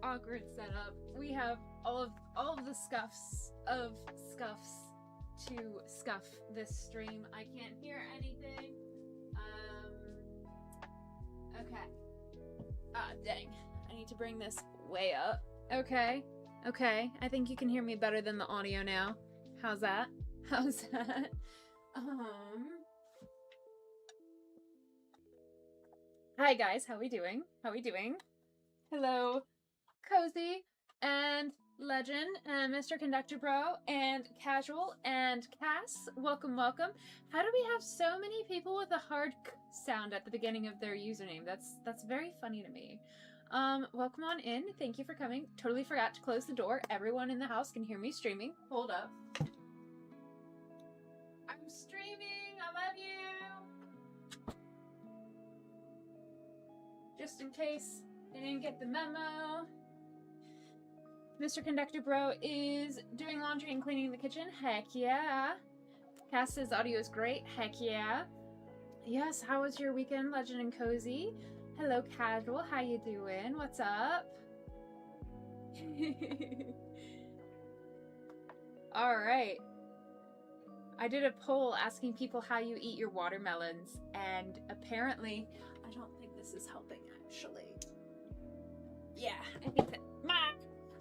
Awkward setup. We have all of the scuffs to scuff this stream. I can't hear anything. Okay. Ah, dang. I need to bring this way up. Okay. I think you can hear me better than the audio now. How's that? Hi guys, how we doing? Hello, Cozy and Legend and Mr. Conductor Bro and Casual and Cass. Welcome. How do we have so many people with a hard k sound at the beginning of their username? That's very funny to me. Welcome on in. Thank you for coming. Totally forgot to close the door. Everyone in the house can hear me streaming. Hold up. I'm streaming. I love you. Just in case they didn't get the memo. Mr. Conductor Bro is doing laundry and cleaning the kitchen. Heck yeah. Cass says audio is great. Heck yeah. Yes, how was your weekend, Legend and Cozy? Hello, Casual. How you doing? What's up? Alright. I did a poll asking people how you eat your watermelons, and apparently, I don't think this is helping, actually. Yeah, I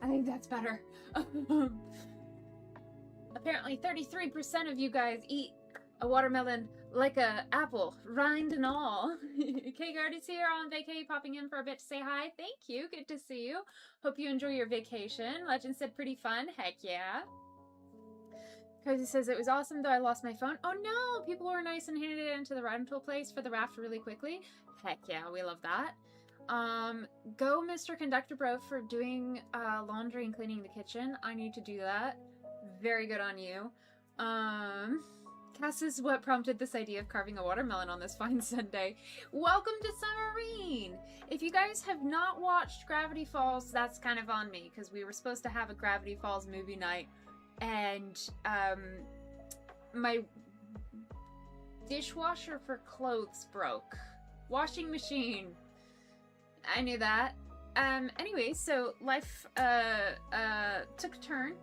think that's better. Apparently 33% of you guys eat a watermelon like a apple, rind and all. K-Guard is here on vacay, popping in for a bit to say hi. Thank you, good to see you. Hope you enjoy your vacation. Legend said pretty fun, heck yeah. Cozy says it was awesome, though I lost my phone. Oh no, people were nice and handed it into the rental place for the raft really quickly. Heck yeah, we love that. Go Mr. Conductor Bro for doing laundry and cleaning the kitchen. I need to do that. Very good on you. Cass is what prompted this idea of carving a watermelon on this fine Sunday. Welcome to SUMMERWEEN! If you guys have not watched Gravity Falls, that's kind of on me, because we were supposed to have a Gravity Falls movie night, and my dishwasher for clothes broke. Washing machine. I knew that. Anyway, so life took a turn,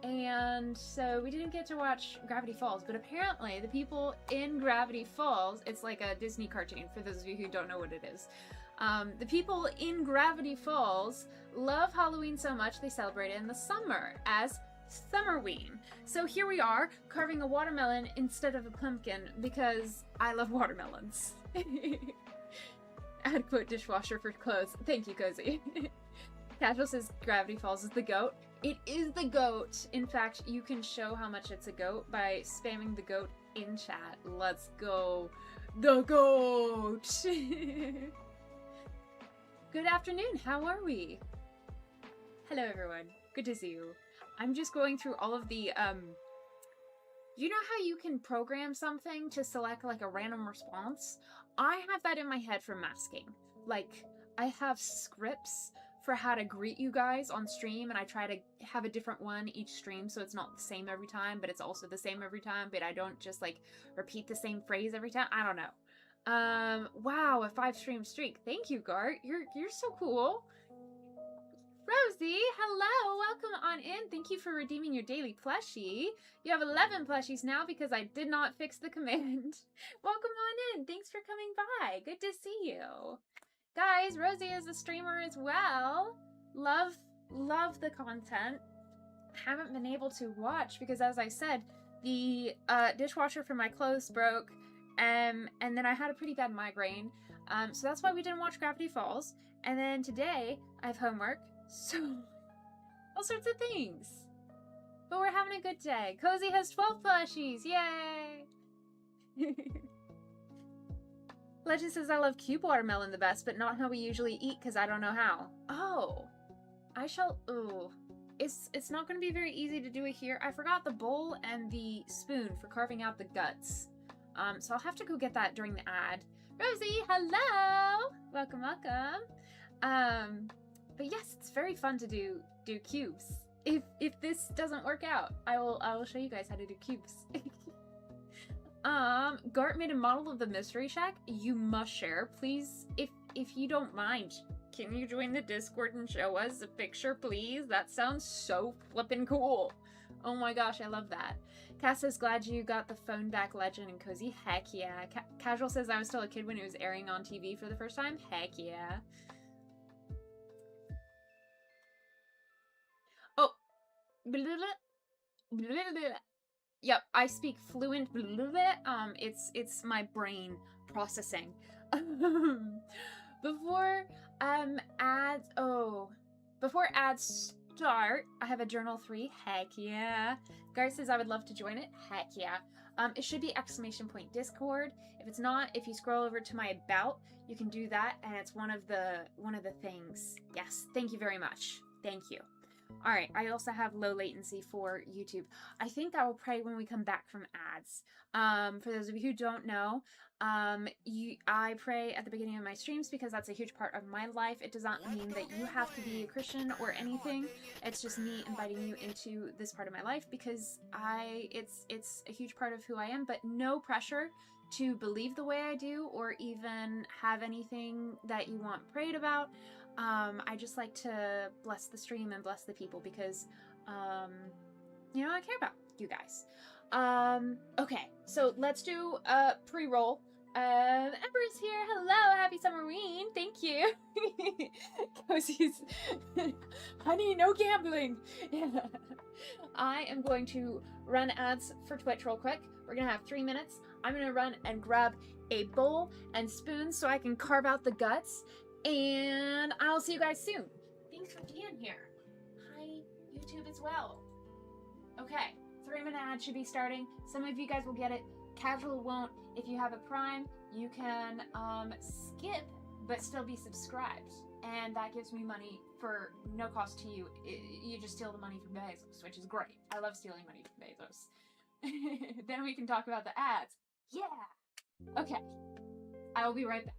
and so we didn't get to watch Gravity Falls, but apparently the people in Gravity Falls, it's like a Disney cartoon for those of you who don't know what it is. The people in Gravity Falls love Halloween so much they celebrate it in the summer as SUMMERWEEN. So here we are, carving a watermelon instead of a pumpkin because I love watermelons. Adequate dishwasher for clothes. Thank you, Cozy. Casual says Gravity Falls is the GOAT. It is the GOAT. In fact, you can show how much it's a GOAT by spamming the GOAT in chat. Let's go. The GOAT! Good afternoon. How are we? Hello, everyone. Good to see you. I'm just going through all of the, you know how you can program something to select like a random response? I have that in my head for masking. Like, I have scripts for how to greet you guys on stream, and I try to have a different one each stream so it's not the same every time, but it's also the same every time, but I don't just like repeat the same phrase every time. I don't know. Wow, a 5-stream streak. Thank you, Gart. You're so cool. Rosie, hello, welcome on in. Thank you for redeeming your daily plushie. You have 11 plushies now because I did not fix the command. Welcome on in. Thanks for coming by. Good to see you. Guys, Rosie is a streamer as well. Love the content. Haven't been able to watch because, as I said, the dishwasher for my clothes broke, and then I had a pretty bad migraine. So that's why we didn't watch Gravity Falls. And then today I have homework. So, all sorts of things. But we're having a good day. Cozy has 12 plushies. Yay! Legend says I love cube watermelon the best, but not how we usually eat because I don't know how. Oh. I shall... Ooh. It's not going to be very easy to do it here. I forgot the bowl and the spoon for carving out the guts. So I'll have to go get that during the ad. Rosie, hello! Welcome. But yes, it's very fun to do cubes. If this doesn't work out, I will show you guys how to do cubes. Gart made a model of the mystery shack. You must share, please. if you don't mind, can you join the Discord and show us a picture, please? That sounds so flippin' cool. Oh my gosh, I love that. Cass says, glad you got the phone back, Legend and Cozy. Heck yeah. Casual says, I was still a kid when it was airing on TV for the first time. Heck yeah. Oh. Yep, I speak fluent. It's my brain processing. Before ads start, I have a journal 3. Heck yeah. Gar says I would love to join it. Heck yeah. It should be !Discord. If it's not, if you scroll over to my about, you can do that, and it's one of the things. Yes, thank you very much. Thank you. Alright, I also have low latency for YouTube. I think I will pray when we come back from ads. For those of you who don't know, I pray at the beginning of my streams because that's a huge part of my life. It does not mean that you have to be a Christian or anything. It's just me inviting you into this part of my life because it's a huge part of who I am, but no pressure to believe the way I do or even have anything that you want prayed about. I just like to bless the stream and bless the people because, you know, I care about you guys. Okay, so let's do a pre-roll. Ember's here. Hello, happy Summerween. Thank you. Cozy's honey, no gambling. Yeah. I am going to run ads for Twitch real quick. We're gonna have 3 minutes. I'm gonna run and grab a bowl and spoon so I can carve out the guts. And I'll see you guys soon. Thanks for being here. Hi, YouTube as well. Okay, 3-minute ad should be starting. Some of you guys will get it. Casual won't. If you have a Prime, you can skip, but still be subscribed. And that gives me money for no cost to you. You just steal the money from Bezos, which is great. I love stealing money from Bezos. Then we can talk about the ads. Yeah! Okay, I will be right back.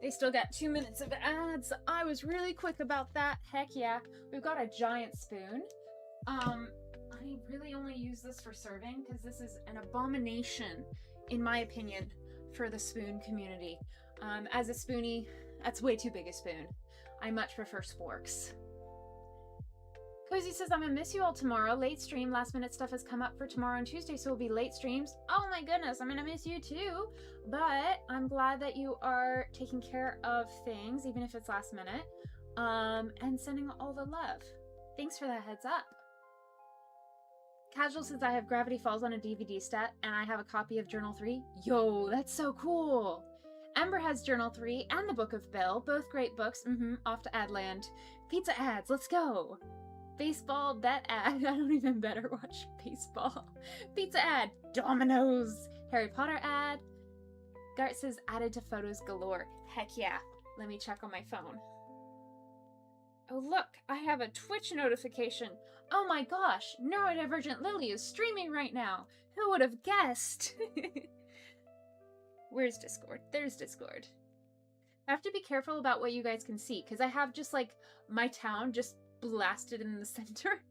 They still got 2 minutes of ads. I was really quick about that. Heck yeah. We've got a giant spoon. I really only use this for serving because this is an abomination, in my opinion, for the spoon community. As a spoonie, that's way too big a spoon. I much prefer sporks. Cozy says, I'm gonna miss you all tomorrow. Late stream, last minute stuff has come up for tomorrow and Tuesday, so it'll be late streams. Oh my goodness, I'm gonna miss you too. But I'm glad that you are taking care of things, even if it's last minute. And sending all the love. Thanks for that heads up. Casual says, I have Gravity Falls on a DVD stat, and I have a copy of Journal 3. Yo, that's so cool. Ember has Journal 3 and the Book of Bell, both great books. Off to Adland. Pizza ads, let's go. Baseball bet ad. I don't even better watch baseball. Pizza ad. Dominoes. Harry Potter ad. Gart says added to photos galore. Heck yeah. Let me check on my phone. Oh look, I have a Twitch notification. Oh my gosh, Neurodivergent Lily is streaming right now. Who would have guessed? Where's Discord? There's Discord. I have to be careful about what you guys can see because I have just like my town just blasted in the center.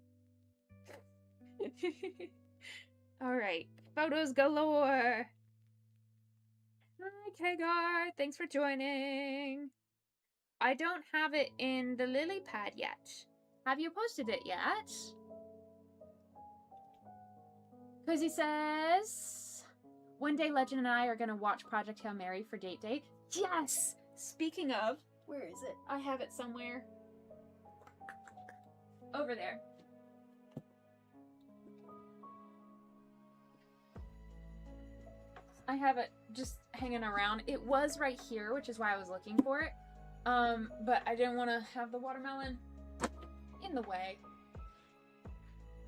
Alright, photos galore. Hi, Kagar. Thanks for joining. I don't have it in the lily pad yet. Have you posted it yet? Cozy says, one day Legend and I are going to watch Project Hail Mary for date day. Yes! Speaking of, where is it? I have it somewhere. Over there. I have it just hanging around. It was right here, which is why I was looking for it. But I didn't want to have the watermelon in the way.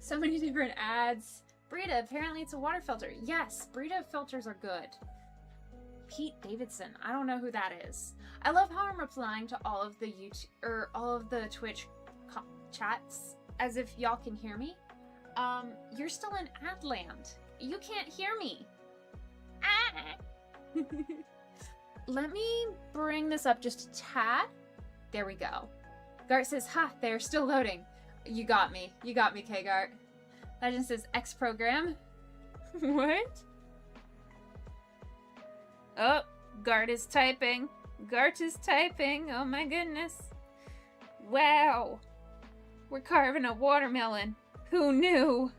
So many different ads. Brita, apparently it's a water filter. Yes, Brita filters are good. Pete Davidson. I don't know who that is. I love how I'm replying to all of the YouTube or all of the Twitch chats as if y'all can hear me. You're still in Adland. You can't hear me. Ah. Let me bring this up just a tad. There we go. Gart says, ha, they're still loading. You got me. You got me, K-Gart. Legend says, X program. What? Oh, Gart is typing. Gart is typing. Oh my goodness. Wow. We're carving a watermelon. Who knew?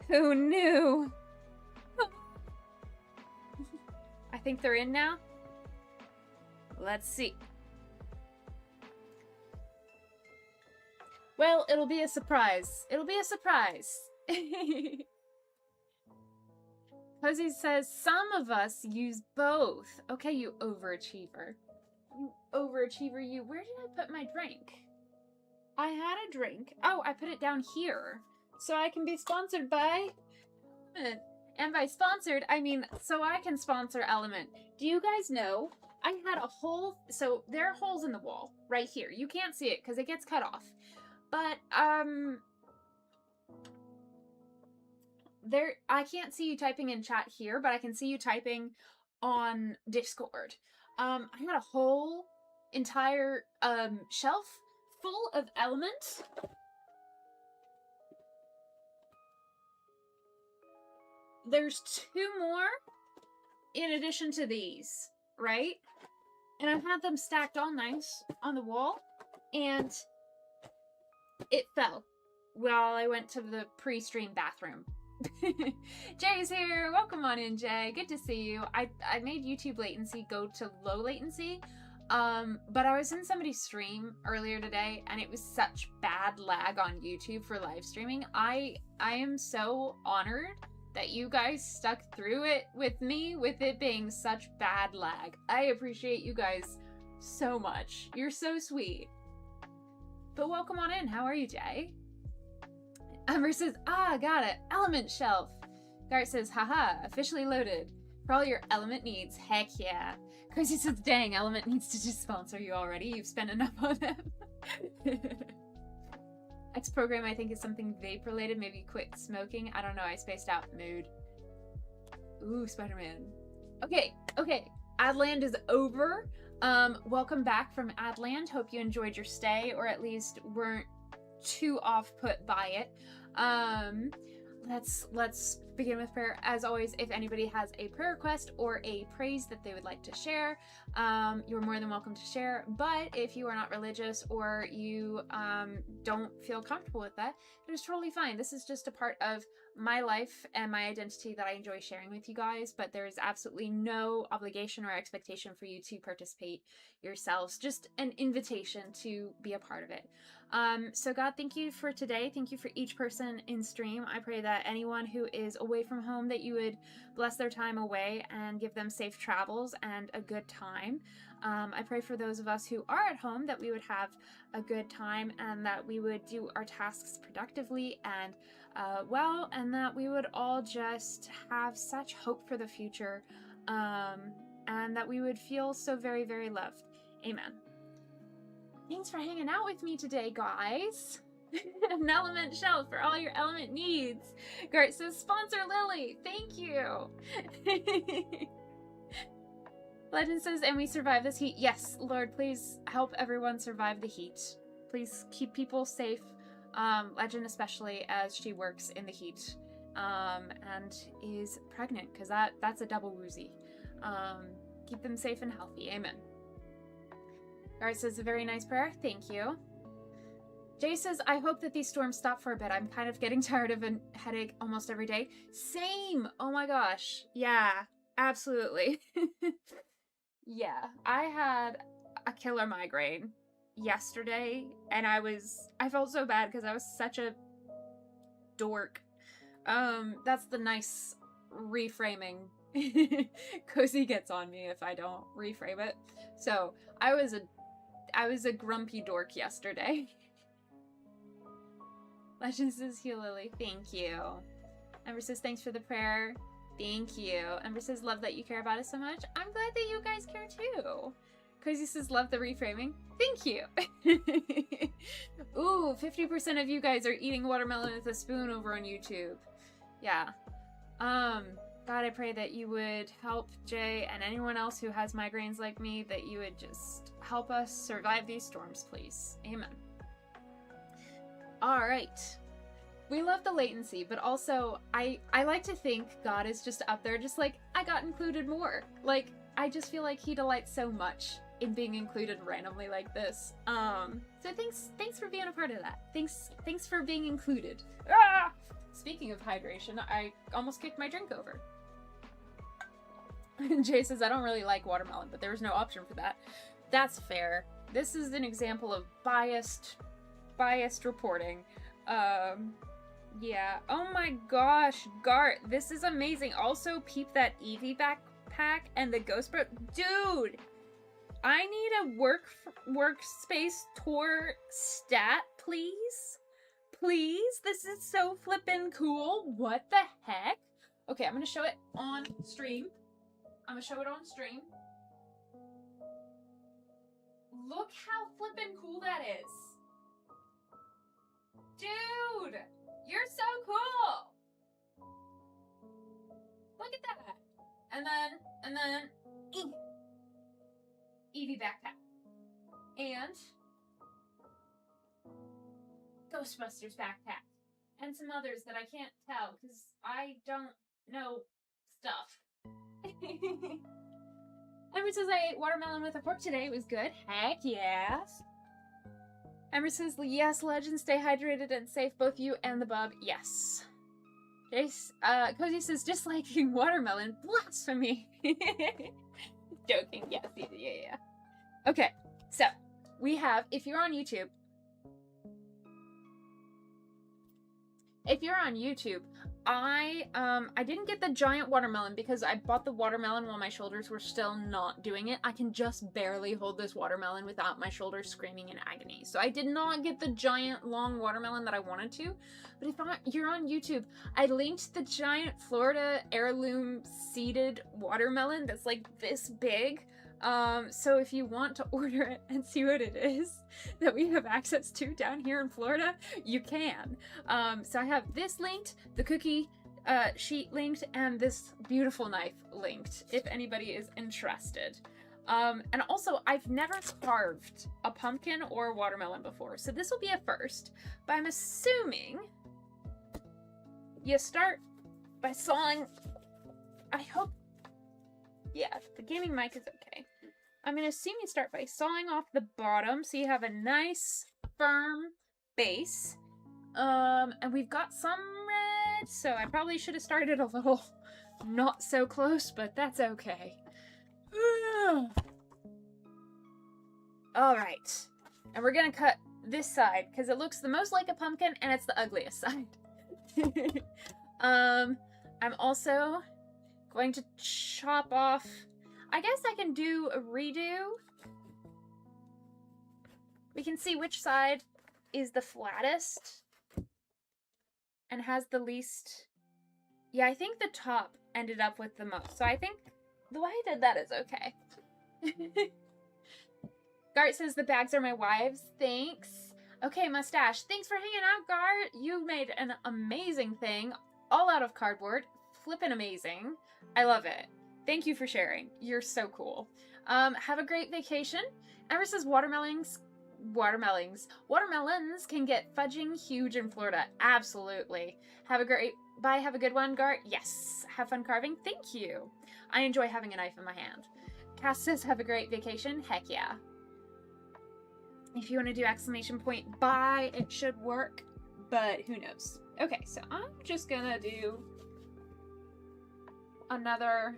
Who knew? I think they're in now. Let's see. Well, it'll be a surprise. It'll be a surprise. Cozy says, some of us use both. Okay, you overachiever. You overachiever, you. Where did I put my drink? I had a drink. Oh, I put it down here. So I can be sponsored by Element. And by sponsored, I mean so I can sponsor Element. Do you guys know? I had a hole. So there are holes in the wall right here. You can't see it because it gets cut off. But, I can't see you typing in chat here, but I can see you typing on Discord. I had a whole entire, shelf full of Element. There's 2 more in addition to these, right? And I've had them stacked all nice on the wall, and it fell while I went to the pre-stream bathroom. Jay's here. Welcome on in, Jay. Good to see you. I made YouTube latency go to low latency, but I was in somebody's stream earlier today, and it was such bad lag on YouTube for live streaming. I am so honored that you guys stuck through it with me, with it being such bad lag. I appreciate you guys so much. You're so sweet. But welcome on in. How are you, Jay? Amber says, ah, got it. Element shelf. Gart says, haha, officially loaded. For all your Element needs. Heck yeah. Crazy says, dang, Element needs to just sponsor you already. You've spent enough on them. X program, I think, is something vape related. Maybe quit smoking. I don't know. I spaced out. Mood. Ooh, Spider-Man. Okay, okay. Adland is over. Welcome back from Adland. Hope you enjoyed your stay, or at least weren't too off-put by it. Let's begin with prayer. As always, if anybody has a prayer request or a praise that they would like to share, you're more than welcome to share. But if you are not religious or you don't feel comfortable with that, it is totally fine. This is just a part of my life and my identity that I enjoy sharing with you guys, but there's absolutely no obligation or expectation for you to participate yourselves. Just an invitation to be a part of it. So God, thank you for today. Thank you for each person in stream. I pray that anyone who is away from home, that you would bless their time away and give them safe travels and a good time. I pray for those of us who are at home that we would have a good time and that we would do our tasks productively and well, and that we would all just have such hope for the future, and that we would feel so very, very loved. Amen. Thanks for hanging out with me today, guys. An Element shelf for all your Element needs. Gart says, sponsor Lily. Thank you. Legend says, and we survive this heat. Yes, Lord, please help everyone survive the heat. Please keep people safe. Legend especially, as she works in the heat and is pregnant, because that's a double woozy. Keep them safe and healthy. Amen. Gart says, a very nice prayer. Thank you. Jay says, I hope that these storms stop for a bit. I'm kind of getting tired of a headache almost every day. Same! Oh my gosh. Yeah, absolutely. Yeah, I had a killer migraine yesterday, and I felt so bad because I was such a dork. That's the nice reframing. Cozy gets on me if I don't reframe it. So, I was a grumpy dork yesterday. Legend says, heal Lily. Thank you. Amber says, thanks for the prayer. Thank you. Ember says, love that you care about us so much. I'm glad that you guys care too. Cozy says, love the reframing. Thank you. Ooh, 50% of you guys are eating watermelon with a spoon over on YouTube. Yeah. God, I pray that you would help Jay and anyone else who has migraines like me, that you would just help us survive these storms, please. Amen. All right. We love the latency, but also I like to think God is just up there just like, I got included more. Like, I just feel like he delights so much in being included randomly like this. So thanks for being a part of that. Thanks for being included. Ah! Speaking of hydration, I almost kicked my drink over. Jay says, I don't really like watermelon, but there was no option for that. That's fair. This is an example of biased reporting. Yeah. Oh my gosh, Gart, this is amazing. Also, peep that Eevee backpack and the ghost book. Dude, I need a workspace tour stat, please. Please? This is so flippin' cool. What the heck? Okay, I'm gonna show it on stream. Look how flippin' cool that is. Dude, you're so cool. Look at that. And then, Eevee backpack. And Ghostbusters backpack. And some others that I can't tell because I don't know stuff. Ember says, I ate watermelon with a fork today. It was good. Heck yes. Ember says, yes, legend, stay hydrated and safe, both you and the bub. Yes. Cozy says, just liking watermelon. Blasphemy. Joking. Yes, yeah. Okay, so we have, if you're on YouTube, I didn't get the giant watermelon because I bought the watermelon while my shoulders were still not doing it. I can just barely hold this watermelon without my shoulders screaming in agony. So I did not get the giant long watermelon that I wanted to. But if you're on YouTube, I linked the giant Florida heirloom seeded watermelon that's like this big. So if you want to order it and see what it is that we have access to down here in Florida, you can. So I have this linked, the cookie sheet linked, and this beautiful knife linked, if anybody is interested. And also, I've never carved a pumpkin or a watermelon before, so this will be a first. But I'm assuming you start by sawing, I hope, yeah, the gaming mic is okay. I'm going to assume you start by sawing off the bottom so you have a nice, firm base. And we've got some red, so I probably should have started a little not so close, but that's okay. Alright. And we're going to cut this side, because it looks the most like a pumpkin, and it's the ugliest side. I'm also going to chop off, I guess I can do a redo. We can see which side is the flattest and has the least. Yeah, I think the top ended up with the most. So I think the way I did that is okay. Gart says the bags are my wives. Thanks. Okay, Mustache. Thanks for hanging out, Gart. You made an amazing thing all out of cardboard. Flippin' amazing. I love it. Thank you for sharing. You're so cool. Have a great vacation. Ember says watermelons can get fudging huge in Florida. Absolutely. Have a great, bye, have a good one, Gart. Yes. Have fun carving. Thank you. I enjoy having a knife in my hand. Cass says have a great vacation. Heck yeah. If you want to do exclamation point bye, it should work, but who knows. Okay, so I'm just gonna do another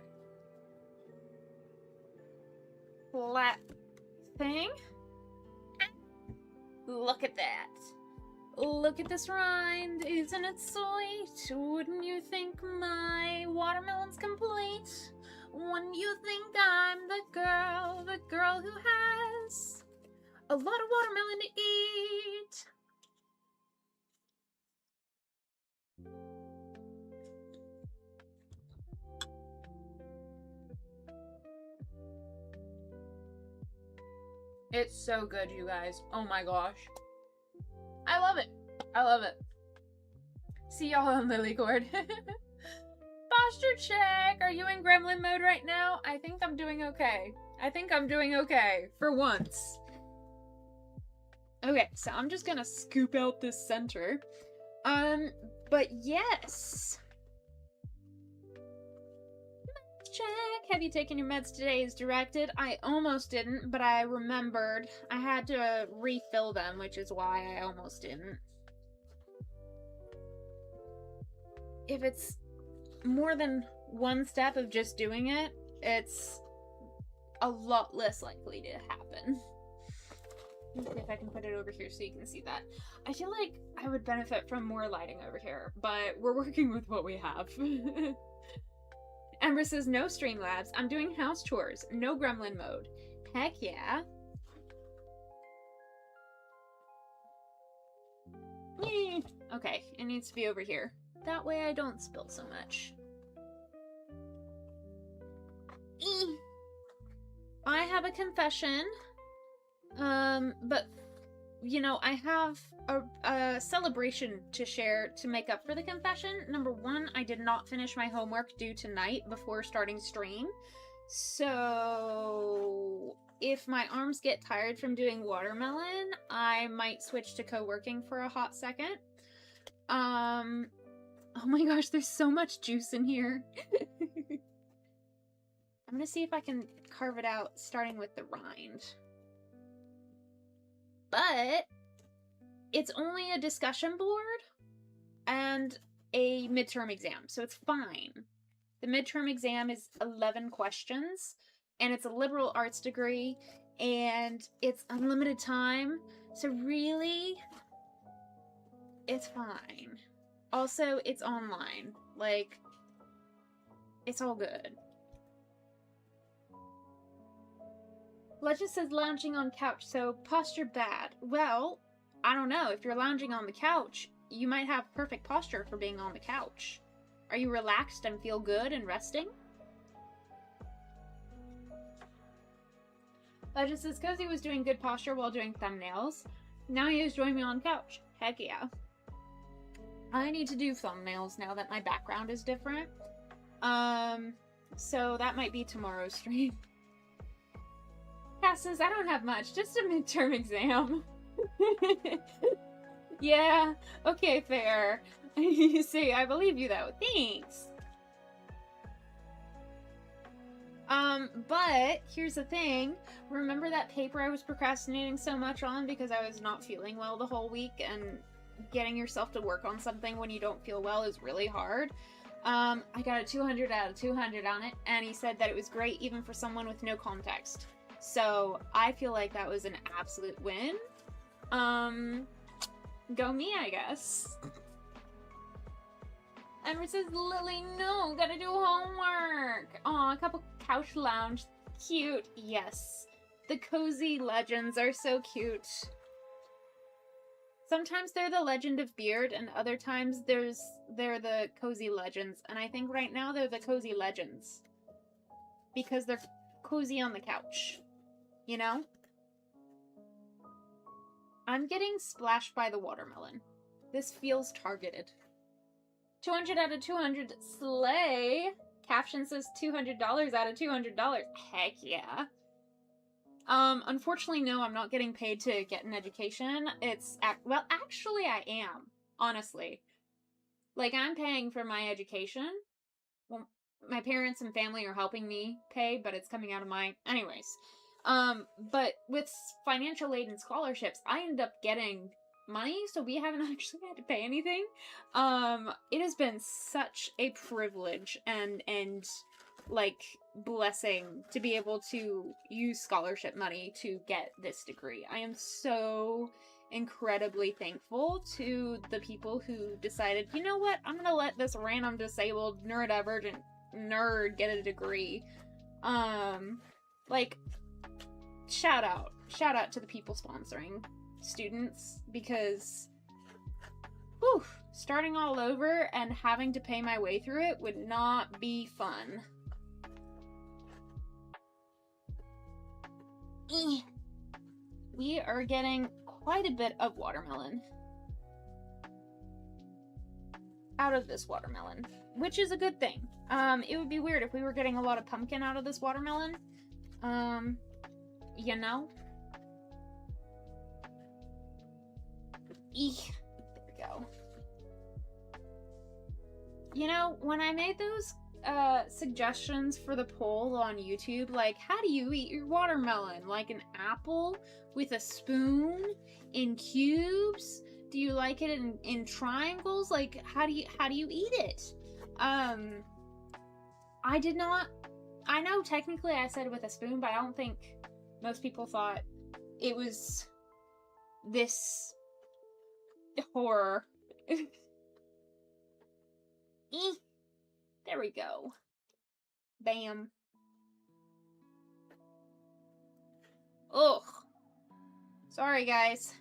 flat thing. Look at that. Look at this rind. Isn't it sweet? Wouldn't you think my watermelon's complete? Wouldn't you think I'm the girl who has a lot of watermelon to eat? It's so good, you guys. Oh my gosh. I love it. I love it. See y'all on Lilycord. Posture check! Are you in gremlin mode right now? I think I'm doing okay. I think I'm doing okay. For once. Okay, so I'm just gonna scoop out this center. But yes. Check. Have you taken your meds today as directed? I almost didn't, but I remembered. I had to refill them, which is why I almost didn't. If it's more than one step of just doing it, it's a lot less likely to happen. Let's see if I can put it over here so you can see that. I feel like I would benefit from more lighting over here, but we're working with what we have. Ember says, no Streamlabs. I'm doing house chores. No gremlin mode. Heck yeah. Okay, it needs to be over here. That way I don't spill so much. I have a confession. But, you know, I have a celebration to share to make up for the confession. Number one, I did not finish my homework due tonight before starting stream. So, if my arms get tired from doing watermelon, I might switch to co-working for a hot second. Oh my gosh, there's so much juice in here. I'm gonna see if I can carve it out, starting with the rind. But it's only a discussion board and a midterm exam, so it's fine. The midterm exam is 11 questions, and it's a liberal arts degree, and it's unlimited time, so really, it's fine. Also, it's online. Like, it's all good. Legend says lounging on couch, so posture bad. Well, I don't know. If you're lounging on the couch, you might have perfect posture for being on the couch. Are you relaxed and feel good and resting? Legend says Cozy was doing good posture while doing thumbnails. Now he is joining me on couch. Heck yeah. I need to do thumbnails now that my background is different. So that might be tomorrow's stream. Cass says, I don't have much, just a midterm exam. Yeah, okay, fair. You see, I believe you though. Thanks. But here's the thing. Remember that paper I was procrastinating so much on because I was not feeling well the whole week, and getting yourself to work on something when you don't feel well is really hard. I got a 200 out of 200 on it, and he said that it was great even for someone with no context. So I feel like that was an absolute win. Go me, I guess. Ember says, Lily, no, gotta do homework. Aw, a couple couch lounge. Cute, yes. The cozy legends are so cute. Sometimes they're the legend of beard, and other times they're the cozy legends. And I think right now they're the cozy legends. Because they're cozy on the couch. You know? I'm getting splashed by the watermelon. This feels targeted. 200 out of 200, slay! Caption says $200 out of $200. Heck yeah. Unfortunately, no, I'm not getting paid to get an education. Well, actually I am, honestly. Like, I'm paying for my education. Well, my parents and family are helping me pay, but it's coming out of my... Anyways. But with financial aid and scholarships, I end up getting money, so we haven't actually had to pay anything. It has been such a privilege and like, blessing to be able to use scholarship money to get this degree. I am so incredibly thankful to the people who decided, you know what, I'm gonna let this random disabled neurodivergent nerd get a degree. Like, shout out to the people sponsoring students, because whew, starting all over and having to pay my way through it would not be fun. we are getting quite a bit of watermelon out of this watermelon, which is a good thing. It would be weird if we were getting a lot of pumpkin out of this watermelon. You know? Eek. There we go. You know, when I made those suggestions for the poll on YouTube, like, how do you eat your watermelon? Like an apple with a spoon, in cubes? Do you like it in triangles? Like, how do you eat it? I did not. I know technically I said with a spoon, but I don't think most people thought it was this horror. There we go. Bam. Ugh. Sorry, guys.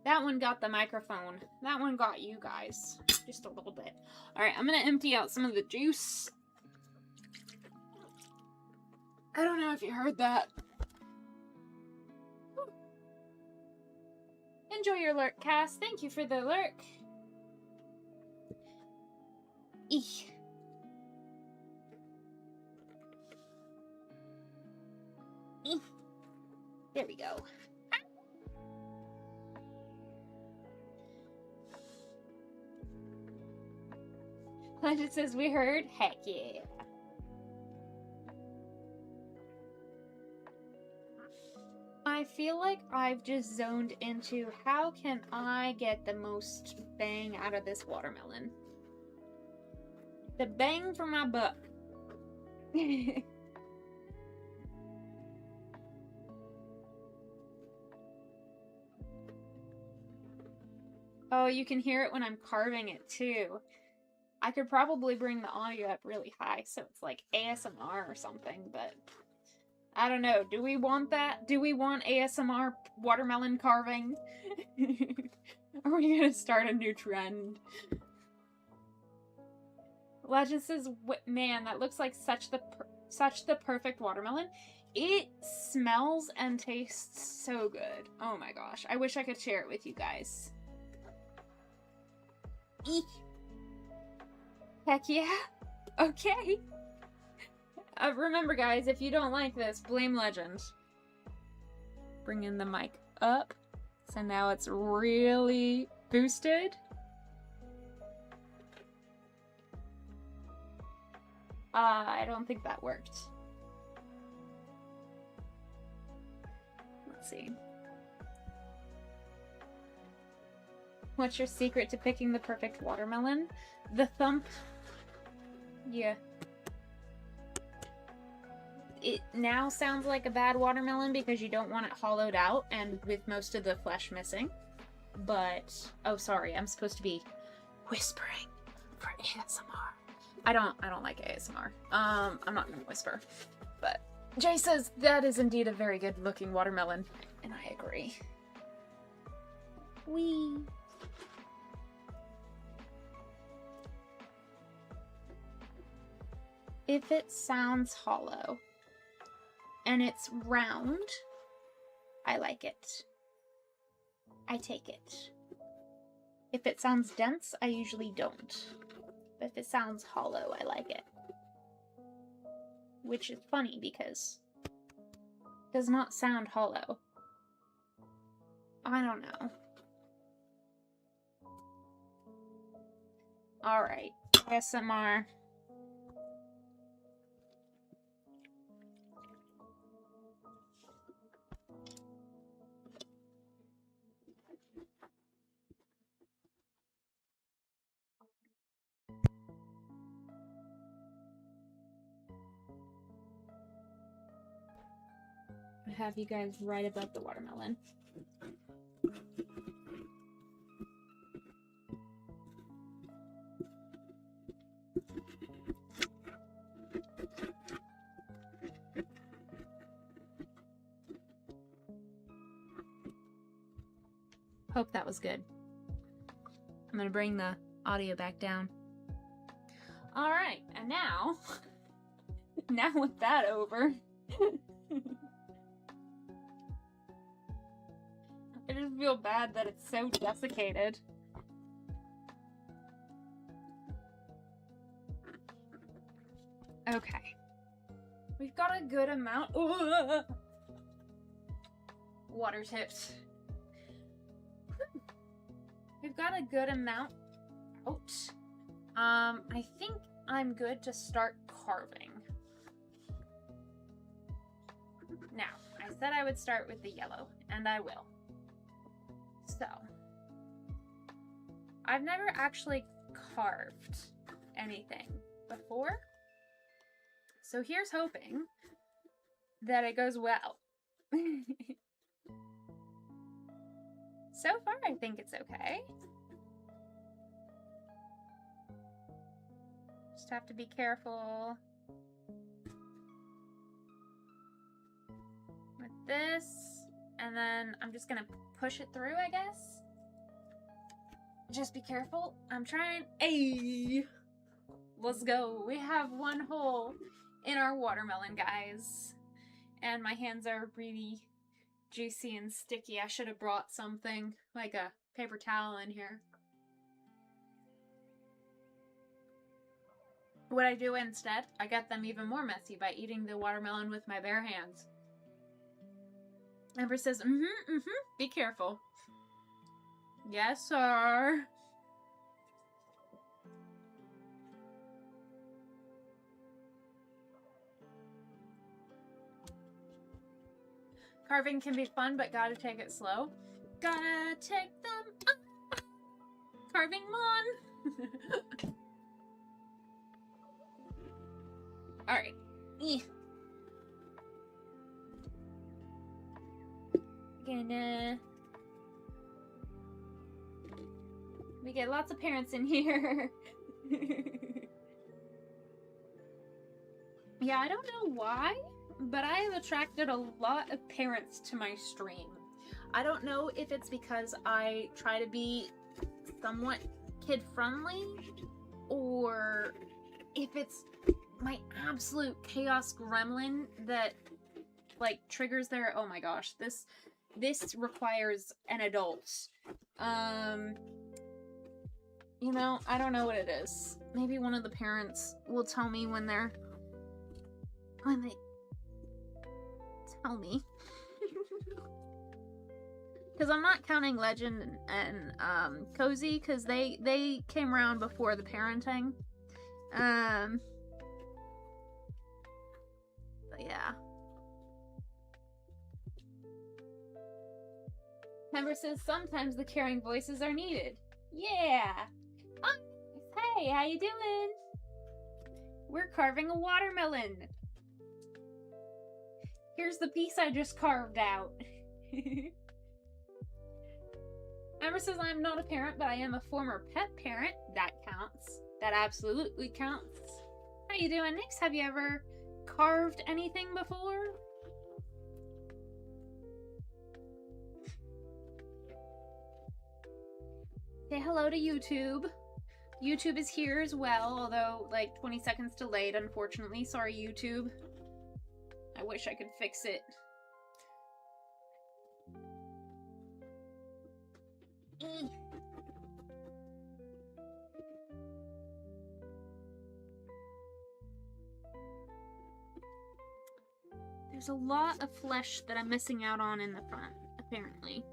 That one got the microphone. That one got you guys. Just a little bit. Alright, I'm gonna empty out some of the juice. I don't know if you heard that. Whew. Enjoy your lurk, Cass. Thank you for the lurk. Eek. Eek. There we go. Legend says we heard. Heck yeah. I feel like I've just zoned into how can I get the most bang out of this watermelon. The bang for my buck. Oh, you can hear it when I'm carving it too. I could probably bring the audio up really high so it's like ASMR or something, but I don't know. Do we want that? Do we want ASMR watermelon carving? Are we gonna start a new trend? Legend says, man, that looks like such the perfect watermelon. It smells and tastes so good. Oh my gosh. I wish I could share it with you guys. Eek. Heck yeah. Okay. Remember, guys, if you don't like this, blame Legend. Bringing the mic up. So now it's really boosted. I don't think that worked. Let's see. What's your secret to picking the perfect watermelon? The thump. Yeah. It now sounds like a bad watermelon because you don't want it hollowed out and with most of the flesh missing. But, oh sorry, I'm supposed to be whispering for ASMR. I don't like ASMR. I'm not gonna whisper. But Jay says that is indeed a very good looking watermelon, and I agree. Whee! If it sounds hollow and it's round, I like it. I take it. If it sounds dense, I usually don't. But if it sounds hollow, I like it. Which is funny because it does not sound hollow. I don't know. Alright, ASMR. Have you guys right above the watermelon. Hope that was good. I'm gonna bring the audio back down. Alright, and now, now with that over, just feel bad that it's so desiccated. Okay. We've got a good amount. Ugh. Water tipped. We've got a good amount out. I think I'm good to start carving. Now, I said I would start with the yellow, and I will. So, I've never actually carved anything before. So here's hoping that it goes well. So far, I think it's okay. Just have to be careful with this, and then I'm just gonna push it through, I guess. Just be careful. I'm trying. Hey, let's go. We have one hole in our watermelon, guys, and my hands are really juicy and sticky. I should have brought something like a paper towel in here. What I do instead, I get them even more messy by eating the watermelon with my bare hands. Amber says, be careful. Yes, sir. Carving can be fun, but gotta take it slow. Gotta take them up. Carving on. Alright. Gonna... We get lots of parents in here. Yeah, I don't know why, but I have attracted a lot of parents to my stream. I don't know if it's because I try to be somewhat kid-friendly, or if it's my absolute chaos gremlin that, like, triggers their... Oh my gosh, this requires an adult. You know, I don't know what it is. Maybe one of the parents will tell me when they tell me. Because I'm not counting Legend and Cozy, because they came around before the parenting. But yeah. Amber says sometimes the caring voices are needed. Yeah. Hey, how you doing? We're carving a watermelon. Here's the piece I just carved out. Amber says I'm not a parent, but I am a former pet parent. That counts. That absolutely counts. How you doing, Nix? Have you ever carved anything before? Say hello to YouTube. YouTube is here as well, although like 20 seconds delayed, unfortunately. Sorry, YouTube. I wish I could fix it. There's a lot of flesh that I'm missing out on in the front, apparently.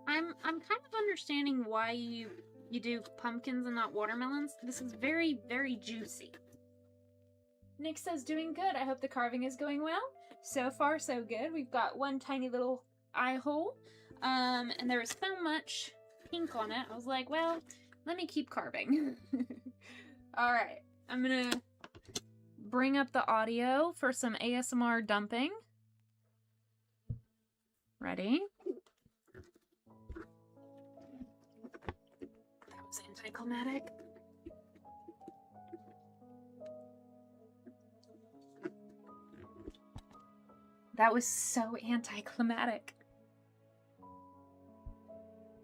I'm kind of understanding why you do pumpkins and not watermelons. This is very, very juicy. Nick says, doing good. I hope the carving is going well. So far, so good. We've got one tiny little eye hole. And there was so much pink on it. I was like, well, let me keep carving. Alright. I'm gonna bring up the audio for some ASMR dumping. Ready? That was anticlimactic. That was so anticlimactic.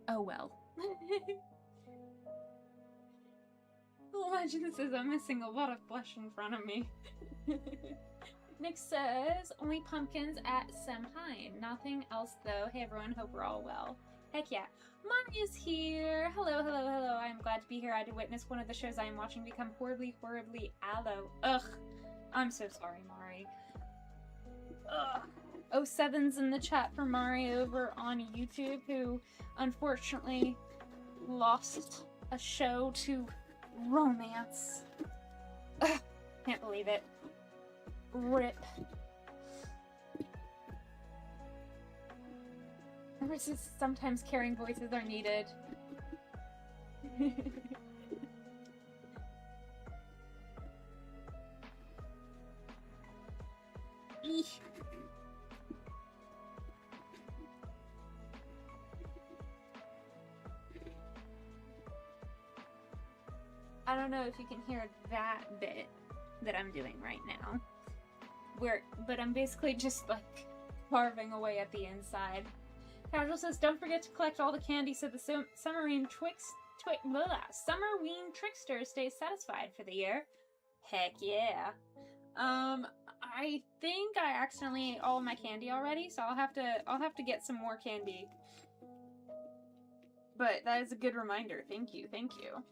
Oh well. Legend says I'm missing a lot of flesh in front of me. Nick says, only pumpkins at Samhain. Nothing else though. Hey everyone, hope we're all well. Heck yeah. Mari is here. Hello, hello, hello. I'm glad to be here. I had to witness one of the shows I am watching become horribly, horribly aloe. Ugh. I'm so sorry, Mari. Ugh. 07's in the chat for Mari over on YouTube, who unfortunately lost a show to romance. Ugh. Can't believe it. RIP. Sometimes caring voices are needed. Eesh. I don't know if you can hear that bit that I'm doing right now. But I'm basically just like carving away at the inside. Casual says, don't forget to collect all the candy so the Summerween Summerween trickster stays satisfied for the year. Heck yeah. I think I accidentally ate all of my candy already, so I'll have to get some more candy. But that is a good reminder. Thank you, thank you.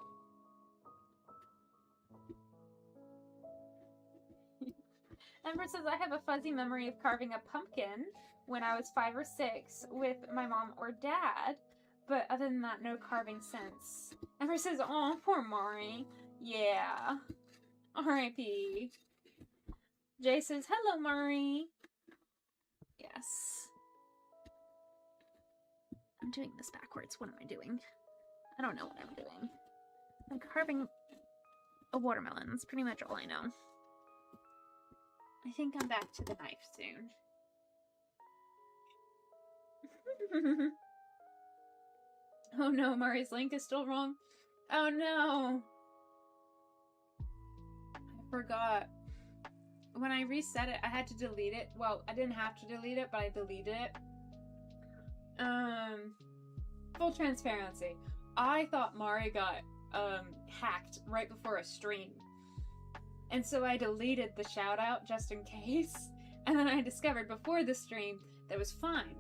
Ember says, I have a fuzzy memory of carving a pumpkin when I was 5 or 6 with my mom or dad, but other than that, no carving since. Ember says, oh, poor Mari. Yeah. R.I.P. Jay says, hello, Mari. Yes. I'm doing this backwards. What am I doing? I don't know what I'm doing. I'm carving a watermelon. That's pretty much all I know. I think I'm back to the knife soon. Oh no, Mari's link is still wrong. Oh no! I forgot. When I reset it, I had to delete it. Well, I didn't have to delete it, but I deleted it. Full transparency. I thought Mari got, hacked right before a stream. And so I deleted the shout out just in case. And then I discovered before the stream that it was fine.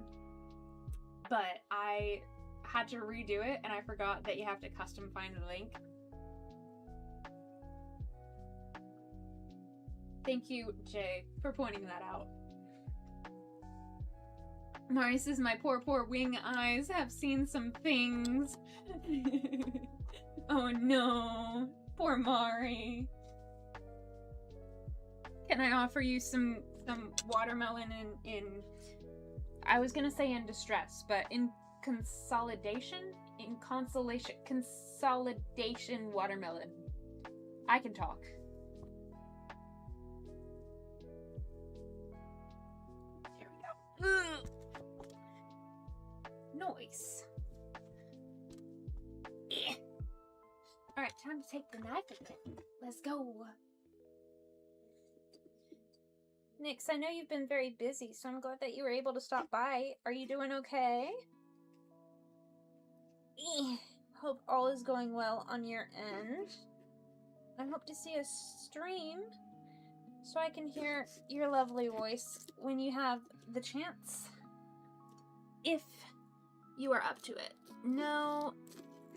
But I had to redo it and I forgot that you have to custom find the link. Thank you, Jay, for pointing that out. Mari says, my poor, poor wing eyes have seen some things. Oh no, poor Mari. Can I offer you some watermelon in I was gonna say in distress, but in consolidation? In consolation, consolidation watermelon. I can talk. Here we go. Noise. Alright, time to take the knife again. Let's go. Nix, I know you've been very busy, so I'm glad that you were able to stop by. Are you doing okay? Hope all is going well on your end. I hope to see a stream so I can hear your lovely voice when you have the chance. If you are up to it. No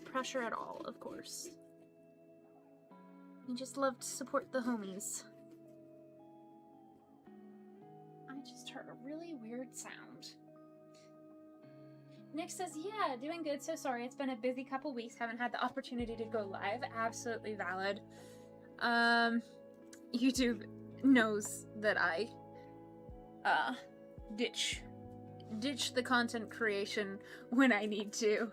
pressure at all, of course. You just love to support the homies. I just heard a really weird sound. Nick says, yeah, doing good, so sorry. It's been a busy couple weeks. Haven't had the opportunity to go live. Absolutely valid. YouTube knows that I, ditch the content creation when I need to.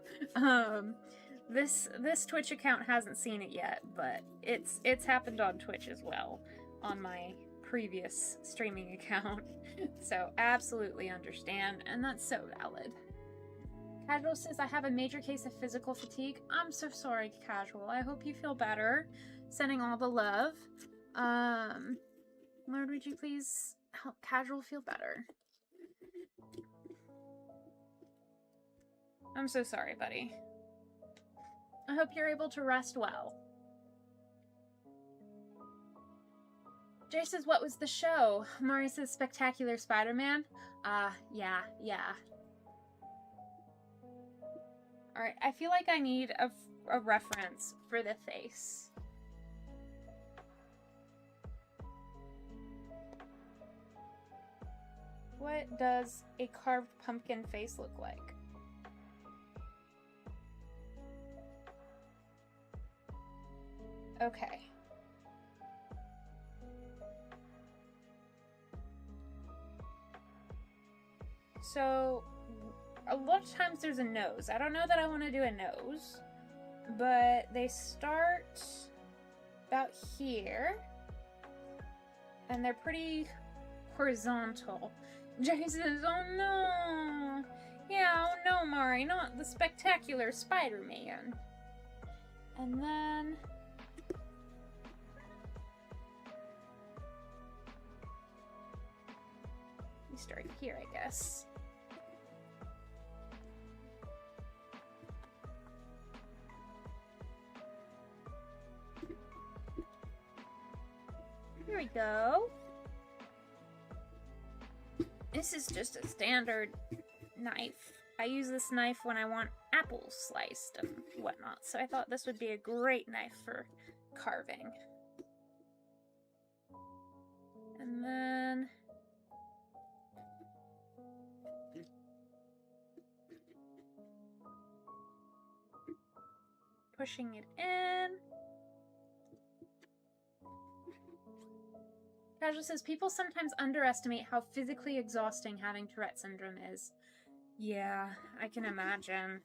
This Twitch account hasn't seen it yet, but it's happened on Twitch as well, on my previous streaming account. So absolutely understand, and that's so valid. Casual says, I have a major case of physical fatigue. I'm so sorry, Casual. I hope you feel better. Sending all the love. Lord, would you please help Casual feel better? I'm so sorry, buddy. I hope you're able to rest well. Jay says, what was the show? Mari says, Spectacular Spider-Man. Yeah. Alright, I feel like I need a reference for the face. What does a carved pumpkin face look like? Okay. So, a lot of times there's a nose. I don't know that I want to do a nose, but they start about here, and they're pretty horizontal. Jay says, oh no! Yeah, oh no, Mari, not the Spectacular Spider-Man. And then... we start here, I guess. Here we go. This is just a standard knife. I use this knife when I want apples sliced and whatnot, so I thought this would be a great knife for carving. And then... pushing it in. Casual says, people sometimes underestimate how physically exhausting having Tourette syndrome is. Yeah, I can imagine.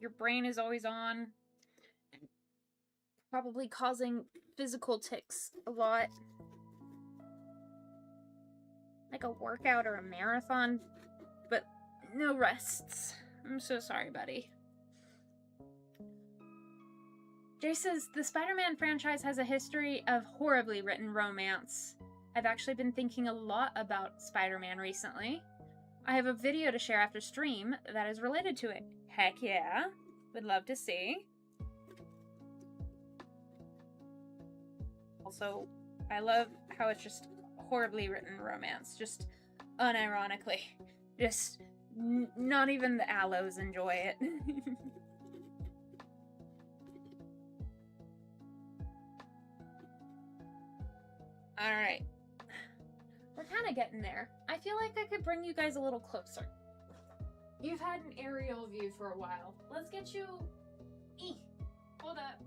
Your brain is always on. Probably causing physical tics a lot. Like a workout or a marathon, but no rests. I'm so sorry, buddy. Jay says, the Spider-Man franchise has a history of horribly written romance. I've actually been thinking a lot about Spider-Man recently. I have a video to share after stream that is related to it. Heck yeah. Would love to see. Also, I love how it's just horribly written romance. Just unironically. Just not even the aloes enjoy it. Alright. We're kind of getting there. I feel like I could bring you guys a little closer. You've had an aerial view for a while. Let's get you... Hold up.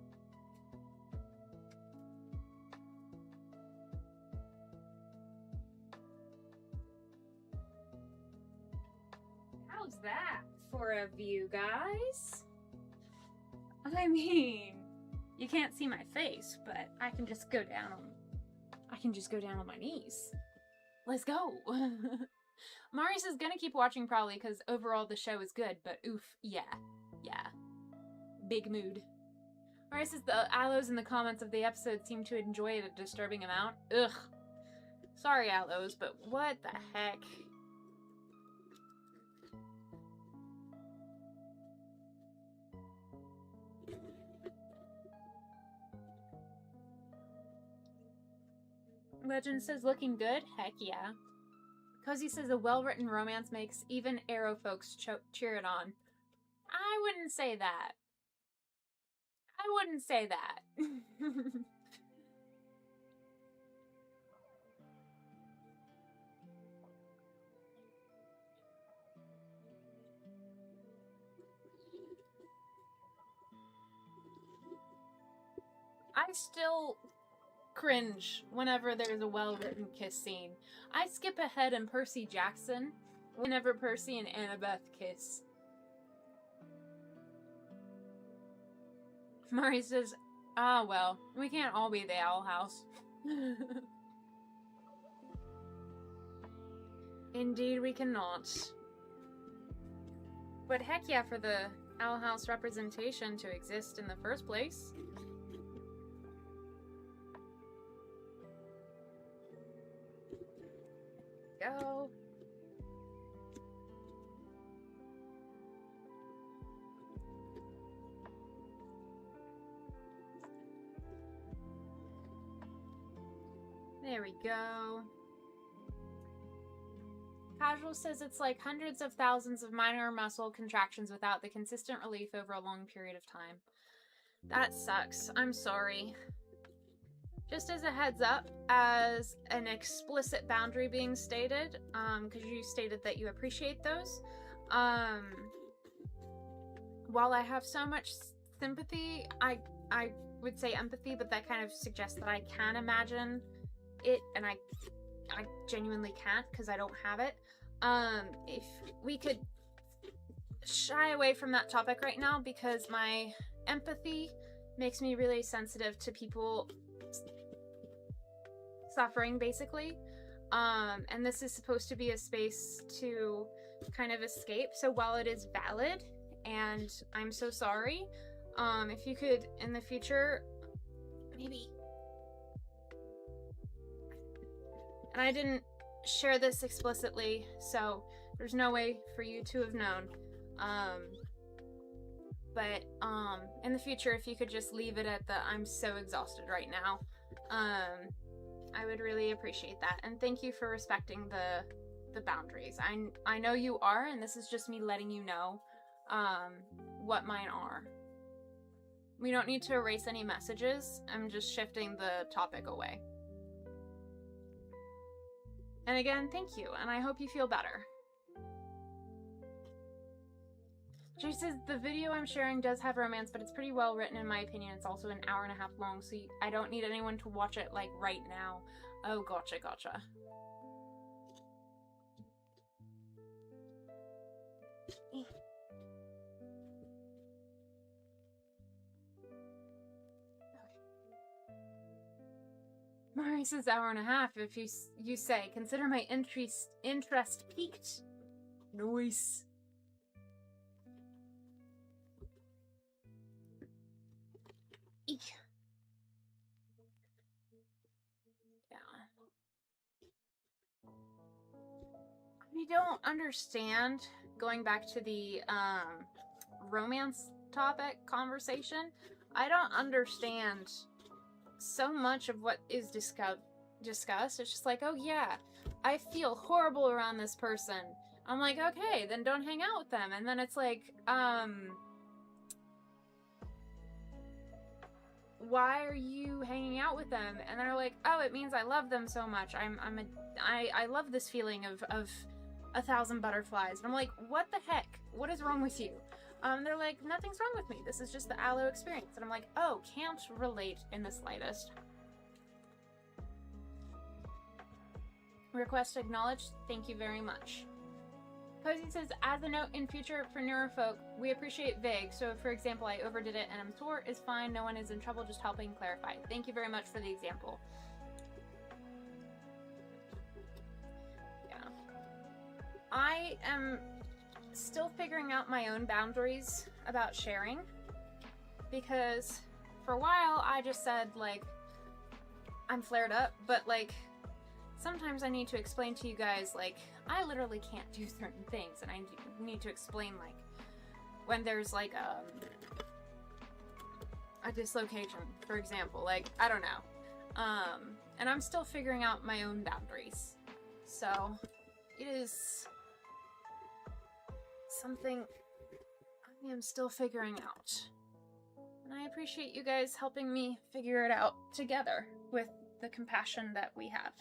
How's that for a view, guys? I mean, you can't see my face, but I can just go down on my knees. Let's go. Mari says, gonna keep watching probably because overall the show is good, but oof, yeah. Big mood. Mari says, the aloes in the comments of the episode seem to enjoy it a disturbing amount. Ugh. Sorry, aloes, but what the heck? Legend says, looking good? Heck yeah. Cozy says, a well-written romance makes even Arrow folks cheer it on. I wouldn't say that. I still cringe whenever there's a well-written kiss scene. I skip ahead in Percy Jackson whenever Percy and Annabeth kiss. Mari says, ah well, we can't all be the Owl House. Indeed we cannot. But heck yeah for the Owl House representation to exist in the first place. Go. There we go. Casual says it's like hundreds of thousands of minor muscle contractions without the consistent relief over a long period of time. That sucks. I'm sorry. Just as a heads up, as an explicit boundary being stated, because you stated that you appreciate those, while I have so much sympathy, I would say empathy, but that kind of suggests that I can imagine it, and I genuinely can't because I don't have it. If we could shy away from that topic right now, because my empathy makes me really sensitive to people suffering, basically. And this is supposed to be a space to kind of escape. So while it is valid, and I'm so sorry, if you could in the future, maybe. And I didn't share this explicitly, so there's no way for you to have known. But in the future, if you could just leave it at the I'm so exhausted right now, I would really appreciate that. And thank you for respecting the boundaries. I know you are, and this is just me letting you know what mine are. We don't need to erase any messages. I'm just shifting the topic away. And again, thank you, and I hope you feel better. Jay says, the video I'm sharing does have romance, but it's pretty well written in my opinion. It's also an hour and a half long, so I don't need anyone to watch it, like, right now. Oh, gotcha. Mari says hour and a half. If you say, consider my interest peaked. Nice. Eek. Yeah. I don't understand, going back to the romance topic conversation, I don't understand so much of what is discussed. It's just like, oh yeah, I feel horrible around this person. I'm like, okay, then don't hang out with them. And then it's like, why are you hanging out with them? And they're like, oh, it means I love them so much. I love this feeling of 1,000 butterflies. And I'm like, what the heck? What is wrong with you? They're like, nothing's wrong with me. This is just the aloe experience. And I'm like, oh, can't relate in the slightest. Request acknowledged. Thank you very much. Cozy says, as a note in future for neurofolk, we appreciate vague. So, for example, I overdid it and I'm sore is fine. No one is in trouble. Just helping clarify. Thank you very much for the example. Yeah. I am still figuring out my own boundaries about sharing, because for a while I just said, like, I'm flared up, but like sometimes I need to explain to you guys, like, I literally can't do certain things, and I need to explain, like, when there's like a dislocation, for example, like, I don't know, and I'm still figuring out my own boundaries, so it is something I am still figuring out. And I appreciate you guys helping me figure it out together with the compassion that we have.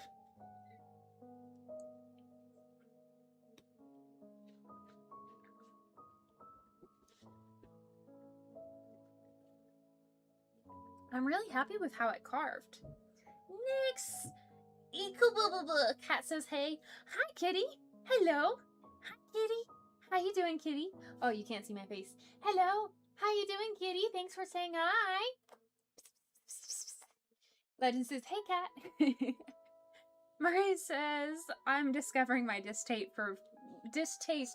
I'm really happy with how it carved. Nix! Cat says hey. Hi, kitty. Hello. Hi, kitty. How you doing, kitty? Oh, you can't see my face. Hello. How you doing, kitty? Thanks for saying hi. Legend says, hey, cat. Marie says, I'm discovering my distaste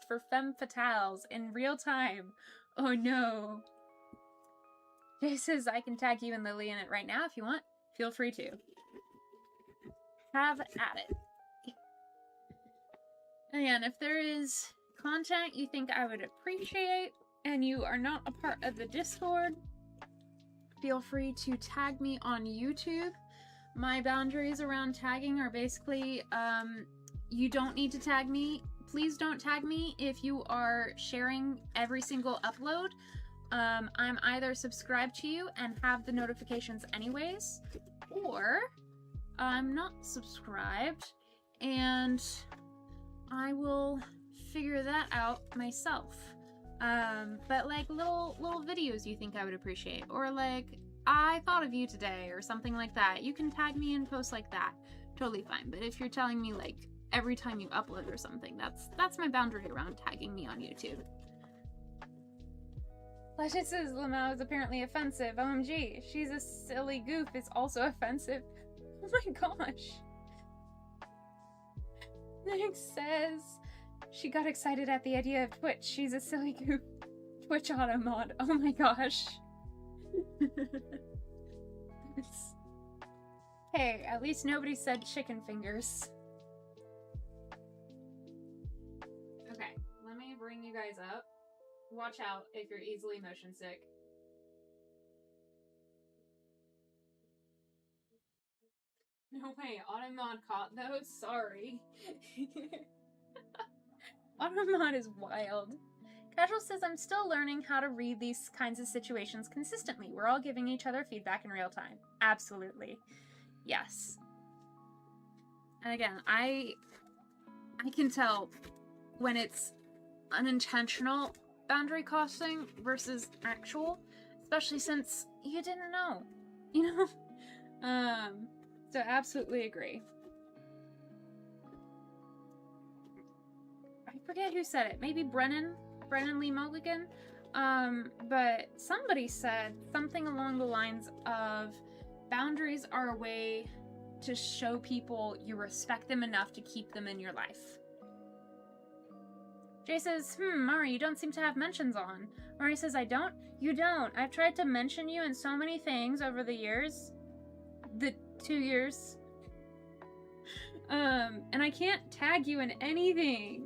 for femme fatales in real time. Oh, no. Jay says, I can tag you and Lily in it right now if you want. Feel free to. Have at it. And if there is content you think I would appreciate and you are not a part of the Discord, feel free to tag me on YouTube. My boundaries around tagging are basically, you don't need to tag me. Please don't tag me if you are sharing every single upload. I'm either subscribed to you and have the notifications anyways, or I'm not subscribed and I will figure that out myself. But like little videos you think I would appreciate, or like, I thought of you today, or something like that. You can tag me and post like that. Totally fine. But if you're telling me like every time you upload or something, that's my boundary around tagging me on YouTube. Legend says Lamau is apparently offensive. OMG, she's a silly goof is also offensive. Oh my gosh. Nick says she got excited at the idea of Twitch. She's a silly goof. Twitch auto mod. Oh my gosh. Hey, at least nobody said chicken fingers. Okay, let me bring you guys up. Watch out if you're easily motion sick. No way, Automod caught those? Sorry. Automod is wild. Casual says, I'm still learning how to read these kinds of situations consistently. We're all giving each other feedback in real time. Absolutely. Yes. And again, I can tell when it's unintentional boundary crossing versus actual, especially since you didn't know, you know? So absolutely agree. I forget who said it. Maybe Brennan Lee Mulligan. But somebody said something along the lines of boundaries are a way to show people you respect them enough to keep them in your life. Jay says, Mari, you don't seem to have mentions on. Mari says, I don't? You don't. I've tried to mention you in so many things over the years. The 2 years. And I can't tag you in anything.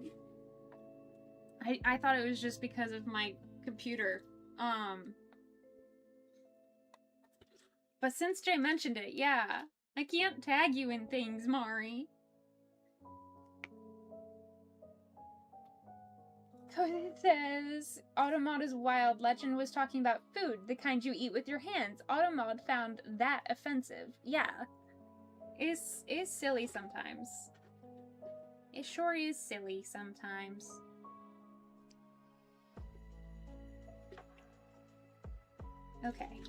I thought it was just because of my computer. But since Jay mentioned it, yeah. I can't tag you in things, Mari. Cody says, Automod is wild. Legend was talking about food, the kind you eat with your hands. Automod found that offensive. Yeah. Is silly sometimes. It sure is silly sometimes. Okay.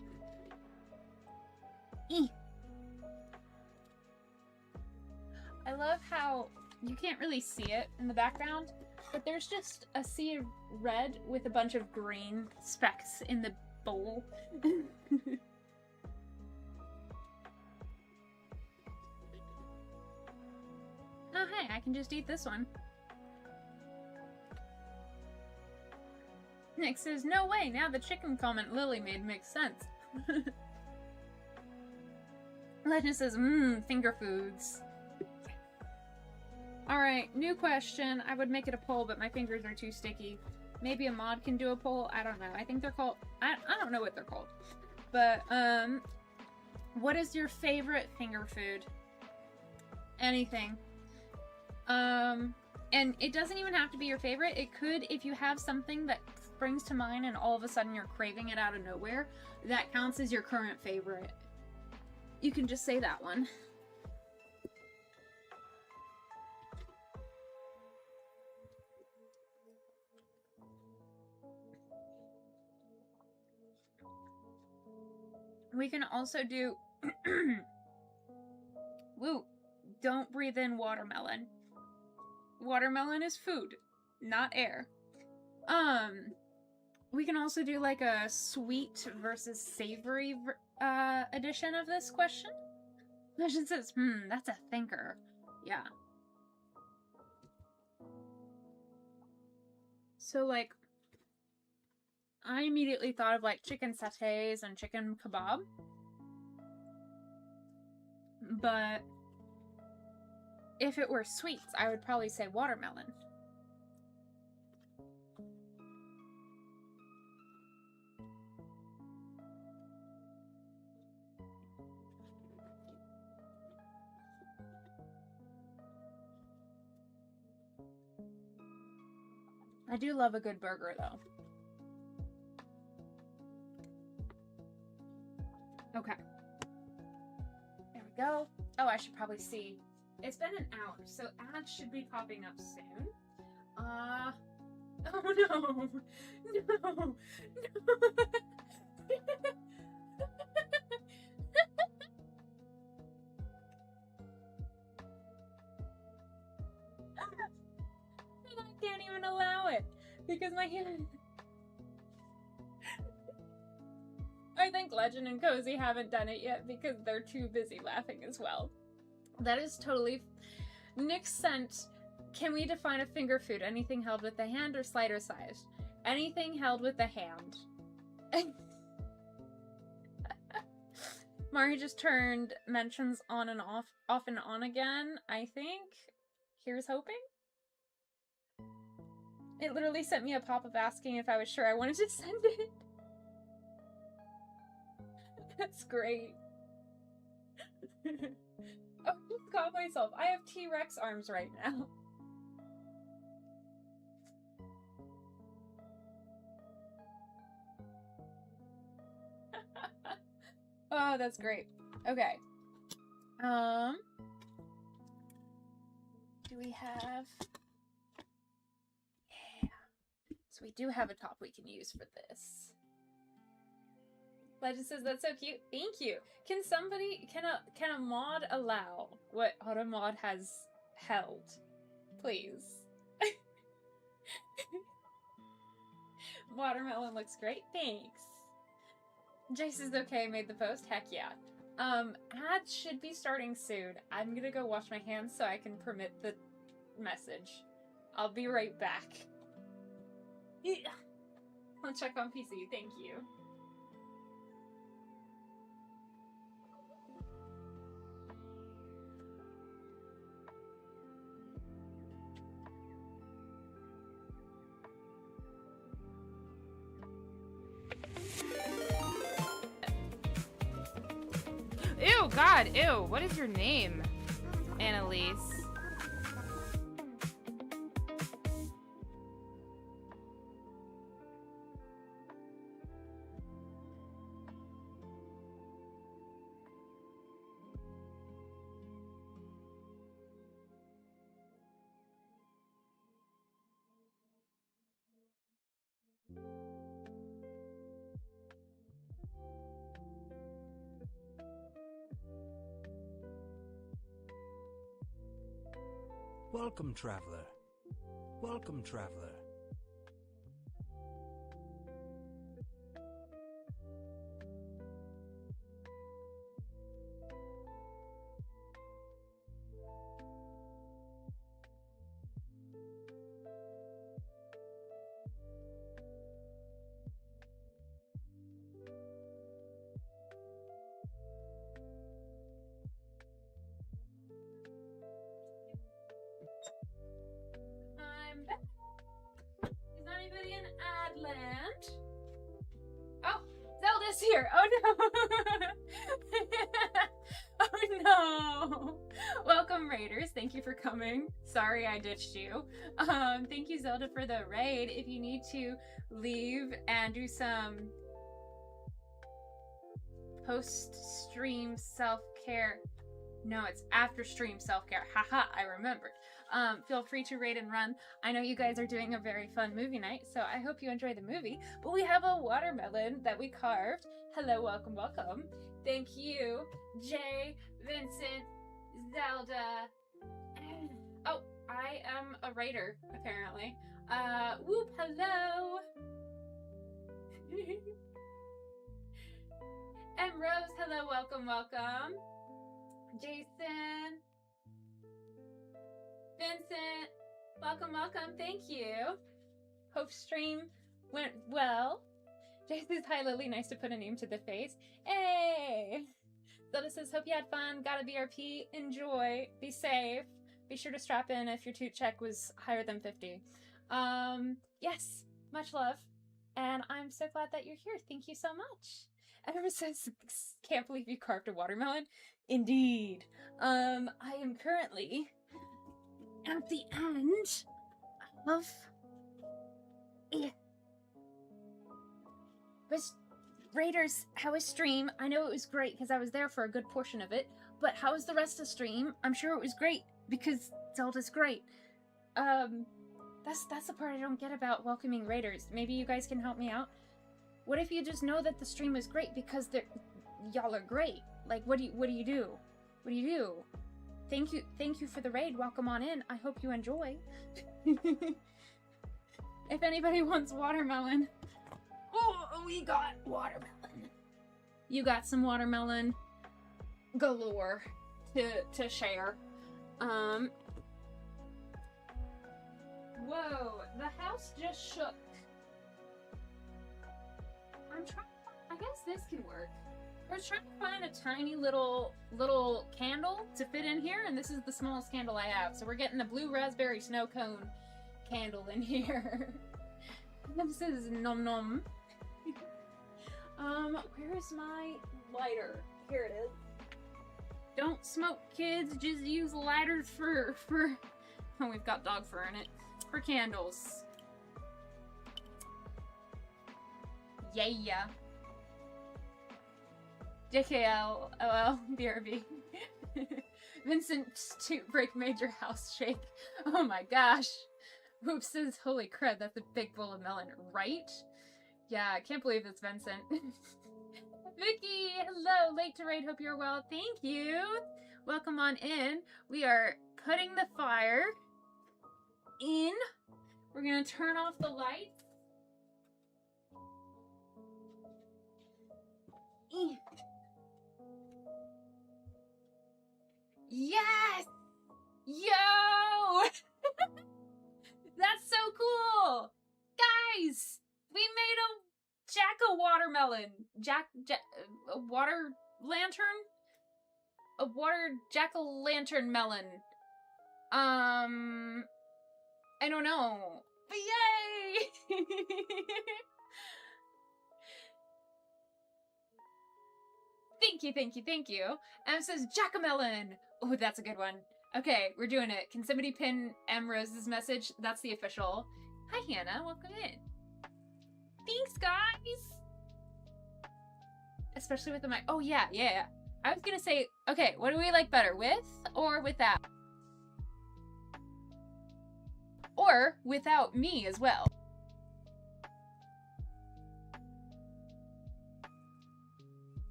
I love how you can't really see it in the background, but there's just a sea of red with a bunch of green specks in the bowl. Oh hey, I can just eat this one. Nick says, no way, now the chicken comment Lily made makes sense. Legend says, finger foods. Alright, new question. I would make it a poll, but my fingers are too sticky. Maybe a mod can do a poll? I don't know. I think they're called... I don't know what they're called. But, what is your favorite finger food? Anything. And it doesn't even have to be your favorite. It could, if you have something that springs to mind and all of a sudden you're craving it out of nowhere, that counts as your current favorite. You can just say that one. We can also do... Woo! Don't breathe in watermelon. Watermelon is food, not air. We can also do like a sweet versus savory edition of this question. Legend says, that's a thinker. Yeah. So like, I immediately thought of like chicken satays and chicken kebab. But if it were sweets, I would probably say watermelon. I do love a good burger, though. Okay. There we go. Oh, I should probably see. It's been an hour, so ads should be popping up soon. Oh no! No! No! I can't even allow it because my hand. I think Legend and Cozy haven't done it yet because they're too busy laughing as well. That is totally. Nick sent, can we define a finger food? Anything held with the hand or slider size? Anything held with the hand. Mari just turned mentions on and off and on again, I think. Here's hoping. It literally sent me a pop-up asking if I was sure I wanted to send it. That's great. Oh, I just caught myself. I have T-Rex arms right now. Oh, that's great. Okay. Do we have... Yeah. So we do have a top we can use for this. Legend says that's so cute. Thank you. Can somebody, can a mod allow what Automod has held? Please. Watermelon looks great. Thanks. Jace is okay, made the post. Heck yeah. Ads should be starting soon. I'm gonna go wash my hands so I can permit the message. I'll be right back. I'll check on PC. Thank you. Ew, God, ew. What is your name, Annalise? Welcome, traveler. Welcome, traveler. I'm back. Is anybody in Adland? Oh, Zelda's here. Oh no. Oh no. Welcome, Raiders. Thank you for coming. Sorry I ditched you. Thank you, Zelda, for the raid. If you need to leave and do some post-stream self-care. No, it's after-stream self-care. Haha, I remembered. Feel free to raid and run. I know you guys are doing a very fun movie night, so I hope you enjoy the movie. But we have a watermelon that we carved. Hello, welcome, welcome. Thank you, Jay, Vincent, Zelda. Oh, I am a raider, apparently. Whoop, hello. And Rose, hello, welcome, welcome. Jason. Vincent, welcome, welcome, thank you. Hope stream went well. Jason's hi Lily, nice to put a name to the face. Hey! Zelda says, hope you had fun, got a BRP, enjoy, be safe. Be sure to strap in if your toot check was higher than 50. Yes, much love. And I'm so glad that you're here, thank you so much. Everyone says, can't believe you carved a watermelon. Indeed. I am currently at the end of Raiders, how was stream? I know it was great because I was there for a good portion of it, but how was the rest of stream? I'm sure it was great because Zelda's great. That's the part I don't get about welcoming Raiders. Maybe you guys can help me out. What if you just know that the stream was great because y'all are great? Like, what do you do? What do you do? Thank you for the raid. Welcome on in. I hope you enjoy. If anybody wants watermelon. Oh, we got watermelon. You got some watermelon galore to share. Whoa, the house just shook. I'm trying, I guess this can work. I was trying to find a tiny little candle to fit in here, and this is the smallest candle I have. So we're getting the blue raspberry snow cone candle in here. This is nom nom. Where's my lighter? Here it is. Don't smoke, kids. Just use lighters for oh, we've got dog fur in it. For candles. Yeah. JKL, OL, BRB. Vincent to break major house shake. Oh my gosh. Whoop says, holy crud, that's a big bowl of melon, right? Yeah, I can't believe it's Vincent. Vicky, hello, late to raid, hope you're well. Thank you. Welcome on in. We are putting the fire in. We're gonna turn off the lights. Yes! Yo! That's so cool! Guys! We made a jack-o'-watermelon. A water lantern? A water jack-o'-lantern melon. I don't know. But yay! Thank you. Em says Jack-o'-melon. Oh, that's a good one. Okay, we're doing it. Can somebody pin M Rose's message? That's the official. Hi, Hannah. Welcome in. Thanks, guys. Especially with the mic. Oh, yeah. I was gonna say, okay, what do we like better, with or without? Or without me as well.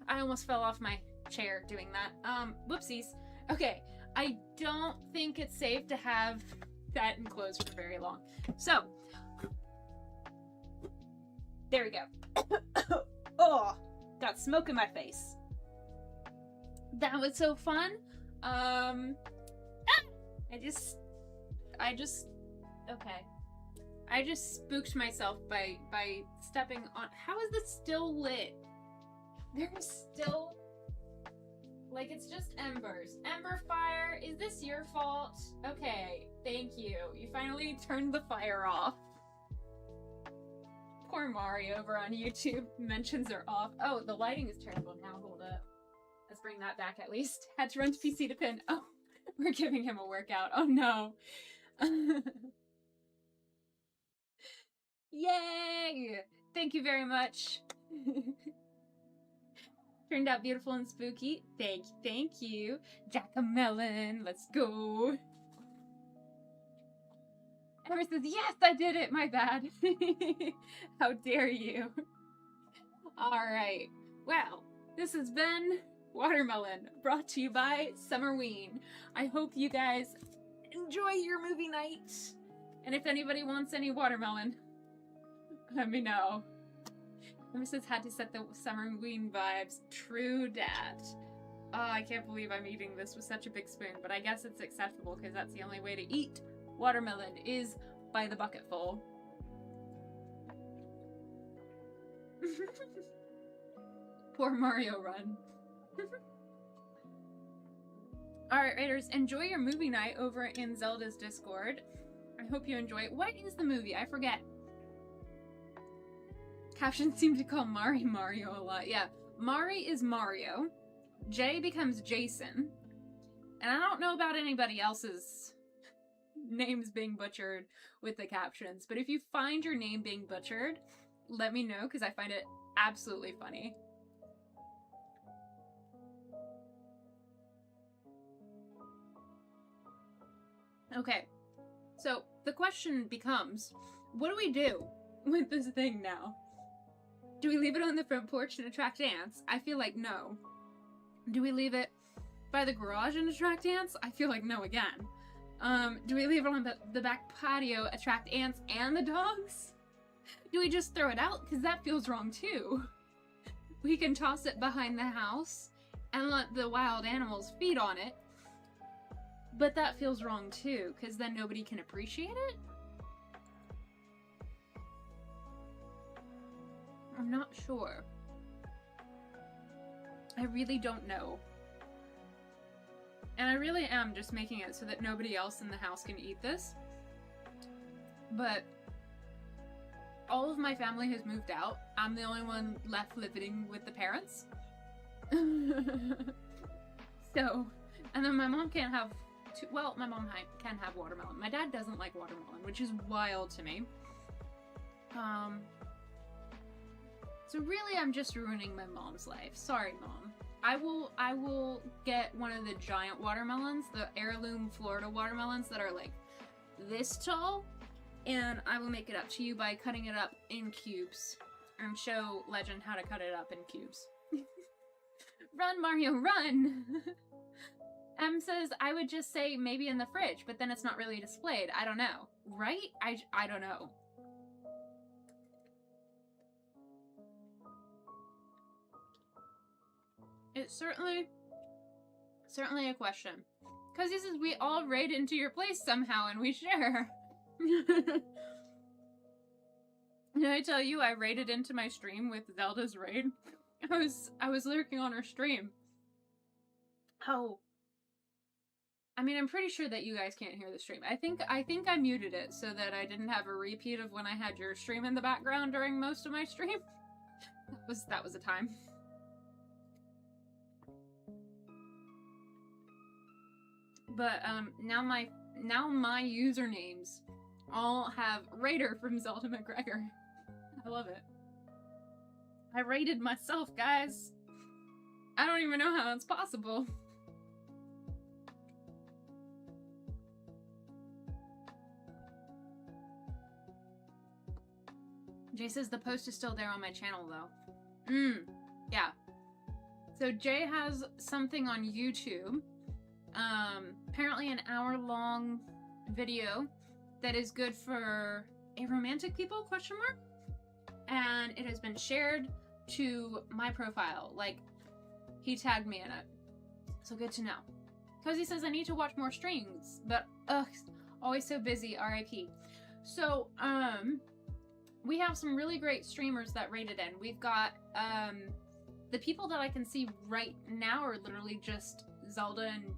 I almost fell off my chair doing that. Whoopsies. Okay, I don't think it's safe to have that enclosed for very long. So, there we go. Oh, got smoke in my face. That was so fun. I just spooked myself by stepping on. How is this still lit? There's still, like, it's just embers. Ember fire, is this your fault? Okay, thank you. You finally turned the fire off. Poor Mario over on YouTube. Mentions are off. Oh, the lighting is terrible now. Hold up. Let's bring that back at least. Had to run to PC to pin. Oh, we're giving him a workout. Oh no. Yay! Thank you very much. Turned out beautiful and spooky. Thank you. Jack-o'-melon, let's go. Emma says, yes, I did it, my bad. How dare you. Alright, well, this has been Watermelon, brought to you by SUMMERWEEN. I hope you guys enjoy your movie night. And if anybody wants any watermelon, let me know. Mrs. had to set the SUMMERWEEN vibes. True dat. Oh, I can't believe I'm eating this with such a big spoon, but I guess it's acceptable because that's the only way to eat watermelon is by the bucketful. Poor Mario Run. Alright, Raiders, enjoy your movie night over in Zelda's Discord. I hope you enjoy it. What is the movie? I forget. Captions seem to call Mari Mario a lot. Yeah, Mari is Mario. Jay becomes Jason. And I don't know about anybody else's names being butchered with the captions. But if you find your name being butchered, let me know, because I find it absolutely funny. Okay, so the question becomes, what do we do with this thing now? Do we leave it on the front porch and attract ants? I feel like no. Do we leave it by the garage and attract ants? I feel like no again. Do we leave it on the back patio, attract ants and the dogs? Do we just throw it out? Because that feels wrong too. We can toss it behind the house and let the wild animals feed on it. But that feels wrong too, because then nobody can appreciate it? I'm not sure. I really don't know. And I really am just making it so that nobody else in the house can eat this. But all of my family has moved out. I'm the only one left living with the parents. So, and then my mom can't have well, my mom can have watermelon. My dad doesn't like watermelon, which is wild to me. So really I'm just ruining my mom's life. Sorry, Mom. I will get one of the giant watermelons, the heirloom Florida watermelons that are like this tall, and I will make it up to you by cutting it up in cubes and show Legend how to cut it up in cubes. Run, Mario, run! M says, I would just say maybe in the fridge, but then it's not really displayed. I don't know. Right? I don't know. It's certainly a question. Because he says we all raid into your place somehow and we share. Did I tell you I raided into my stream with Zelda's raid? I was lurking on her stream. Oh. I mean, I'm pretty sure that you guys can't hear the stream. I think I muted it so that I didn't have a repeat of when I had your stream in the background during most of my stream. That was a time. But now my usernames all have Raider from Zelda McGregor. I love it. I raided myself, guys. I don't even know how that's possible. Jay says the post is still there on my channel, though. Yeah. So Jay has something on YouTube. Apparently an hour-long video that is good for aromantic people, question mark? And it has been shared to my profile. Like, he tagged me in it. So good to know. Cozy says, I need to watch more streams, but, always so busy, RIP. So, we have some really great streamers that rated in. We've got, the people that I can see right now are literally just Zelda and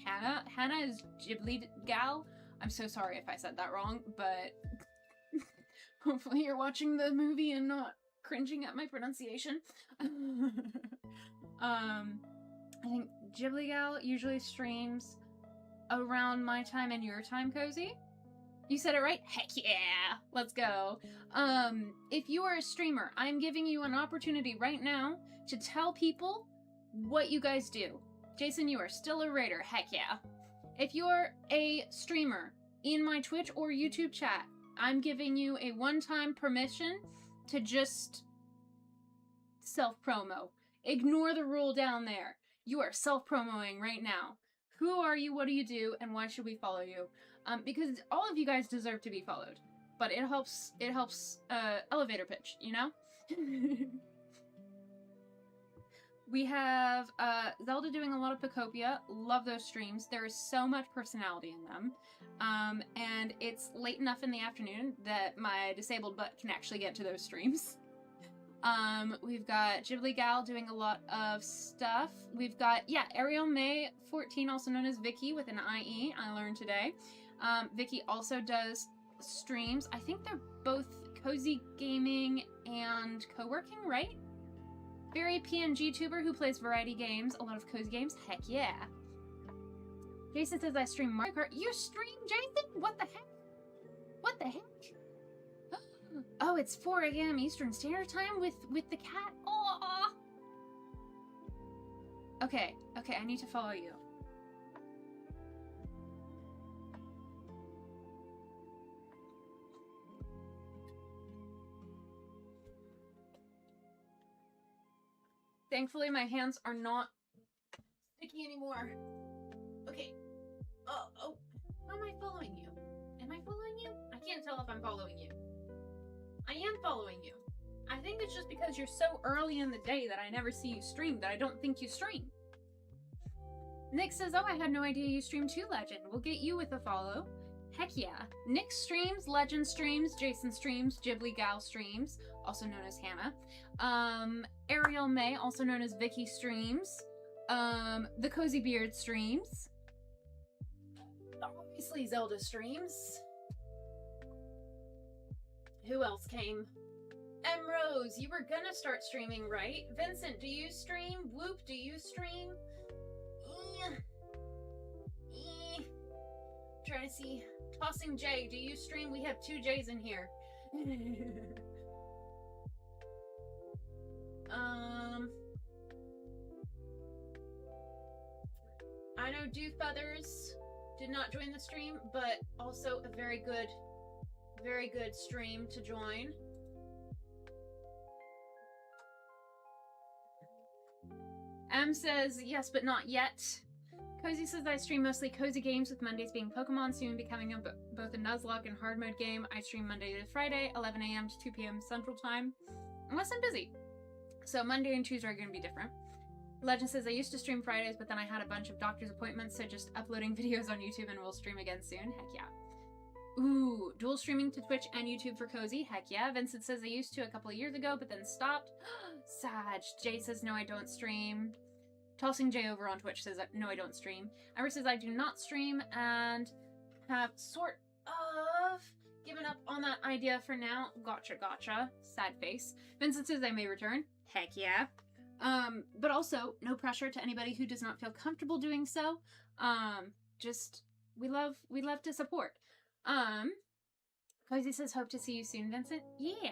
Hannah. Hannah is Ghibli Gal. I'm so sorry if I said that wrong, but hopefully you're watching the movie and not cringing at my pronunciation. I think Ghibli Gal usually streams around my time and your time, Cozy. You said it right? Heck yeah! Let's go. If you are a streamer, I'm giving you an opportunity right now to tell people what you guys do. Jason, you are still a raider. Heck yeah. If you're a streamer in my Twitch or YouTube chat, I'm giving you a one-time permission to just self-promo. Ignore the rule down there. You are self-promoing right now. Who are you, what do you do, and why should we follow you? Because all of you guys deserve to be followed. But it helps elevator pitch, you know? We have Zelda doing a lot of Pacopia. Love those streams. There is so much personality in them. And it's late enough in the afternoon that my disabled butt can actually get to those streams. We've got Ghibli Gal doing a lot of stuff. We've got, Ariel May 14, also known as Vicky with an IE, I learned today. Vicky also does streams. I think they're both Cozy Gaming and Coworking, right? Very PNG tuber who plays variety games, a lot of cozy games. Heck yeah. Jason says I stream Mario Kart. You stream, Jason? What the heck? What the heck? Oh, it's 4 a.m. Eastern Standard Time with the cat. Oh. Okay, I need to follow you. Thankfully, my hands are not sticky anymore. Okay. Oh. How am I following you? Am I following you? I can't tell if I'm following you. I am following you. I think it's just because you're so early in the day that I never see you stream that I don't think you stream. Nick says, oh, I had no idea you stream too, Legend. We'll get you with a follow. Heck yeah. Nick streams, Legend streams, Jason streams, Ghibli Gal streams, also known as Hannah. Ariel May, also known as Vicky, streams. The Cozy Beard streams. Obviously Zelda streams. Who else came? M. Rose, you were gonna start streaming, right? Vincent, do you stream? Whoop, do you stream? Trying to see. Tossing J, do you stream? We have 2 J's in here. I know Dew Feathers did not join the stream, but also a very good stream to join. M says, yes, but not yet. Cozy says, I stream mostly cozy games, with Mondays being Pokemon, soon becoming both a Nuzlocke and hard mode game. I stream Monday to Friday, 11 a.m. to 2 p.m. Central Time, unless I'm busy. So Monday and Tuesday are going to be different. Legend says, I used to stream Fridays, but then I had a bunch of doctor's appointments, so just uploading videos on YouTube, and we'll stream again soon. Heck yeah. Ooh, dual streaming to Twitch and YouTube for Cozy. Heck yeah. Vincent says, I used to a couple of years ago, but then stopped. Sag. Jay says, no, I don't stream. Tossing J over on Twitch says, no, I don't stream. Amber says, I do not stream and have sort of given up on that idea for now. Gotcha. Sad face. Vincent says, I may return. Heck yeah. But also, no pressure to anybody who does not feel comfortable doing so. Just, we love to support. Cozy says, hope to see you soon, Vincent. Yeah.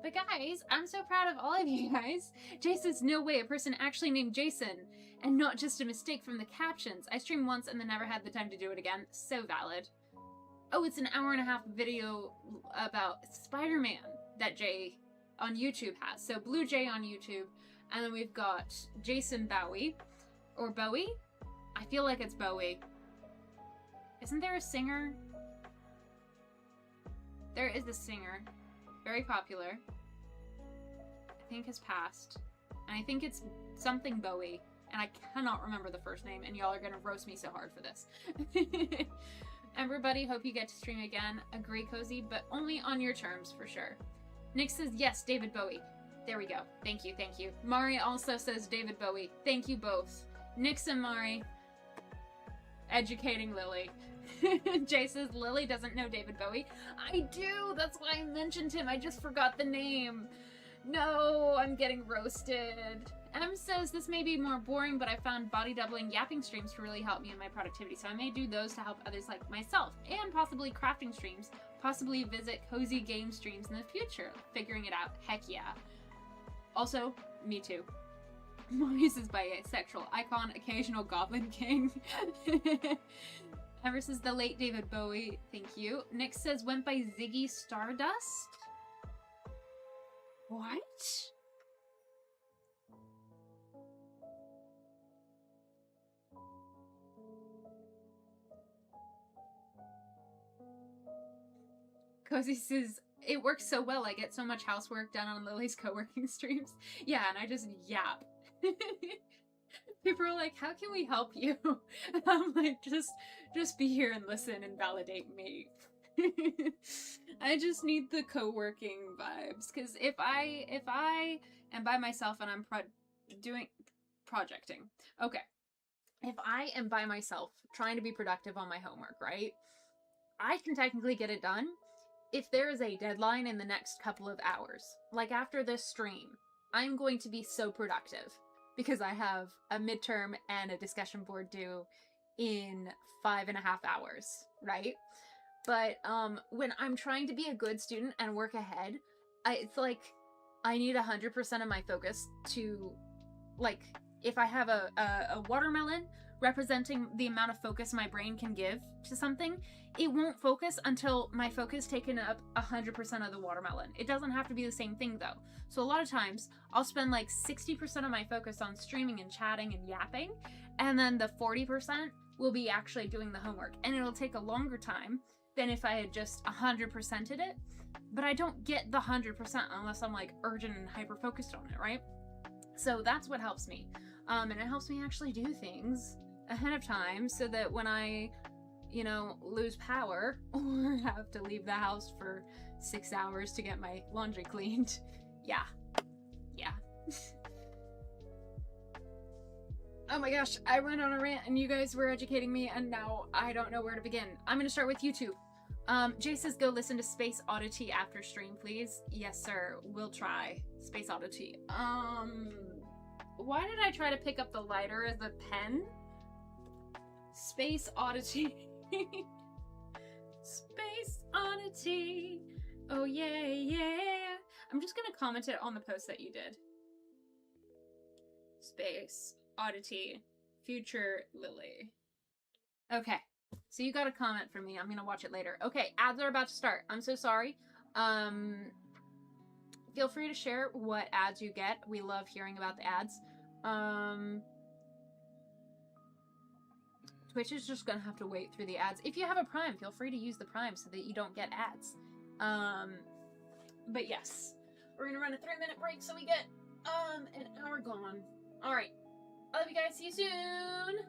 But guys, I'm so proud of all of you guys. Jay says, no way, a person actually named Jason, and not just a mistake from the captions. I streamed once and then never had the time to do it again. So valid. Oh, it's an hour-and-a-half video about Spider-Man that Jay on YouTube has. So Blue Jay on YouTube, and then we've got Jason Bowie, or Bowie? I feel like it's Bowie. Isn't there a singer? There is a singer. Very popular. I think has passed. And I think it's something Bowie. And I cannot remember the first name, and y'all are gonna roast me so hard for this. Everybody, hope you get to stream again. Agree, Cozy, but only on your terms, for sure. Nick says, yes, David Bowie. There we go. Thank you. Mari also says David Bowie. Thank you both. Nix and Mari. Educating Lily. Jay says, Lily doesn't know David Bowie. I do! That's why I mentioned him. I just forgot the name. No, I'm getting roasted. M says, this may be more boring, but I found body doubling yapping streams to really help me in my productivity, so I may do those to help others like myself, and possibly crafting streams, possibly visit cozy game streams in the future. Figuring it out. Heck yeah. Also, me too. Maurice is bisexual. Icon, occasional goblin king. Ever says the late David Bowie. Thank you. Nick says went by Ziggy Stardust. What? Cozy says, it works so well. I get so much housework done on Lily's co-working streams. Yeah, and I just yap. People are like, how can we help you? And I'm like, just be here and listen and validate me. I just need the co-working vibes, because if I am by myself and I'm projecting. Okay. If I am by myself trying to be productive on my homework, right? I can technically get it done if there is a deadline in the next couple of hours. Like after this stream, I'm going to be so productive. because I have a midterm and a discussion board due in 5.5 hours, right? But when I'm trying to be a good student and work ahead, it's like I need 100% of my focus to, like, if I have a watermelon representing the amount of focus my brain can give to something, it won't focus until my focus taken up 100% of the watermelon. It doesn't have to be the same thing though. So a lot of times I'll spend like 60% of my focus on streaming and chatting and yapping, and then the 40% will be actually doing the homework, and it'll take a longer time than if I had just 100%ed it. But I don't get the 100% unless I'm like urgent and hyper focused on it, right? So that's what helps me. And it helps me actually do things ahead of time so that when I, you know, lose power or have to leave the house for 6 hours to get my laundry cleaned, yeah. Oh my gosh, I went on a rant and you guys were educating me and now I don't know where to begin. I'm gonna start with YouTube. Jay says go listen to Space Oddity after stream, please. Yes, sir. We'll try. Space Oddity. Why did I try to pick up the lighter as a pen? Space Oddity. Space Oddity. Oh yeah, yeah. I'm just gonna comment it on the post that you did. Space Oddity. Future Lily. Okay. So you got a comment from me. I'm gonna watch it later. Okay, ads are about to start. I'm so sorry. Feel free to share what ads you get. We love hearing about the ads. Twitch is just gonna have to wait through the ads. If you have a Prime, feel free to use the Prime so that you don't get ads. But yes, we're gonna run a 3-minute break so we get an hour gone. All right, I love you guys. See you soon.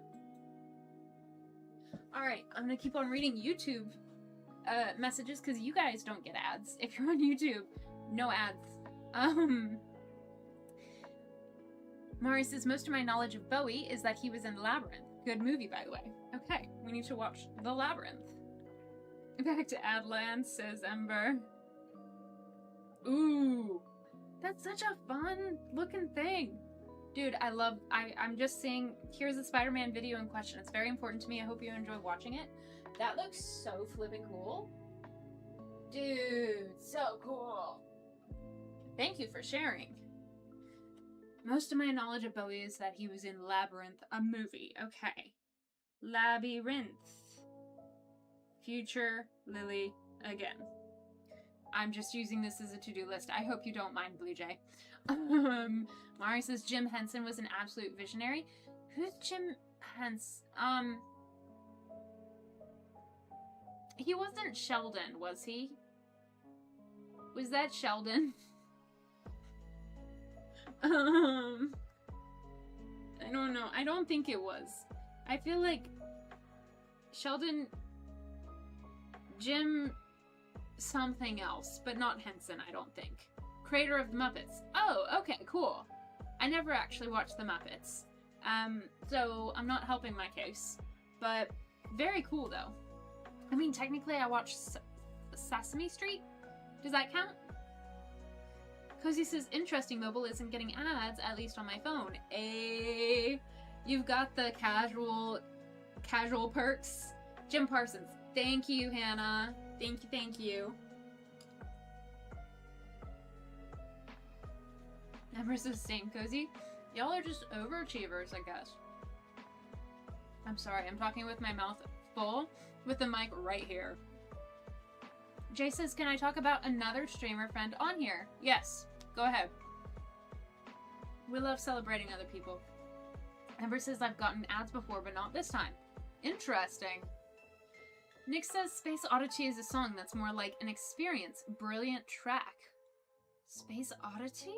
Alright, I'm gonna keep on reading YouTube messages because you guys don't get ads. If you're on YouTube, no ads. Mari says, most of my knowledge of Bowie is that he was in Labyrinth. Good movie, by the way. Okay, we need to watch The Labyrinth. Back to Adland, says Ember. Ooh, that's such a fun looking thing. Dude, I'm just seeing, here's the Spider-Man video in question. It's very important to me. I hope you enjoy watching it. That looks so flippin' cool. Dude, so cool. Thank you for sharing. Most of my knowledge of Bowie is that he was in Labyrinth, a movie. Okay. Labyrinth. Future Lily again. I'm just using this as a to-do list. I hope you don't mind, Blue Jay. Mari says Jim Henson was an absolute visionary. Who's Jim Henson? He wasn't Sheldon, was he? Was that Sheldon? I don't know. I don't think it was. I feel like Sheldon, Jim something else, but not Henson, I don't think. Creator of the Muppets. Oh, okay, cool. I never actually watched the Muppets. So I'm not helping my case. But very cool, though. I mean, technically I watched Sesame Street. Does that count? Cozy says, interesting, mobile isn't getting ads, at least on my phone. You've got the casual perks. Jim Parsons. Thank you, Hannah. Thank you. Never sustained, Cozy. Y'all are just overachievers, I guess. I'm sorry, I'm talking with my mouth full, with the mic right here. Jay says, can I talk about another streamer friend on here? Yes, go ahead. We love celebrating other people. Amber says, I've gotten ads before, but not this time. Interesting. Nick says, Space Oddity is a song that's more like an experience. Brilliant track. Space Oddity?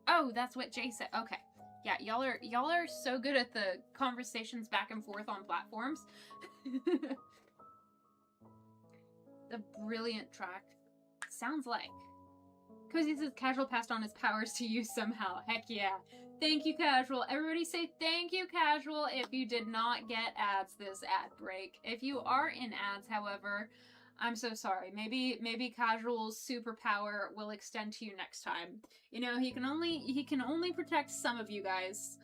Oh, that's what Jay said. Okay. Yeah, y'all are so good at the conversations back and forth on platforms. The brilliant track sounds like. Cozy says Casual passed on his powers to you somehow. Heck yeah. Thank you, Casual. Everybody say thank you, Casual, if you did not get ads this ad break. If you are in ads, however, I'm so sorry. Maybe Casual's superpower will extend to you next time. You know, he can only protect some of you guys.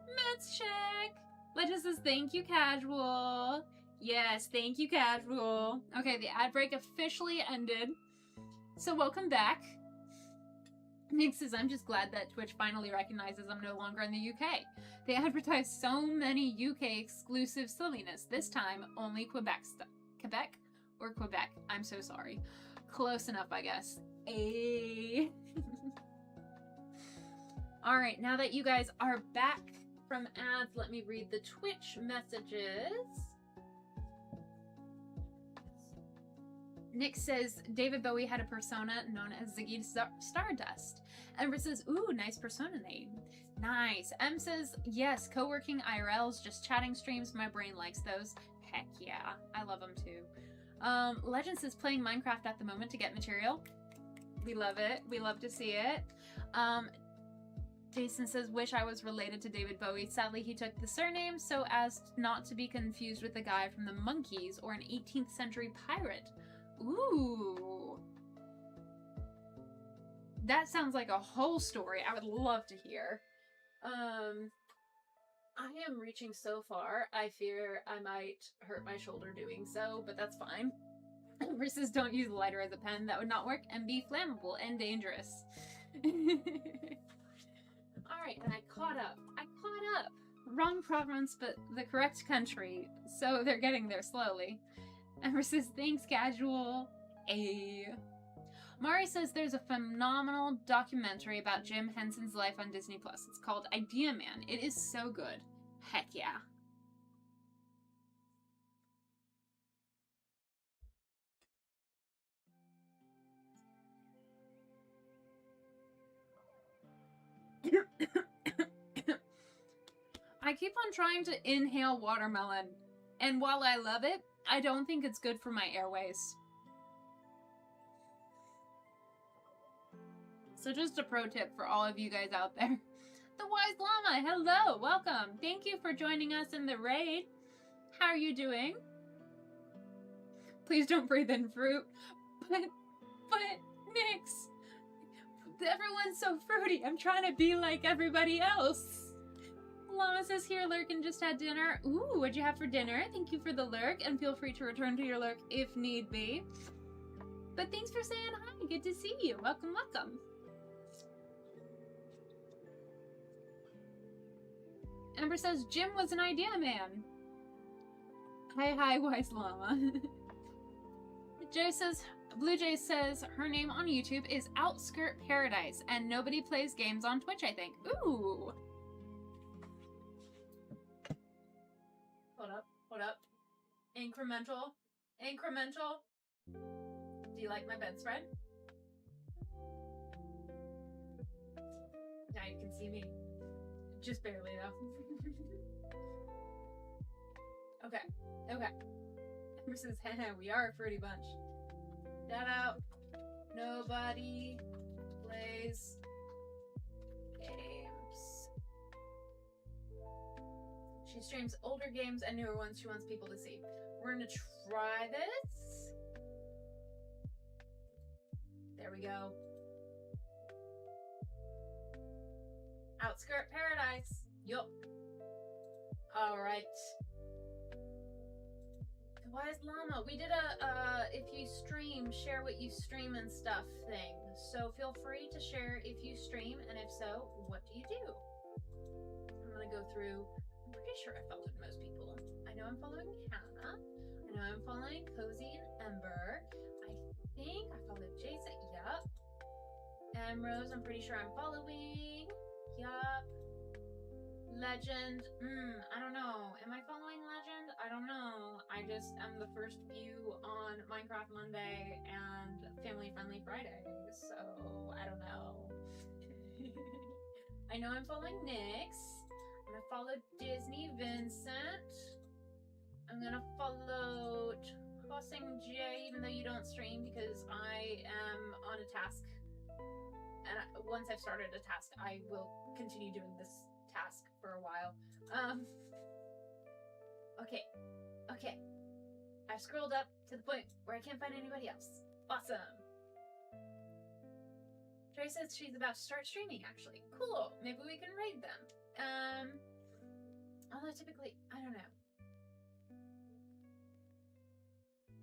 Let's check. Legend says thank you, Casual. Yes, thank you, Casual. Okay, the ad break officially ended. So welcome back. Nick says, I'm just glad that Twitch finally recognizes I'm no longer in the UK. They advertise so many UK exclusive silliness. This time, only Quebec stuff. Quebec or Quebec? I'm so sorry. Close enough, I guess. Alright, now that you guys are back from ads, let me read the Twitch messages. Nick says, David Bowie had a persona known as Ziggy Stardust. Ember says, ooh, nice persona name. Nice. M says, yes, co-working IRLs, just chatting streams. My brain likes those. Heck yeah. I love them too. Legend says, playing Minecraft at the moment to get material. We love it. We love to see it. Jason says, wish I was related to David Bowie. Sadly, he took the surname so as not to be confused with the guy from the Monkees or an 18th century pirate. Ooh. That sounds like a whole story I would love to hear. I am reaching so far, I fear I might hurt my shoulder doing so, but that's fine. Versus don't use a lighter as a pen, that would not work, and be flammable and dangerous. Alright, and I caught up. Wrong province, but the correct country, so they're getting there slowly. Ember says, thanks, Casual. Mari says there's a phenomenal documentary about Jim Henson's life on Disney+. It's called Idea Man. It is so good. Heck yeah. I keep on trying to inhale watermelon, and while I love it, I don't think it's good for my airways. So just a pro tip for all of you guys out there. The Wise Llama, hello, welcome. Thank you for joining us in the raid. How are you doing? Please don't breathe in fruit. But, Nix, everyone's so fruity. I'm trying to be like everybody else. Llama says here, lurk and just had dinner. Ooh, what'd you have for dinner? Thank you for the lurk, and feel free to return to your lurk if need be. But thanks for saying hi. Good to see you. Welcome, welcome. Ember says, Jim was an idea man. Hi, Wise Llama. Blue Jay says, her name on YouTube is Outskirt Paradise, and nobody plays games on Twitch, I think. Ooh. Hold up. Incremental. Do you like my bedspread? Now you can see me. Just barely, though. Okay. Ember says, we are a fruity bunch. Shout out. Nobody plays games. She streams older games and newer ones she wants people to see. We're gonna try this. There we go. Outskirt Paradise. Yup. Alright. The Wise Llama. We did a, if you stream, share what you stream and stuff thing. So feel free to share if you stream, and if so, what do you do? I'm gonna go through, I'm pretty sure I followed most people. I know I'm following Hannah. I know I'm following Cozy and Ember. I think I followed Jason. Yup. And Rose, I'm pretty sure I'm following. Yup. Legend. I don't know. Am I following Legend? I don't know. I just am the first few on Minecraft Monday and Family Friendly Friday, so I don't know. I know I'm following Nyx. I'm gonna follow Disney Vincent. I'm gonna follow Tossing J, even though you don't stream, because I am on a task. And once I've started a task, I will continue doing this task for a while. Okay. I've scrolled up to the point where I can't find anybody else. Awesome. Trey says she's about to start streaming, actually. Cool. Maybe we can raid them. Although typically, I don't know.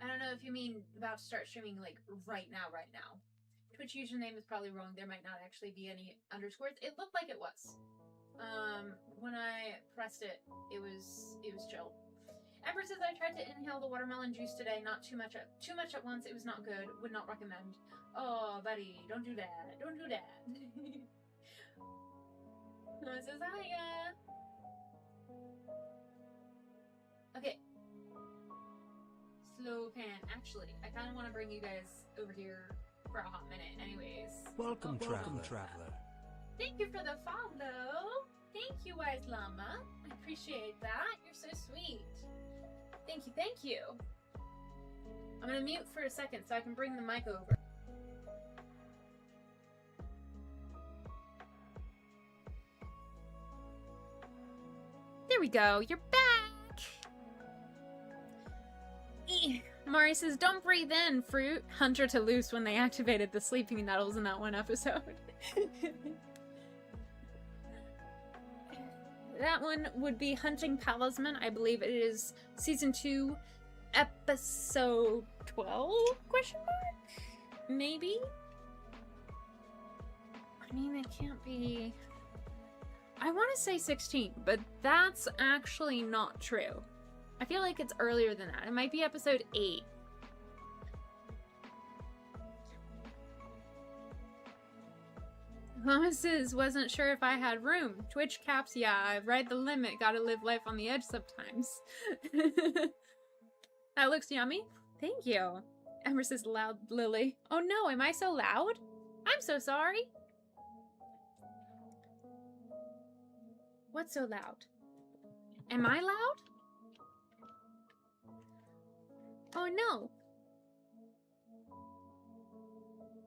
I don't know if you mean about to start streaming, like, right now. Twitch username is probably wrong. There might not actually be any underscores. It looked like it was. When I pressed it, it was chill. Ember says I tried to inhale the watermelon juice today. Not too much at once. It was not good. Would not recommend. Oh, buddy, don't do that. Don't do that. This is Aya. Okay. Slow pan. Actually, I kind of want to bring you guys over here for a hot minute. Anyways. Welcome, traveler. Thank you for the follow. Thank you, Wise Llama. I appreciate that. You're so sweet. Thank you. I'm gonna mute for a second so I can bring the mic over. There we go. You're back. Mari says, don't breathe in, fruit. Hunter to loose when they activated the sleeping nettles in that one episode. That one would be Hunting Talisman. I believe it is season 2, episode 12? Question mark? Maybe? I mean, it can't be... I want to say 16, but that's actually not true. I feel like it's earlier than that. It might be episode 8. Moses wasn't sure if I had room. Twitch caps, yeah, I ride the limit. Gotta live life on the edge sometimes. That looks yummy. Thank you. Ember says loud Lily. Oh no, am I so loud? I'm so sorry. What's so loud? Am I loud? Oh no.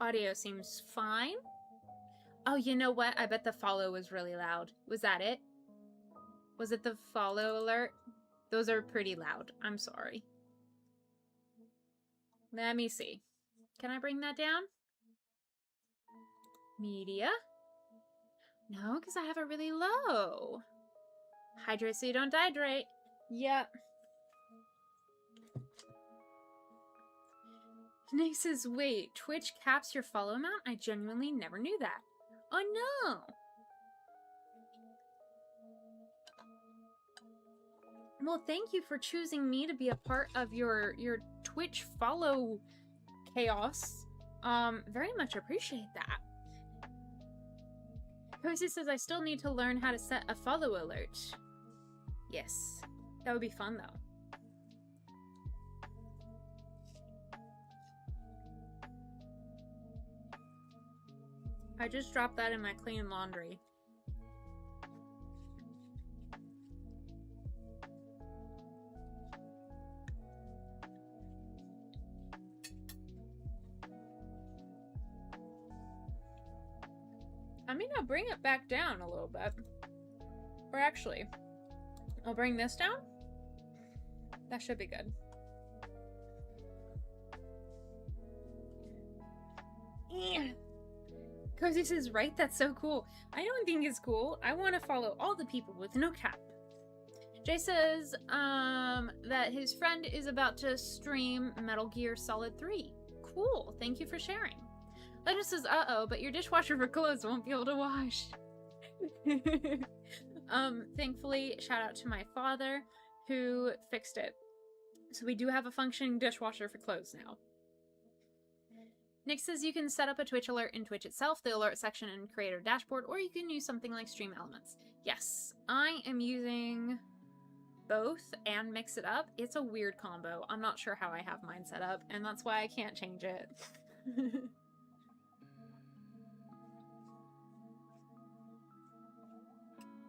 Audio seems fine. Oh, you know what? I bet the follow was really loud. Was that it? Was it the follow alert? Those are pretty loud. I'm sorry. Let me see. Can I bring that down? Media? No, because I have it really low. Hydrate so you don't dehydrate. Yep. Nick says, wait, Twitch caps your follow amount? I genuinely never knew that. Oh no! Well, thank you for choosing me to be a part of your Twitch follow chaos. Very much appreciate that. Posey says I still need to learn how to set a follow alert. Yes. That would be fun though. I just dropped that in my clean laundry. I mean, I'll bring it back down a little bit. Or actually, I'll bring this down. That should be good. Yeah. Cozy says, right? That's so cool. I don't think it's cool. I want to follow all the people with no cap. Jay says, that his friend is about to stream Metal Gear Solid 3. Cool. Thank you for sharing. Legend says, uh-oh, but your dishwasher for clothes won't be able to wash. Thankfully, shout out to my father who fixed it. So we do have a functioning dishwasher for clothes now. Nick says you can set up a Twitch alert in Twitch itself, the alert section in Creator Dashboard, or you can use something like Stream Elements. Yes, I am using both and mix it up. It's a weird combo. I'm not sure how I have mine set up, and that's why I can't change it.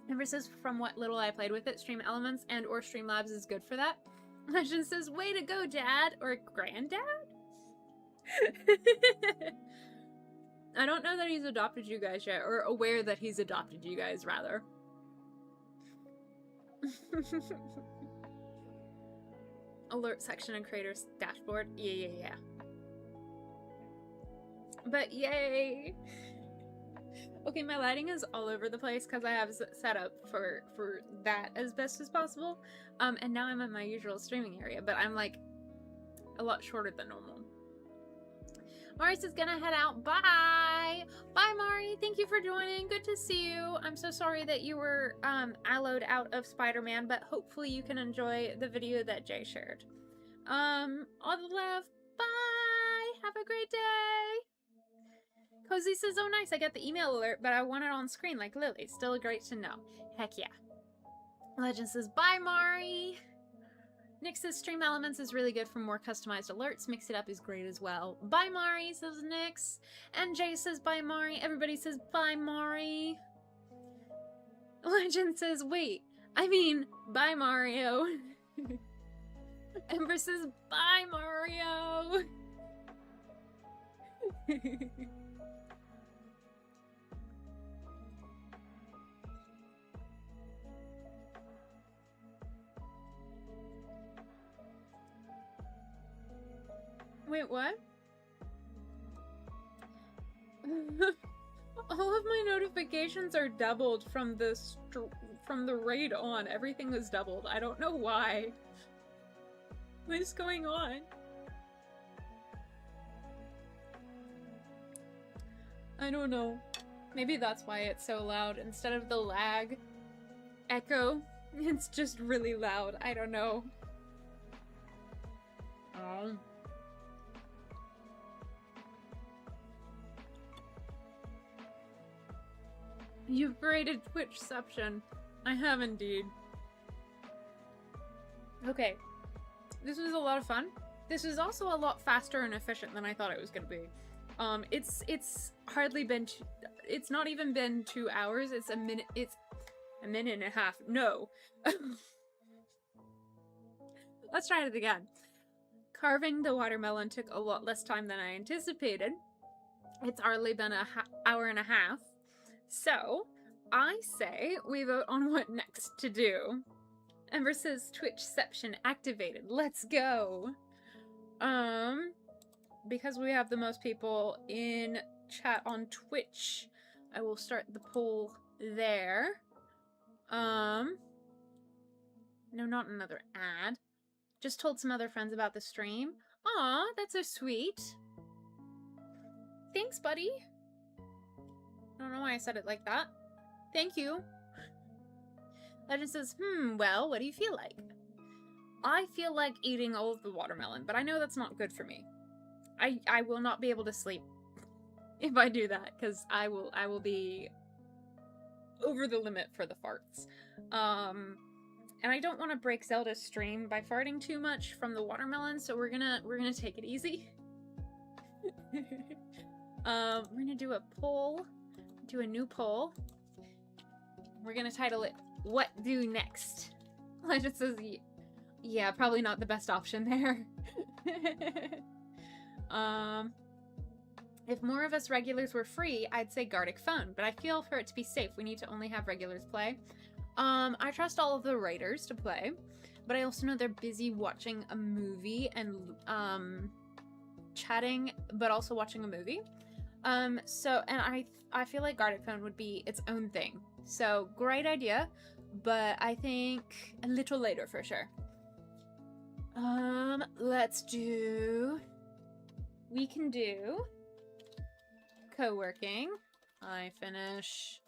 Ember says, from what little I played with it, Stream Elements and or Streamlabs is good for that. Legend says, way to go, Dad! Or Granddad? I don't know that he's adopted you guys yet, or aware that he's adopted you guys, rather. Alert section and creators dashboard. Yeah. But yay! Okay, my lighting is all over the place because I have set up for that as best as possible. And now I'm in my usual streaming area, but I'm like a lot shorter than normal. Maurice is gonna head out. Bye! Bye, Mari! Thank you for joining. Good to see you. I'm so sorry that you were alloed out of Spider-Man, but hopefully you can enjoy the video that Jay shared. All the love. Bye! Have a great day! Cozy says, oh nice, I got the email alert, but I want it on screen like Lily. Still great to know. Heck yeah. Legend says, bye, Mari! Nick says, Stream Elements is really good for more customized alerts. Mix It Up is great as well. Bye, Mari, says Nix. And Jay says, bye, Mari. Everybody says, bye, Mari. Legend says, wait, I mean, bye, Mario. Ember says, bye, Mario. Wait, what? All of my notifications are doubled from the raid on. Everything was doubled. I don't know why. What is going on? I don't know. Maybe that's why it's so loud. Instead of the lag echo, it's just really loud. I don't know. You've graded Twitchception. I have indeed. Okay. This was a lot of fun. This is also a lot faster and efficient than I thought it was gonna be. It's hardly been it's not even been 2 hours. It's a minute and a half. No. Let's try it again. Carving the watermelon took a lot less time than I anticipated. It's hardly been an hour and a half. So, I say we vote on what next to do. Ember says Twitchception activated. Let's go. Because we have the most people in chat on Twitch, I will start the poll there. No, not another ad. Just told some other friends about the stream. Aw, that's so sweet. Thanks, buddy. I don't know why I said it like that. Thank you. Legend says, well, what do you feel like? I feel like eating all of the watermelon, but I know that's not good for me. I will not be able to sleep if I do that, because I will be over the limit for the farts. And I don't want to break Zelda's stream by farting too much from the watermelon, so we're gonna take it easy. We're gonna do a poll. Do a new poll. We're gonna title it, What Do Next? Legend says, yeah, probably not the best option there. If more of us regulars were free, I'd say Gartic Phone, but I feel for it to be safe, we need to only have regulars play. I trust all of the raiders to play, but I also know they're busy watching a movie and, chatting, but also watching a movie. And I feel like Gartic Phone would be its own thing. So, great idea, but I think a little later for sure. We can do co-working. I finish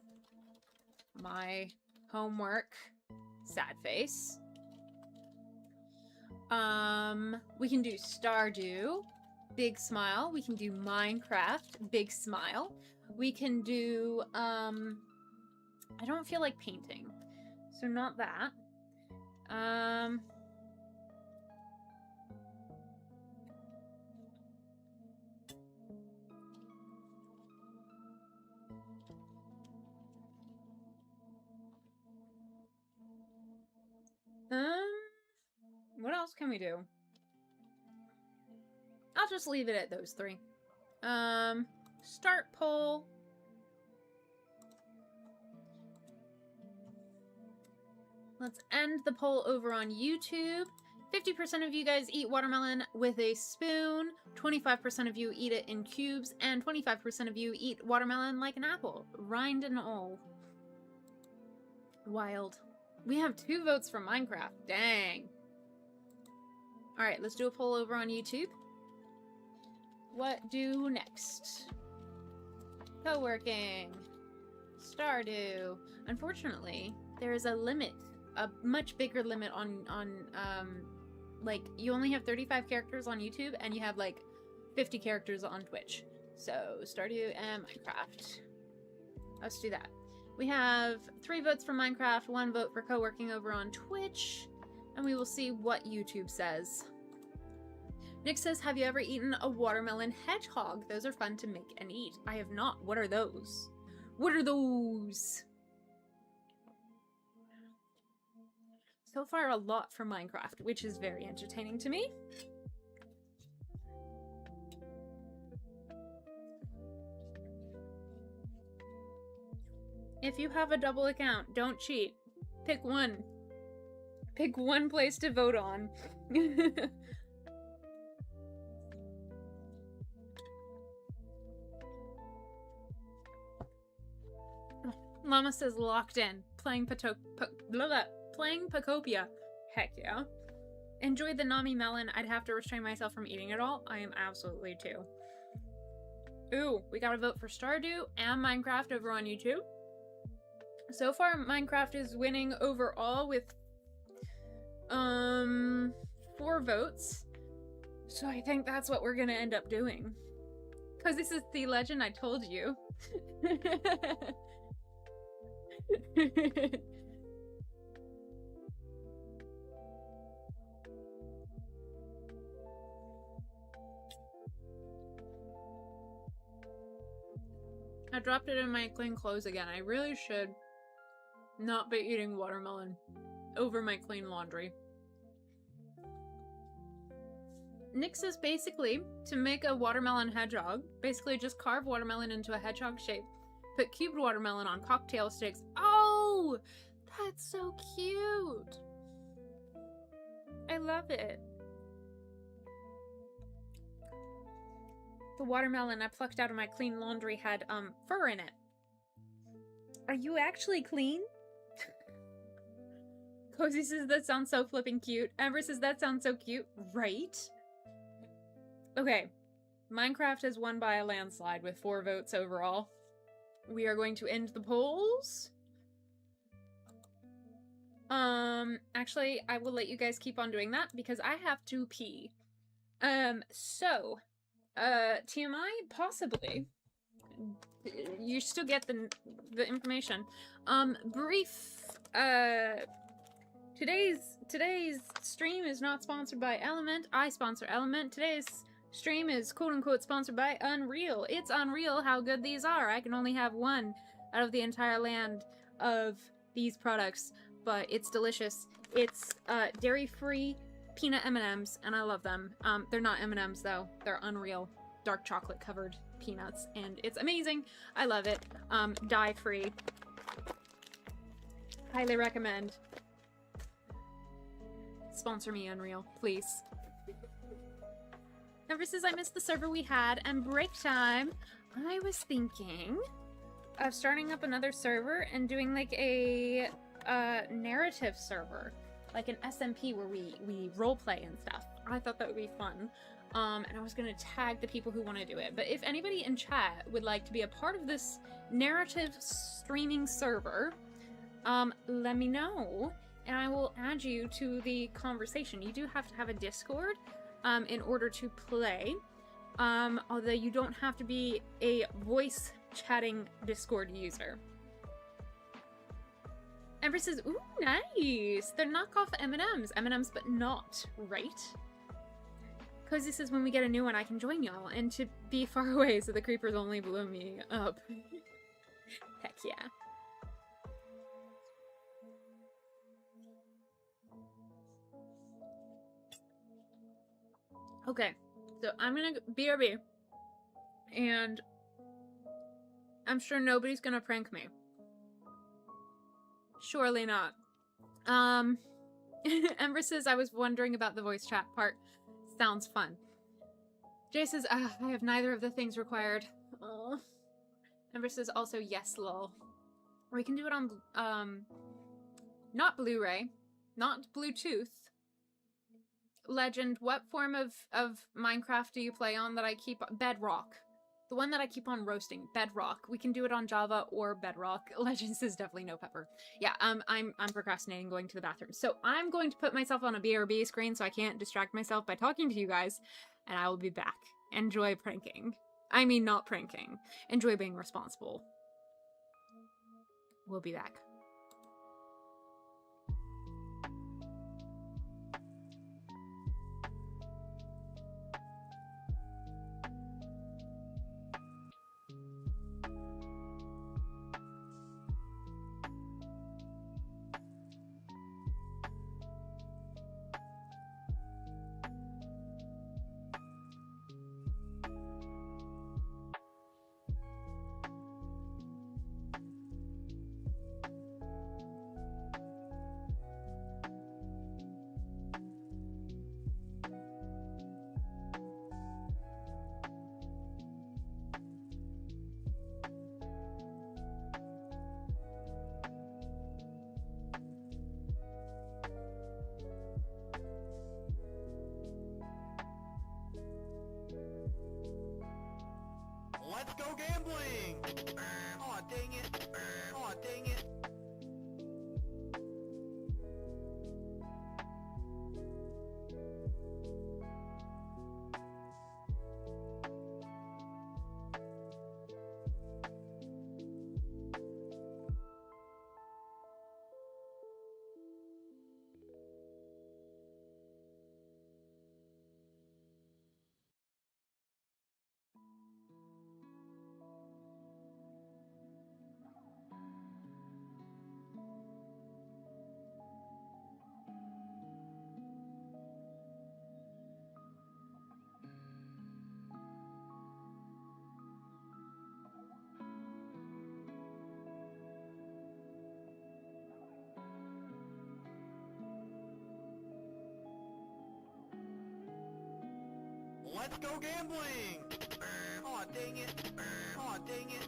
my homework. Sad face. We can do Stardew. Big smile. We can do Minecraft. Big smile. We can do, I don't feel like painting. So not that. What else can we do? I'll just leave it at those three. Start poll. Let's end the poll over on YouTube. 50% of you guys eat watermelon with a spoon, 25% of you eat it in cubes, and 25% of you eat watermelon like an apple, rind and all. Wild. We have 2 votes for Minecraft. Dang. Alright, let's do a poll over on YouTube. What do next? Coworking. Stardew. Unfortunately, there is a limit, a much bigger limit on like, you only have 35 characters on YouTube, and you have, like, 50 characters on Twitch. So, Stardew and Minecraft. Let's do that. We have 3 votes for Minecraft, 1 vote for Coworking over on Twitch, and we will see what YouTube says. Nick says, have you ever eaten a watermelon hedgehog? Those are fun to make and eat. I have not. What are those? What are those? So far, a lot for Minecraft, which is very entertaining to me. If you have a double account, don't cheat. Pick one. Pick one place to vote on. Llama says locked in. Playing Pacopia. Heck yeah. Enjoy the Nami melon. I'd have to restrain myself from eating it all. I am absolutely too. Ooh, we got a vote for Stardew and Minecraft over on YouTube. So far, Minecraft is winning overall with 4 votes. So I think that's what we're gonna end up doing. Because this is the legend I told you. I dropped it in my clean clothes again. I really should not be eating watermelon over my clean laundry. Nick says basically, to make a watermelon hedgehog, basically just carve watermelon into a hedgehog shape, put cubed watermelon on cocktail sticks. Oh! That's so cute! I love it. The watermelon I plucked out of my clean laundry had, fur in it. Are you actually clean? Cozy says that sounds so flipping cute. Amber says that sounds so cute. Right? Okay. Minecraft has won by a landslide with 4 votes overall. We are going to end the polls. Actually, I will let you guys keep on doing that because I have to pee. TMI? Possibly. You still get the information. Today's stream is not sponsored by Element. I sponsor Element. Today's stream is quote-unquote sponsored by Unreal. It's unreal how good these are. I can only have one out of the entire land of these products, but it's delicious. It's dairy-free peanut M&Ms, and I love them. They're not M&Ms, though. They're Unreal dark chocolate-covered peanuts, and it's amazing. I love it. Dye-free. Highly recommend. Sponsor me, Unreal, please. Ever since I missed the server we had and break time, I was thinking of starting up another server and doing like a narrative server, like an SMP where we roleplay and stuff. I thought that would be fun. And I was gonna tag the people who want to do it. But if anybody in chat would like to be a part of this narrative streaming server, let me know, and I will add you to the conversation. You do have to have a Discord in order to play, although you don't have to be a voice chatting Discord user. Ember says, ooh, nice! They're knockoff M&Ms. M&Ms, but not, right? Cozy says, when we get a new one, I can join y'all, and to be far away so the creepers only blow me up. Heck yeah. Okay, so I'm gonna BRB, and I'm sure nobody's gonna prank me. Surely not. Ember says, I was wondering about the voice chat part. Sounds fun. Jay says, I have neither of the things required. Oh. Ember says, also, yes, lol. We can do it on, not Blu-ray, not Bluetooth. Legend, what form of Minecraft do you play on that I keep... Bedrock. The one that I keep on roasting. Bedrock. We can do it on Java or Bedrock. Legend says definitely no pepper. Yeah, I'm procrastinating going to the bathroom. So I'm going to put myself on a BRB screen so I can't distract myself by talking to you guys. And I will be back. Enjoy pranking. I mean, not pranking. Enjoy being responsible. We'll be back. Let's go gambling! Aw, dang it! Aw, dang it! Let's go gambling! Aw, dang it! Aw, dang it!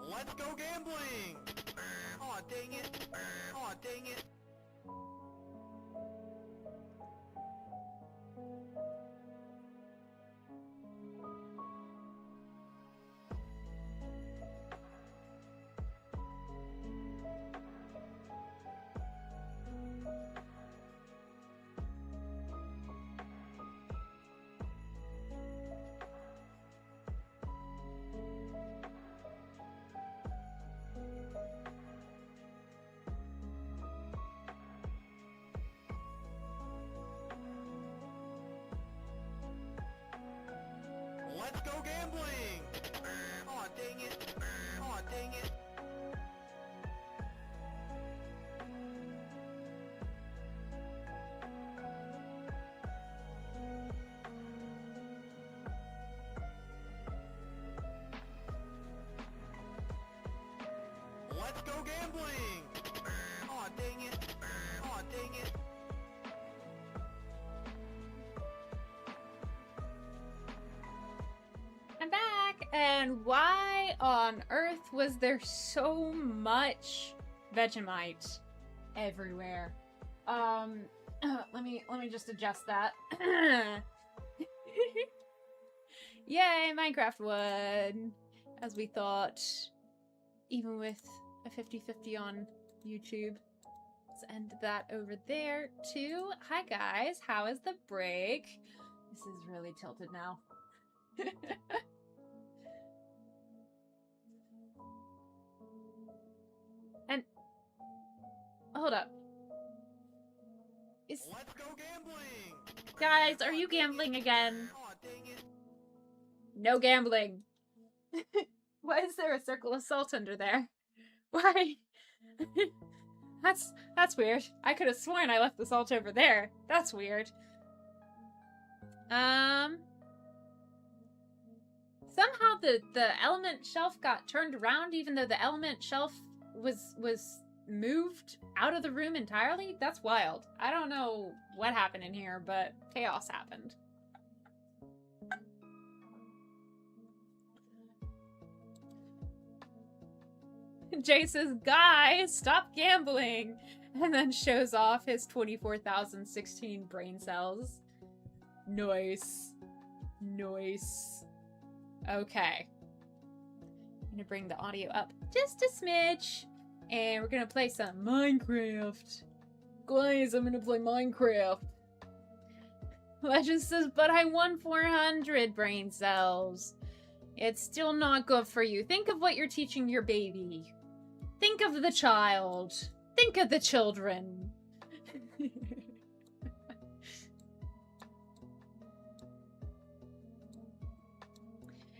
Let's go gambling! Aw, dang it! Aw, dang it! Let's go gambling! Aw, dang it! Aw, dang it! Let's go gambling! Aw, dang it! Aw, dang it! I'm back! And why on earth was there so much Vegemite everywhere? Let me just adjust that. Yay, Minecraft wood! As we thought. even with a 50-50 on YouTube. Let's end that over there, too. Hi, guys. How is the break? This is really tilted now. And... hold up. Let's go gambling! Guys, are you gambling again? Aw, dang it. No gambling. Why is there a circle of salt under there? Why? That's weird. I could have sworn I left the salt over there. That's weird. Somehow the element shelf got turned around even though the element shelf was moved out of the room entirely? That's wild. I don't know what happened in here, but chaos happened. Jay says, guys, stop gambling! And then shows off his 24,016 brain cells. Nice. Nice. Okay. I'm gonna bring the audio up just a smidge. And we're gonna play some Minecraft. Guys, I'm gonna play Minecraft. Legend says, but I won 400 brain cells. It's still not good for you. Think of what you're teaching your baby. Think of the child. Think of the children.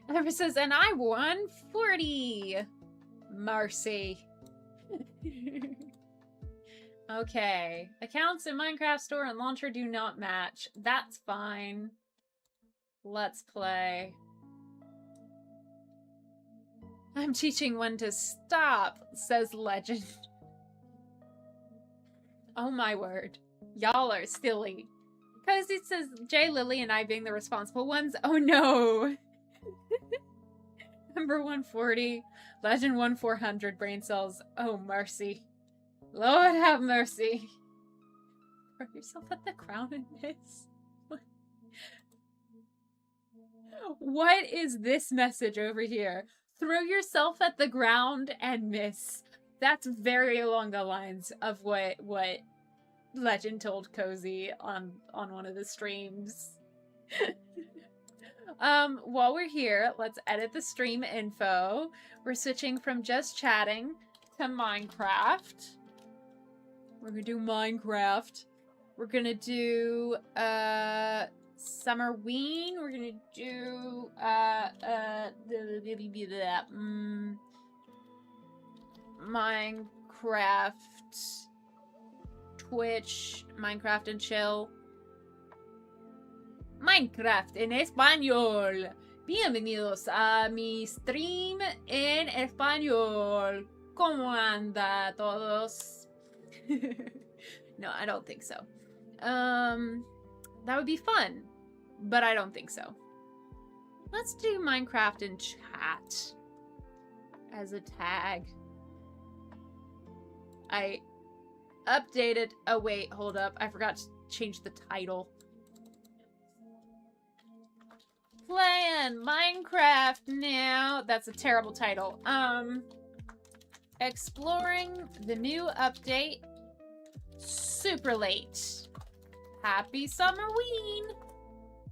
Ever says, and I won 40. Mercy. Okay. Accounts in Minecraft Store and Launcher do not match. That's fine. Let's play. I'm teaching when to stop, says Legend. Oh my word. Y'all are silly. Cozy says Jay, Lily, and I being the responsible ones. Oh no. Number 140. Legend 400 brain cells. Oh mercy. Lord have mercy. Throw yourself at the ground and miss. What is this message over here? Throw yourself at the ground and miss. That's very along the lines of what Legend told Cozy on one of the streams. While we're here, let's edit the stream info. We're switching from just chatting to Minecraft. We're gonna do Minecraft. We're gonna do SUMMERWEEN. We're gonna do Minecraft, Twitch, Minecraft and chill. Minecraft en español. Bienvenidos a mi stream en español. ¿Cómo anda todos? No, I don't think so. That would be fun, but I don't think so. Let's do Minecraft in chat as a tag. I updated. Oh wait, hold up. I forgot to change the title. Playing Minecraft now. That's a terrible title. Exploring the new update. Super late. Happy Summerween.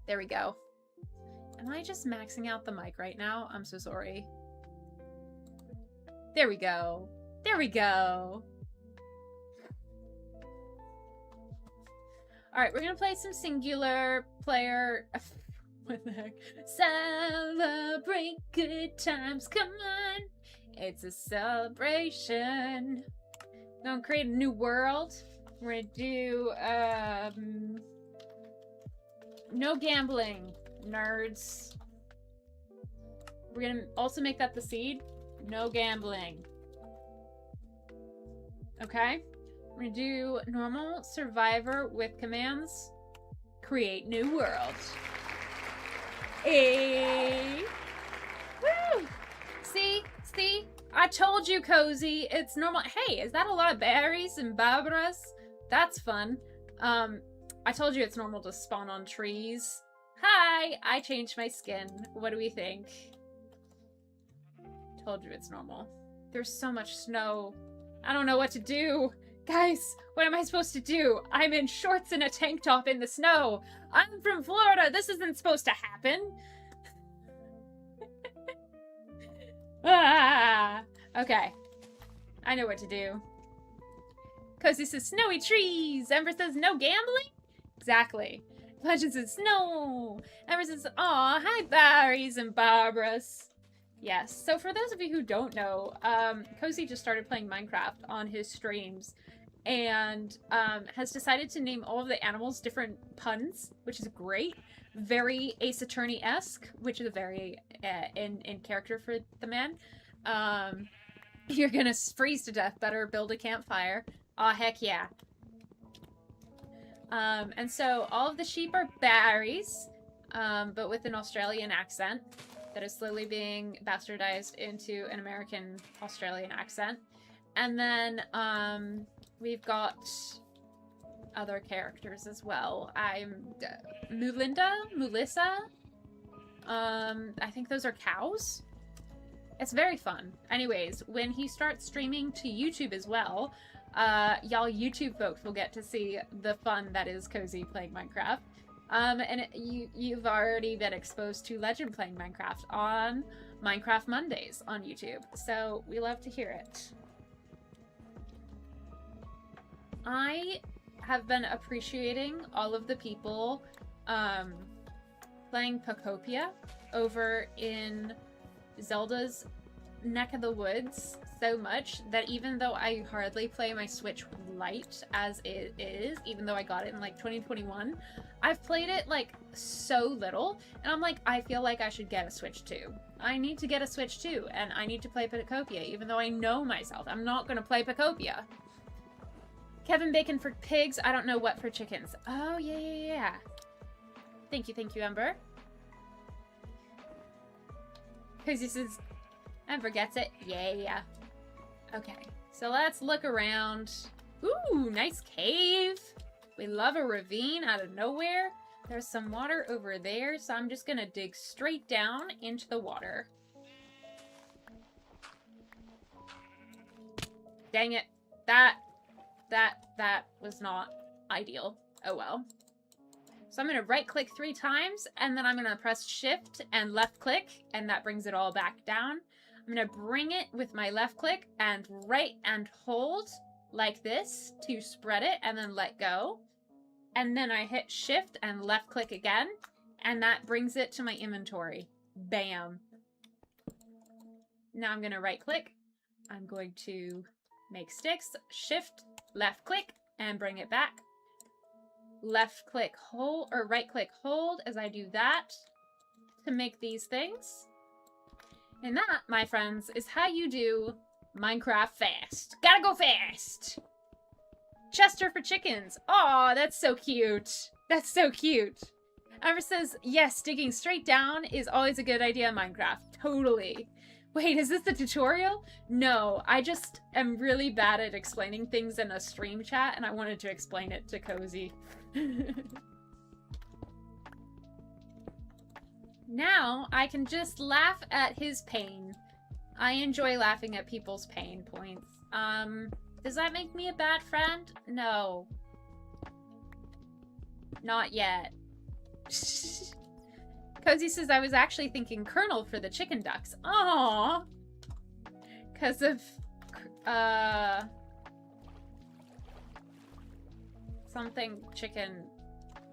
There we go. Am I just maxing out the mic right now? I'm so sorry. There we go. There we go. Alright, we're gonna play some singular player. What the heck? Celebrate good times. Come on. It's a celebration. Gonna create a new world. We're gonna do no gambling, nerds. We're gonna also make that the seed. No gambling. Okay? We're gonna do normal survivor with commands. Create new world. Hey. Woo! See? I told you, Cozy. It's normal. Hey, is that a lot of berries and barbaras? That's fun. I told you it's normal to spawn on trees. Hi! I changed my skin. What do we think? Told you it's normal. There's so much snow. I don't know what to do. Guys, what am I supposed to do? I'm in shorts and a tank top in the snow. I'm from Florida. This isn't supposed to happen. Ah, okay. I know what to do. Because this is snowy trees. Ember says no gambling? Exactly. Legend says snow. Ember says, aw, hi Barry's and Barbara's. Yes, so for those of you who don't know, Cozy just started playing Minecraft on his streams and has decided to name all of the animals different puns, which is great. Very Ace Attorney-esque, which is very in character for the man. You're gonna freeze to death, better build a campfire. Aw, heck yeah. And so all of the sheep are Barry's, but with an Australian accent that is slowly being bastardized into an American Australian accent. And then we've got other characters as well. I'm Melissa. I think those are cows. It's very fun. Anyways, when he starts streaming to YouTube as well, y'all YouTube folks will get to see the fun that is Cozy playing Minecraft. And you've already been exposed to Legend playing Minecraft on Minecraft Mondays on YouTube. So we love to hear it. I have been appreciating all of the people playing Pacopia over in Zelda's neck of the woods so much that even though I hardly play my Switch Lite as it is, even though I got it in like 2021, I've played it like so little, and I'm like, I feel like I should get a Switch 2. I need to get a Switch 2, and I need to play Pacopia, even though I know myself. I'm not gonna play Pacopia. Kevin Bacon for pigs, I don't know what for chickens. Oh, yeah. Thank you, Ember. Because this is... Ember gets it. Yeah. Okay, so let's look around. Ooh, nice cave. We love a ravine out of nowhere. There's some water over there, so I'm just gonna dig straight down into the water. Dang it. That was not ideal. Oh well. So I'm gonna right click 3 times, and then I'm gonna press shift and left click, and that brings it all back down. I'm gonna bring it with my left click and right and hold like this to spread it and then let go. And then I hit shift and left click again, and that brings it to my inventory. Bam. Now I'm gonna right click. I'm going to make sticks, shift, left click, and bring it back. Left click hold, or right click hold as I do that to make these things. And that, my friends, is how you do Minecraft fast. Gotta go fast! Chester for chickens. Aw, that's so cute. That's so cute. Amber says, yes, digging straight down is always a good idea in Minecraft. Totally. Wait, is this the tutorial? No, I just am really bad at explaining things in a stream chat, and I wanted to explain it to Cozy. Now, I can just laugh at his pain. I enjoy laughing at people's pain points. Does that make me a bad friend? No. Not yet. Cozy says, I was actually thinking Colonel for the chicken ducks. Aww. Because of, something chicken.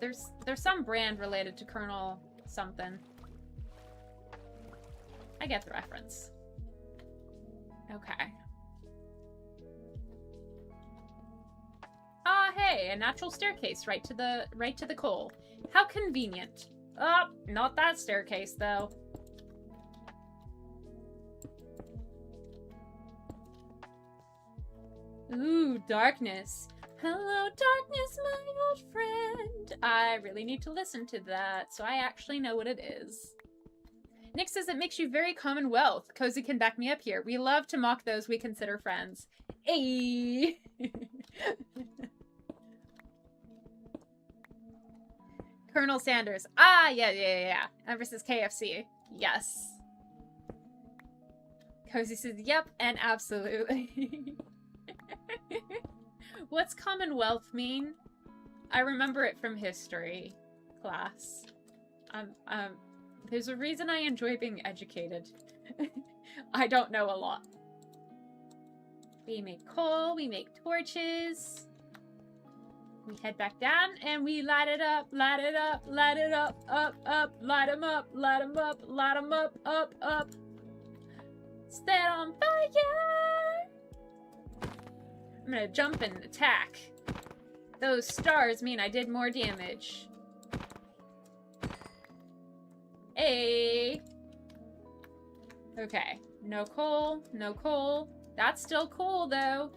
There's some brand related to Colonel something. I get the reference. Okay. Ah, hey, a natural staircase right to the coal. How convenient. Oh, not that staircase though. Ooh, darkness. Hello, darkness, my old friend. I really need to listen to that, so I actually know what it is. Nick says it makes you very commonwealth. Cozy can back me up here. We love to mock those we consider friends. Ayy. Colonel Sanders. Ah, yeah. Ember says KFC. Yes. Cozy says, yep, and absolutely. What's Commonwealth mean? I remember it from history class. There's a reason I enjoy being educated. I don't know a lot. We make coal, we make torches. We head back down and we light it up, light it up, light it up, up, up, light them up, light them up, light them up, up, up. Set on fire! I'm gonna jump and attack. Those stars mean I did more damage. Hey! Okay, no coal, no coal. That's still cool, though.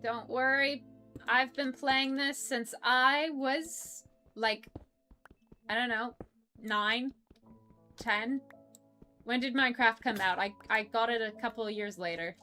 Don't worry. I've been playing this since I was, like, I don't know, 9, 10? When did Minecraft come out? I got it a couple of years later.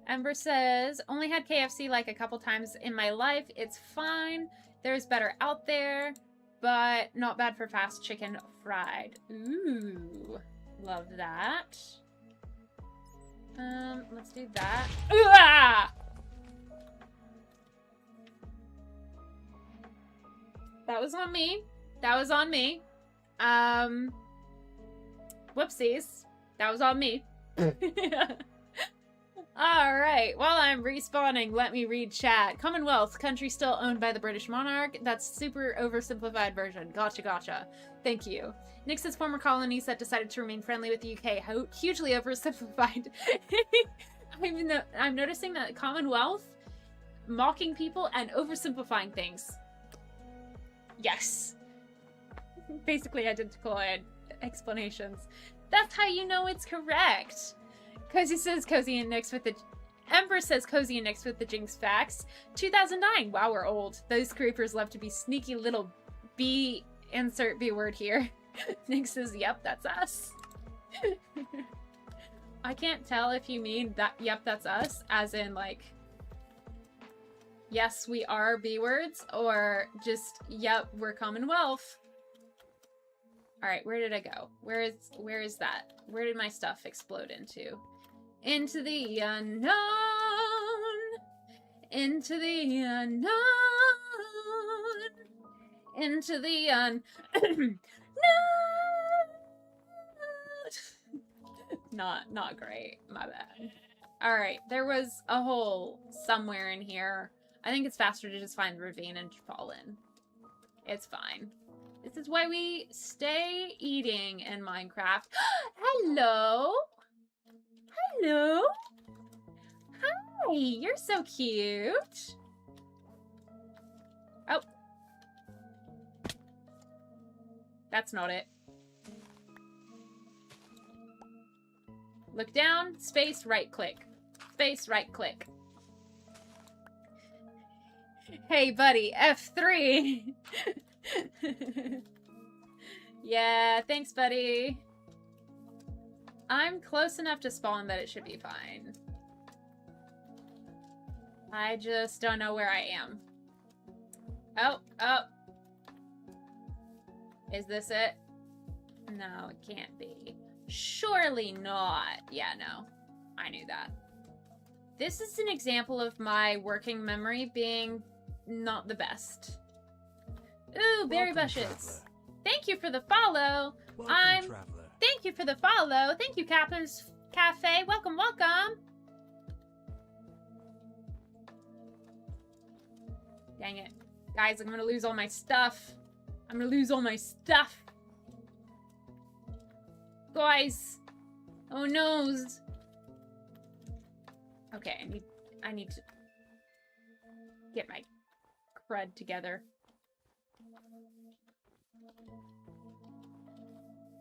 Ember says, only had KFC like a couple times in my life. It's fine. There's better out there, but not bad for fast chicken fried. Ooh, love that. Let's do that. Ooh-ah! That was on me. That was on me. Whoopsies. That was on me. Alright, while I'm respawning, let me read chat. Commonwealth, country still owned by the British monarch. That's super oversimplified version. Gotcha, gotcha. Thank you. Nick says former colonies that decided to remain friendly with the UK. Hugely oversimplified. I'm noticing that Commonwealth, mocking people and oversimplifying things. Yes. Basically identical explanations. That's how you know it's correct. Cozy says Cozy and Nyx with the... Ember says Cozy and Nyx with the Jinx facts. 2009. Wow, we're old. Those creepers love to be sneaky little B... Insert B word here. Nyx says, yep, that's us. I can't tell if you mean that, yep, that's us, as in, like... Yes, we are B words, or just, yep, we're Commonwealth. Alright, where did I go? Where is that? Where did my stuff explode into? Into the unknown. Into the unknown. Into the unknown. Not great. My bad. Alright, there was a hole somewhere in here. I think it's faster to just find the ravine and fall in. It's fine. This is why we stay eating in Minecraft. Hello? Hello? Hi, you're so cute. Oh. That's not it. Look down, space, right click. Space, right click. Hey, buddy, F3. Yeah, thanks, buddy. I'm close enough to spawn that it should be fine. I just don't know where I am. Oh, oh. Is this it? No, it can't be. Surely not. Yeah, no. I knew that. This is an example of my working memory being not the best. Ooh, berry bushes. Traveler. Thank you for the follow. Traveler. Thank you for the follow. Thank you, Captain's Cafe. Welcome, welcome. Dang it. Guys, I'm gonna lose all my stuff. I'm gonna lose all my stuff. Guys. Oh, noes. Okay, I need to get my crud together.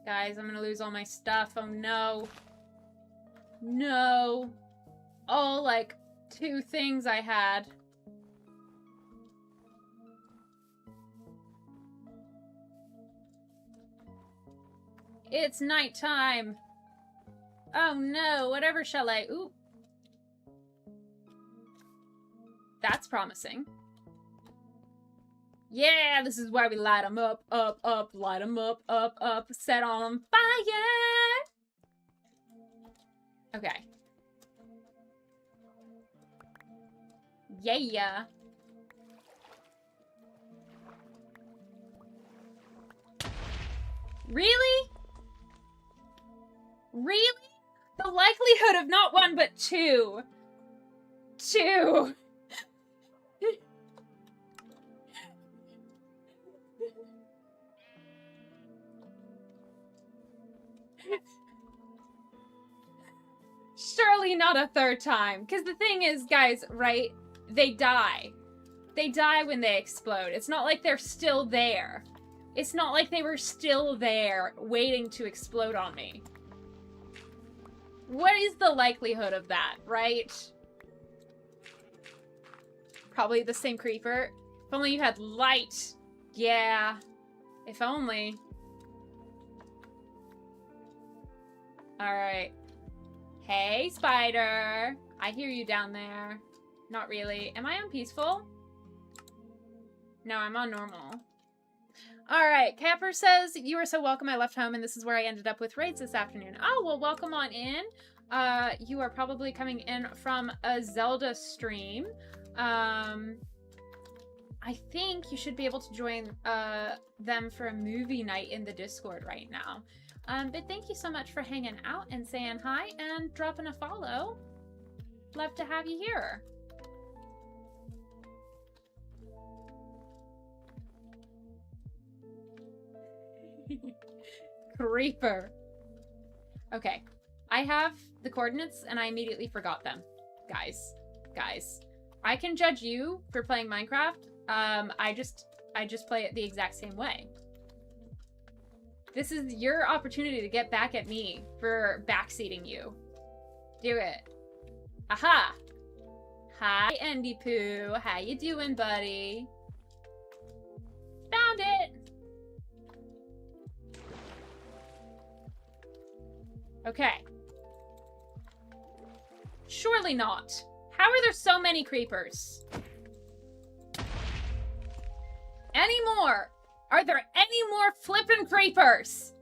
Guys, I'm gonna lose all my stuff. Oh no. No. All, like, 2 things I had. It's nighttime. Oh no, whatever shall I... Ooh. That's promising. Yeah, this is where we light them up, light them up, set on fire. Okay. Yeah. Really? Really? The likelihood of not one, but two. Two. Surely not a third time. Because the thing is, guys, right? They die. They die when they explode. It's not like they're still there. It's not like they were still there waiting to explode on me. What is the likelihood of that, right? Probably the same creeper. If only you had light. Yeah. If only. Alright. Hey, spider. I hear you down there. Not really. Am I on peaceful? No, I'm on normal. Alright, Capper says, you are so welcome. I left home and this is where I ended up with raids this afternoon. Oh, well, welcome on in. You are probably coming in from a Zelda stream. I think you should be able to join them for a movie night in the Discord right now. But thank you so much for hanging out and saying hi and dropping a follow. Love to have you here. Creeper. Okay. I have the coordinates and I immediately forgot them. Guys. I can judge you for playing Minecraft. I just play it the exact same way. This is your opportunity to get back at me for backseating you. Do it. Aha! Hi, Andy Poo. How you doing, buddy? Found it! Okay. Surely not. How are there so many creepers? Any more? Are there any more flippin' creepers?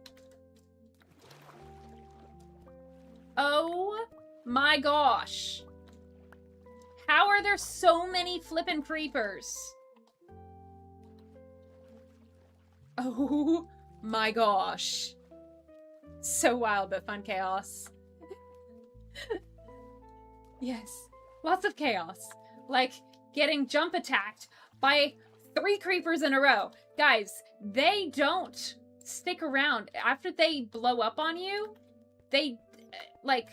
Oh my gosh. How are there so many flippin' creepers? Oh my gosh. So wild but fun chaos. Yes. Lots of chaos. Like getting jump attacked by 3 creepers in a row. Guys, they don't stick around. After they blow up on you, they, like...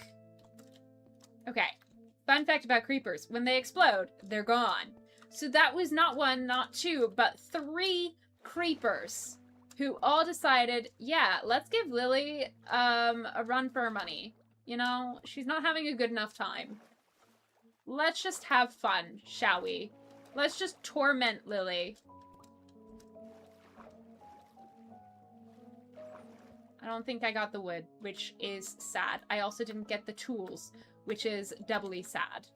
Okay. Fun fact about creepers. When they explode, they're gone. So that was not 1, not 2, but 3 creepers who all decided, yeah, let's give Lily a run for her money. You know, she's not having a good enough time. Let's just have fun, shall we? Let's just torment Lily. I don't think I got the wood, which is sad. I also didn't get the tools, which is doubly sad.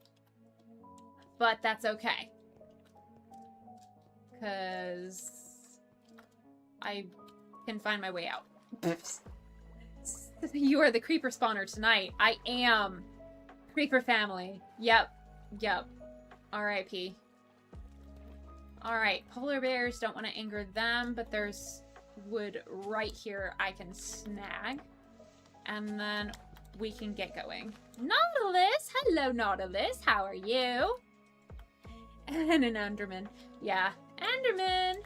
But that's okay. 'Cause I can find my way out. You are the creeper spawner tonight. I am. Creeper family. Yep. R.I.P. Alright, polar bears, don't want to anger them, but there's wood right here I can snag. And then we can get going. Nautilus! Hello, Nautilus. How are you? And an Enderman. Yeah, Enderman!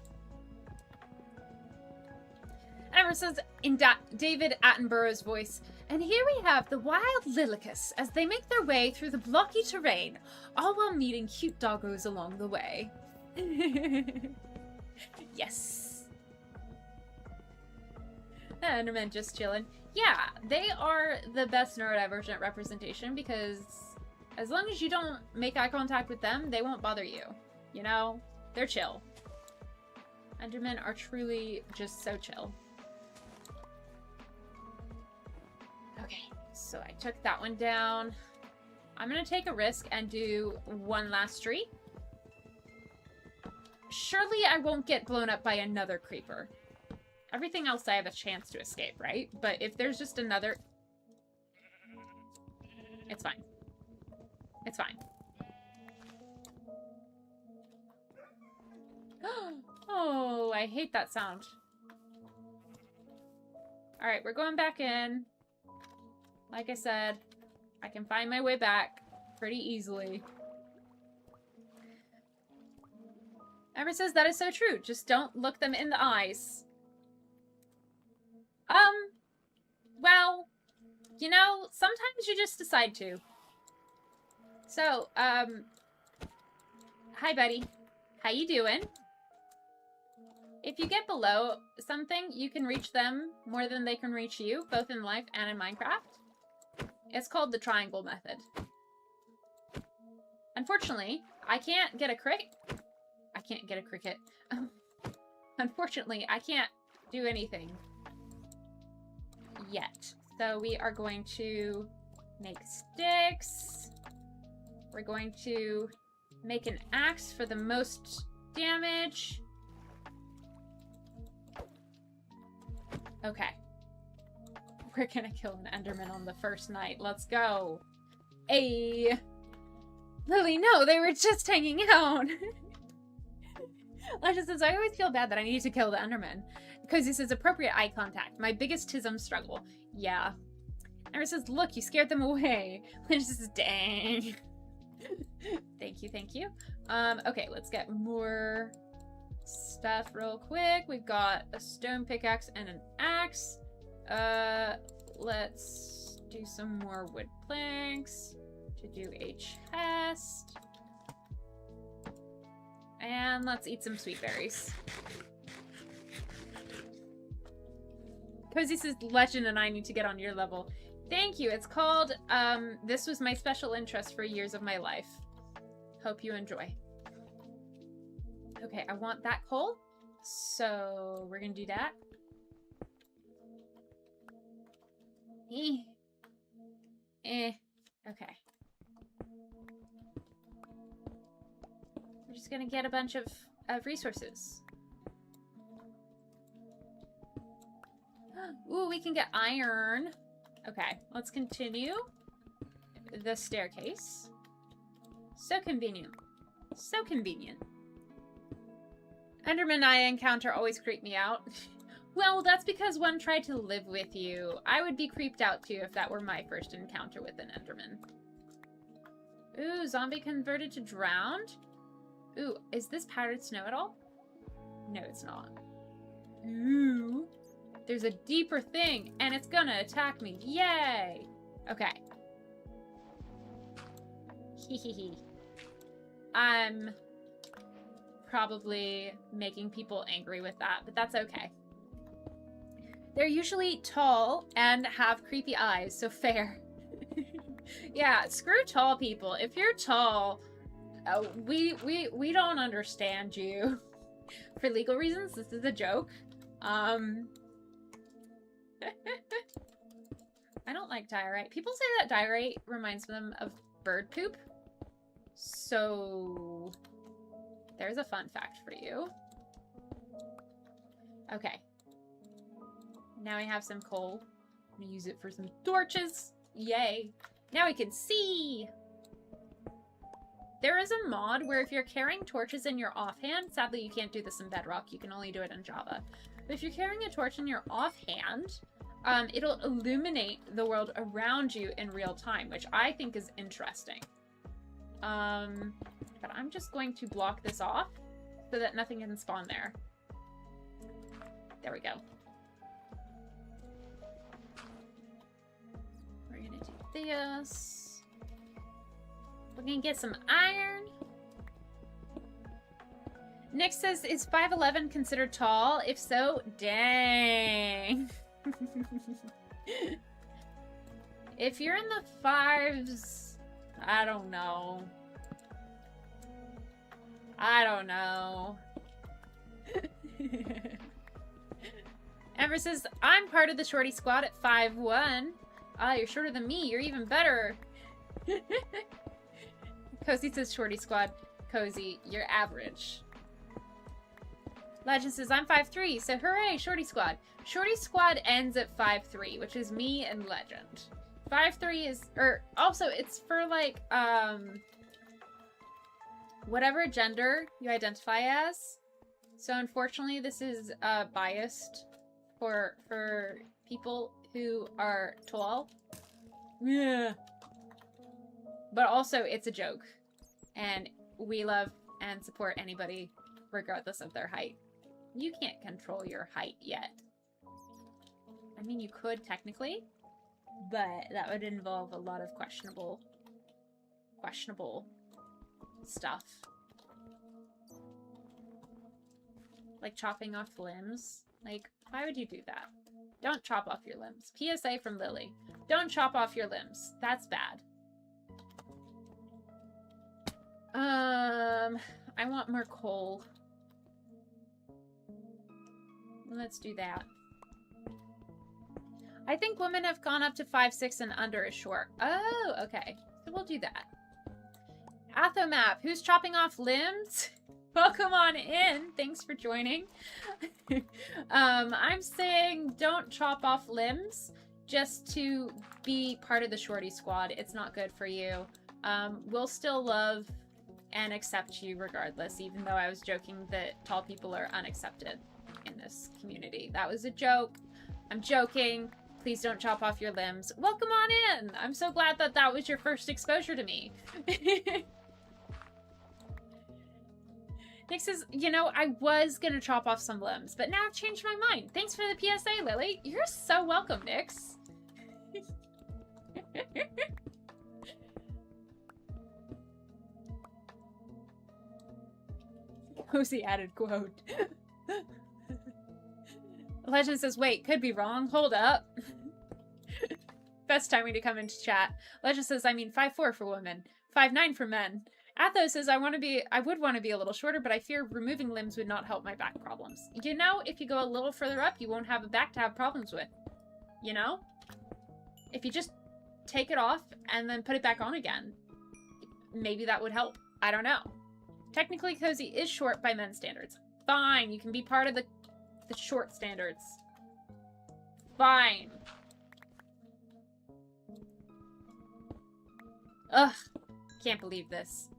Ever says in David Attenborough's voice, and here we have the wild Lilicus as they make their way through the blocky terrain, all while meeting cute doggos along the way. Yes. Enderman just chilling. Yeah, they are the best neurodivergent representation because as long as you don't make eye contact with them, they won't bother you. You know? They're chill. Endermen are truly just so chill. Okay, so I took that one down. I'm gonna take a risk and do one last tree. surely I won't get blown up by another creeper. Everything else I have a chance to escape, right? But if there's just another... It's fine. It's fine. Oh, I hate that sound. Alright, we're going back in. Like I said, I can find my way back pretty easily. Amber says that is so true. Just don't look them in the eyes. Well, you know, sometimes you just decide to. So, hi, buddy. How you doing? If you get below something, you can reach them more than they can reach you, both in life and in Minecraft. It's called the triangle method. Unfortunately, I can't get a cricket. I can't get a cricket. Unfortunately, I can't do anything yet. So we are going to make sticks. We're going to make an axe for the most damage. Okay. We're gonna kill an Enderman on the first night. Let's go. Hey. Lily, no, they were just hanging out. Lasha says, I always feel bad that I need to kill the Enderman. Because this is appropriate eye contact. My biggest tism struggle. Yeah. Amber says, look, you scared them away. Lasha says, dang. Thank you, thank you. Okay, let's get more stuff real quick. We've got a stone pickaxe and an axe. Let's do some more wood planks to do a chest. And let's eat some sweet berries. Cozy says, Legend and I need to get on your level. Thank you. It's called, this was my special interest for years of my life. Hope you enjoy. Okay, I want that coal. So, we're gonna do that. Okay. We're just gonna get a bunch of resources. Ooh, we can get iron. Okay, let's continue the staircase. So convenient. So convenient. Endermen I encounter always creep me out. Well, that's because one tried to live with you. I would be creeped out too if that were my first encounter with an Enderman. Ooh, zombie converted to drowned? Ooh, is this powdered snow at all? No, it's not. Ooh. There's a deeper thing, and it's gonna attack me. Yay! Okay. Hehehe. I'm probably making people angry with that, but that's okay. They're usually tall and have creepy eyes, so fair. Yeah, screw tall people. If you're tall, we don't understand you. For legal reasons, this is a joke. I don't like diorite. People say that diorite reminds them of bird poop. So, there's a fun fact for you. Okay. Now we have some coal. I'm gonna use it for some torches. Yay. Now we can see! There is a mod where if you're carrying torches in your offhand, sadly you can't do this in Bedrock, you can only do it in Java. But if you're carrying a torch in your offhand, it'll illuminate the world around you in real time, which I think is interesting. But I'm just going to block this off so that nothing can spawn there. There we go. We're gonna do this. We're gonna get some iron. Nick says, is 5'11" considered tall? If so, dang. If you're in the 5s, I don't know. I don't know. Amber says, I'm part of the shorty squad at 5'1". Ah, you're shorter than me. You're even better. Cozy says shorty squad. Cozy, you're average. Legend says, I'm 5'3", so hooray, Shorty Squad. Shorty Squad ends at 5'3", which is me and Legend. 5'3" is, or also it's for like, whatever gender you identify as. So unfortunately, this is biased for people who are tall. Yeah. But also, it's a joke. And we love and support anybody regardless of their height. You can't control your height yet. I mean, you could technically, but that would involve a lot of questionable stuff. Like chopping off limbs. Like, why would you do that? Don't chop off your limbs. PSA from Lily. Don't chop off your limbs. That's bad. I want more coal. Let's do that. I think women have gone up to 5'6" and under is short. Oh, okay. So we'll do that. Athomap, who's chopping off limbs? Welcome on in. Thanks for joining. I'm saying don't chop off limbs just to be part of the Shorty Squad. It's not good for you. We'll still love and accept you regardless, even though I was joking that tall people are unaccepted in this community. That was a joke. I'm joking. Please don't chop off your limbs. Welcome on in. I'm so glad that that was your first exposure to me. Nick says, you know, I was gonna chop off some limbs, but now I've changed my mind. Thanks for the PSA, Lily. You're so welcome, Nix. Cozy added quote. Legend says, wait, could be wrong. Hold up. Best timing to come into chat. Legend says, I mean 5'4" for women, 5'9" for men. Athos says, I would want to be a little shorter, but I fear removing limbs would not help my back problems. You know, if you go a little further up, you won't have a back to have problems with. You know? If you just take it off and then put it back on again, maybe that would help. I don't know. Technically, Cozy is short by men's standards. Fine, you can be part of the short standards. Fine. Ugh. Can't believe this.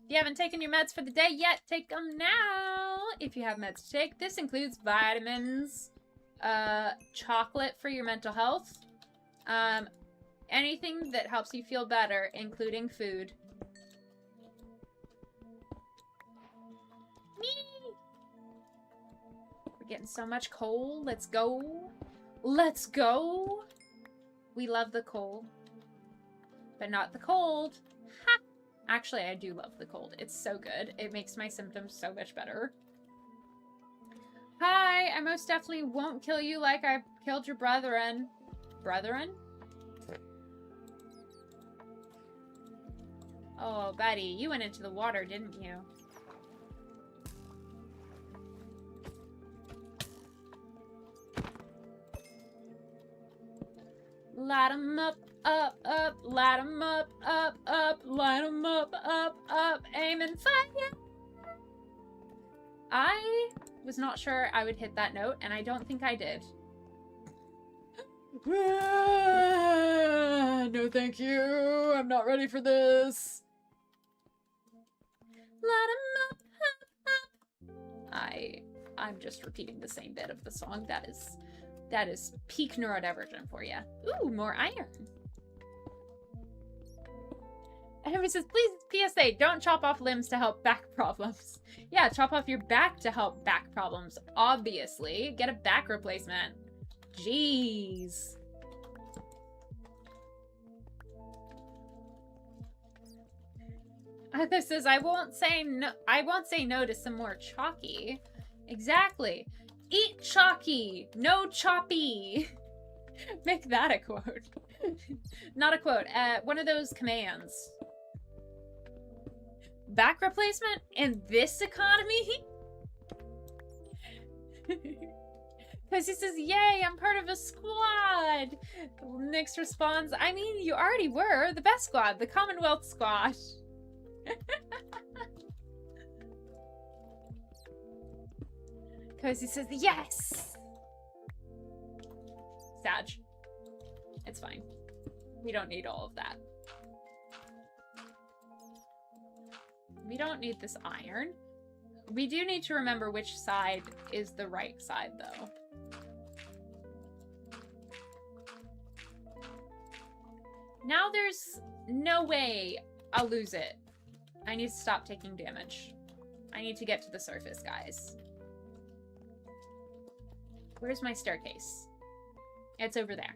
If you haven't taken your meds for the day yet, take them now. If you have meds to take, this includes vitamins, chocolate for your mental health, anything that helps you feel better, including food. Me! We're getting so much coal. Let's go. Let's go. We love the coal. But not the cold. Ha! Actually, I do love the cold. It's so good. It makes my symptoms so much better. Hi! I most definitely won't kill you like I killed your brethren. Brethren? Oh, Betty, you went into the water, didn't you? Light 'em up, up, light 'em up, light 'em up, aim and fire. I was not sure I would hit that note, and I don't think I did. No, thank you. I'm not ready for this. Light 'em up. I'm just repeating the same bit of the song. That is peak neurodivergent for you. Ooh, more iron. And everybody says, please, PSA, don't chop off limbs to help back problems. Yeah, chop off your back to help back problems. Obviously. Get a back replacement. Jeez. This says, I won't say no to some more chalky. Exactly. Eat chalky, no choppy. Make that a quote. Not a quote, one of those commands. Back replacement in this economy? Because he says, yay, I'm part of a squad. Nyx responds, I mean, you already were the best squad, the Commonwealth squad. Cozy says, yes! Sag. It's fine. We don't need all of that. We don't need this iron. We do need to remember which side is the right side, though. Now there's no way I'll lose it. I need to stop taking damage. I need to get to the surface, guys. Where's my staircase? It's over there.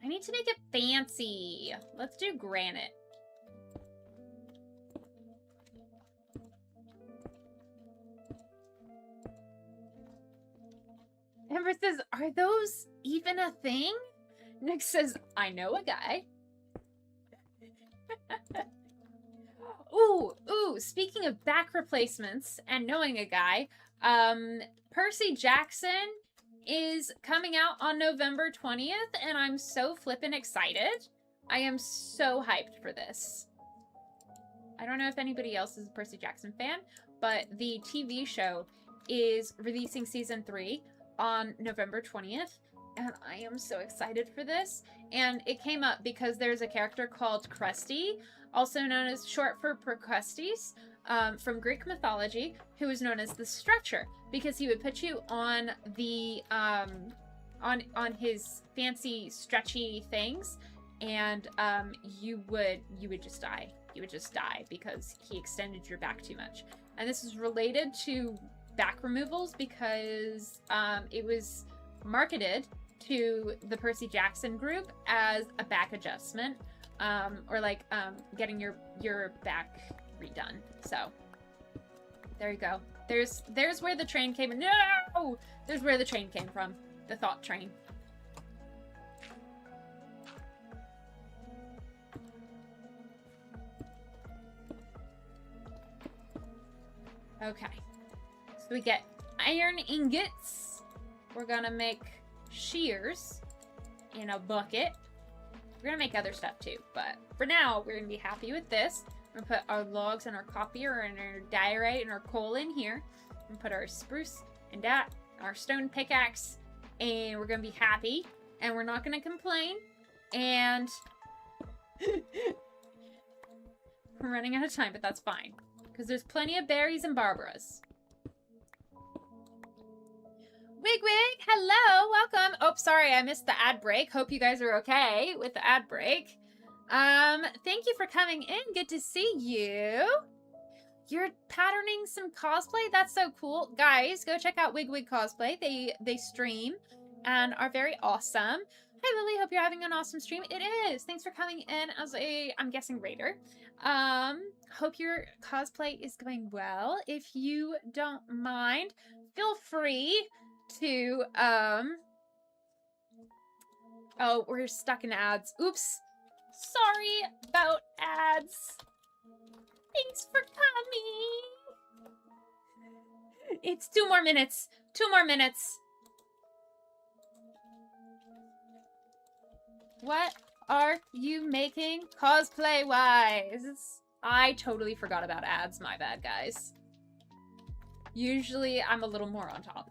I need to make it fancy. Let's do granite. Ember says, are those even a thing? Nick says, I know a guy. Ooh, speaking of back replacements and knowing a guy, Percy Jackson is coming out on November 20th, and I'm so flippin' excited. I am so hyped for this. I don't know if anybody else is a Percy Jackson fan, but the TV show is releasing season 3 on November 20th, and I am so excited for this. And it came up because there's a character called Krusty, also known as short for Procrustes, from Greek mythology, who is known as the Stretcher, because he would put you on the on his fancy stretchy things, and you would just die. You would just die because he extended your back too much. And this is related to back removals because it was marketed to the Percy Jackson group as a back adjustment, or like getting your back redone. So there you go. There's where the train came in. No! There's where the train came from. The thought train. Okay. So we get iron ingots. We're gonna make shears in a bucket. We're gonna make other stuff too, but for now, we're gonna be happy with this. We're gonna put our logs and our copier and our diorite and our coal in here. We're gonna put our spruce and that, our stone pickaxe, and we're gonna be happy. And we're not gonna complain. And we're running out of time, but that's fine. Because there's plenty of berries and Barbaras. Wigwig, hello, welcome. Oh, sorry, I missed the ad break. Hope you guys are okay with the ad break. Thank you for coming in. Good to see you. You're patterning some cosplay? That's so cool. Guys, go check out Wigwig Cosplay. They stream and are very awesome. Hi, Lily. Hope you're having an awesome stream. It is. Thanks for coming in as a, I'm guessing, raider. Hope your cosplay is going well. If you don't mind, feel free to, oh, we're stuck in ads. Oops. Sorry about ads. Thanks for coming. It's 2 more minutes. 2 more minutes. What are you making cosplay-wise? I totally forgot about ads. My bad, guys. Usually, I'm a little more on top.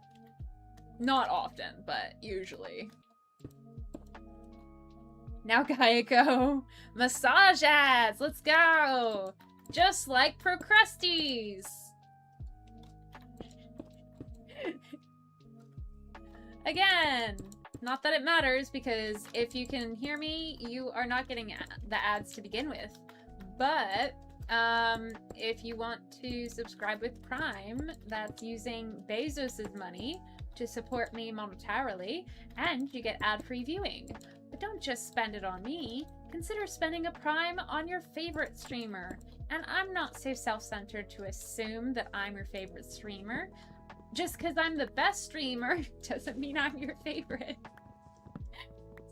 Not often, but usually. Now, Geico. Massage ads. Let's go. Just like Procrustes. Again. Not that it matters, because if you can hear me, you are not getting the ads to begin with. But if you want to subscribe with Prime, that's using Bezos's money to support me monetarily, and you get ad-free viewing. But don't just spend it on me. Consider spending a Prime on your favorite streamer. And I'm not so self-centered to assume that I'm your favorite streamer. Just because I'm the best streamer doesn't mean I'm your favorite.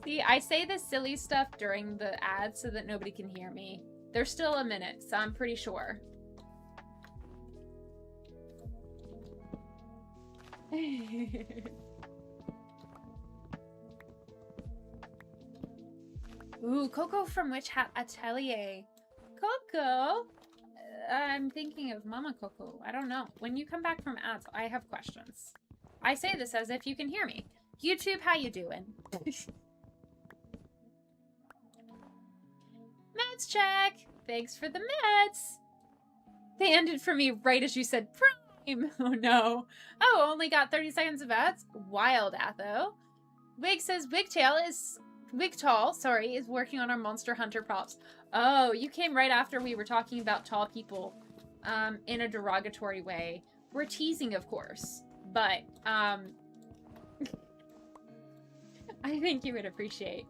See, I say this silly stuff during the ads so that nobody can hear me. There's still a minute, so I'm pretty sure. Ooh, Coco from Witch Hat Atelier. Coco! I'm thinking of Mama Coco. I don't know. When you come back from ads, I have questions. I say this as if you can hear me. YouTube, how you doing? Meds check! Thanks for the meds! They ended for me right as you said prime! Oh no. Oh, only got 30 seconds of ads? Wild, Atho. Wig says Wigtail is working on our Monster Hunter props. Oh, you came right after we were talking about tall people in a derogatory way. We're teasing, of course, but I think you would appreciate,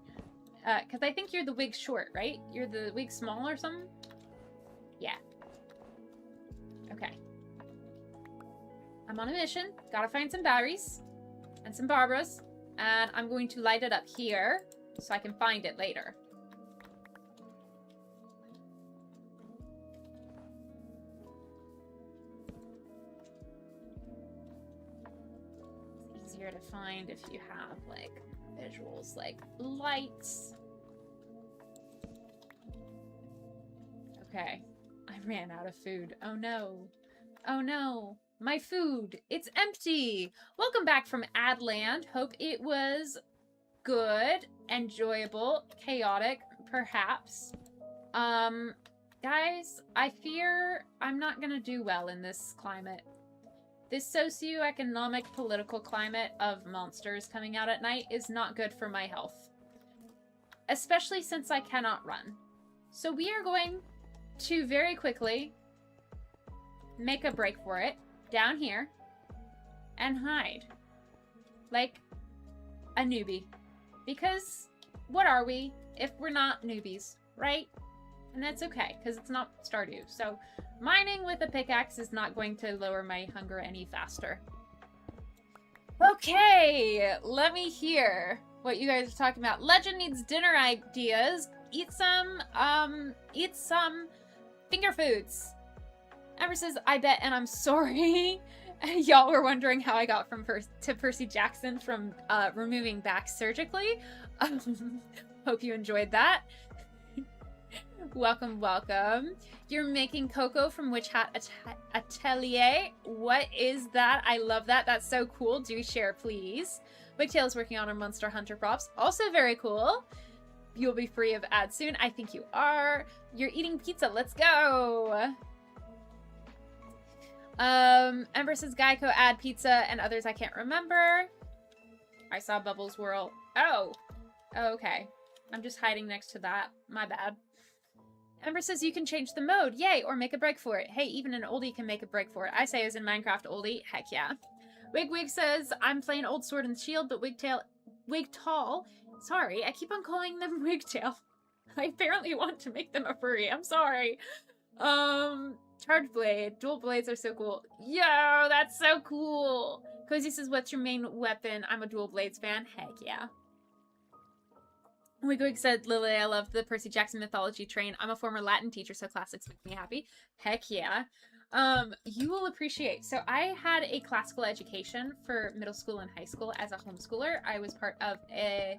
because I think you're the wig short, right? You're the wig small or something? Yeah. Okay. I'm on a mission. Gotta find some batteries and some Barbaras, and I'm going to light it up here so I can find it later. It's easier to find if you have, like, visuals, like lights. Okay. I ran out of food. Oh no. Oh no. My food. It's empty. Welcome back from Adland. Hope it was good, enjoyable, chaotic, perhaps. Guys, I fear I'm not gonna do well in this climate. This socioeconomic political climate of monsters coming out at night is not good for my health. Especially since I cannot run. So we are going to very quickly make a break for it down here and hide like a newbie, because what are we if we're not newbies, right? And that's okay, because it's not Stardew. So mining with a pickaxe is not going to lower my hunger any faster. Okay, let me hear what you guys are talking about. Legend needs dinner ideas. Eat some finger foods. Ember says, I bet, and I'm sorry. Y'all were wondering how I got from to Percy Jackson from removing back surgically. Hope you enjoyed that. Welcome, welcome. You're making cocoa from Witch Hat Atelier. What is that? I love that. That's so cool. Do share, please. Wigtail is working on our Monster Hunter props. Also very cool. You'll be free of ads soon. I think you are. You're eating pizza. Let's go. Ember says Geico add pizza and others I can't remember. I saw Bubbles whirl. Oh. Okay. I'm just hiding next to that. My bad. Ember says you can change the mode. Yay, or make a break for it. Hey, even an oldie can make a break for it. I say as in Minecraft oldie. Heck yeah. Wig says I'm playing Old Sword and Shield, but Wigtail. Sorry, I keep on calling them Wigtail. I apparently want to make them a furry. I'm sorry. Charge blade. Dual blades are so cool. Yo, that's so cool. Cozy says, what's your main weapon? I'm a dual blades fan. Heck yeah. Wigwig said, Lily, I love the Percy Jackson mythology train. I'm a former Latin teacher, so classics make me happy. Heck yeah. You will appreciate. So I had a classical education for middle school and high school as a homeschooler. I was part of a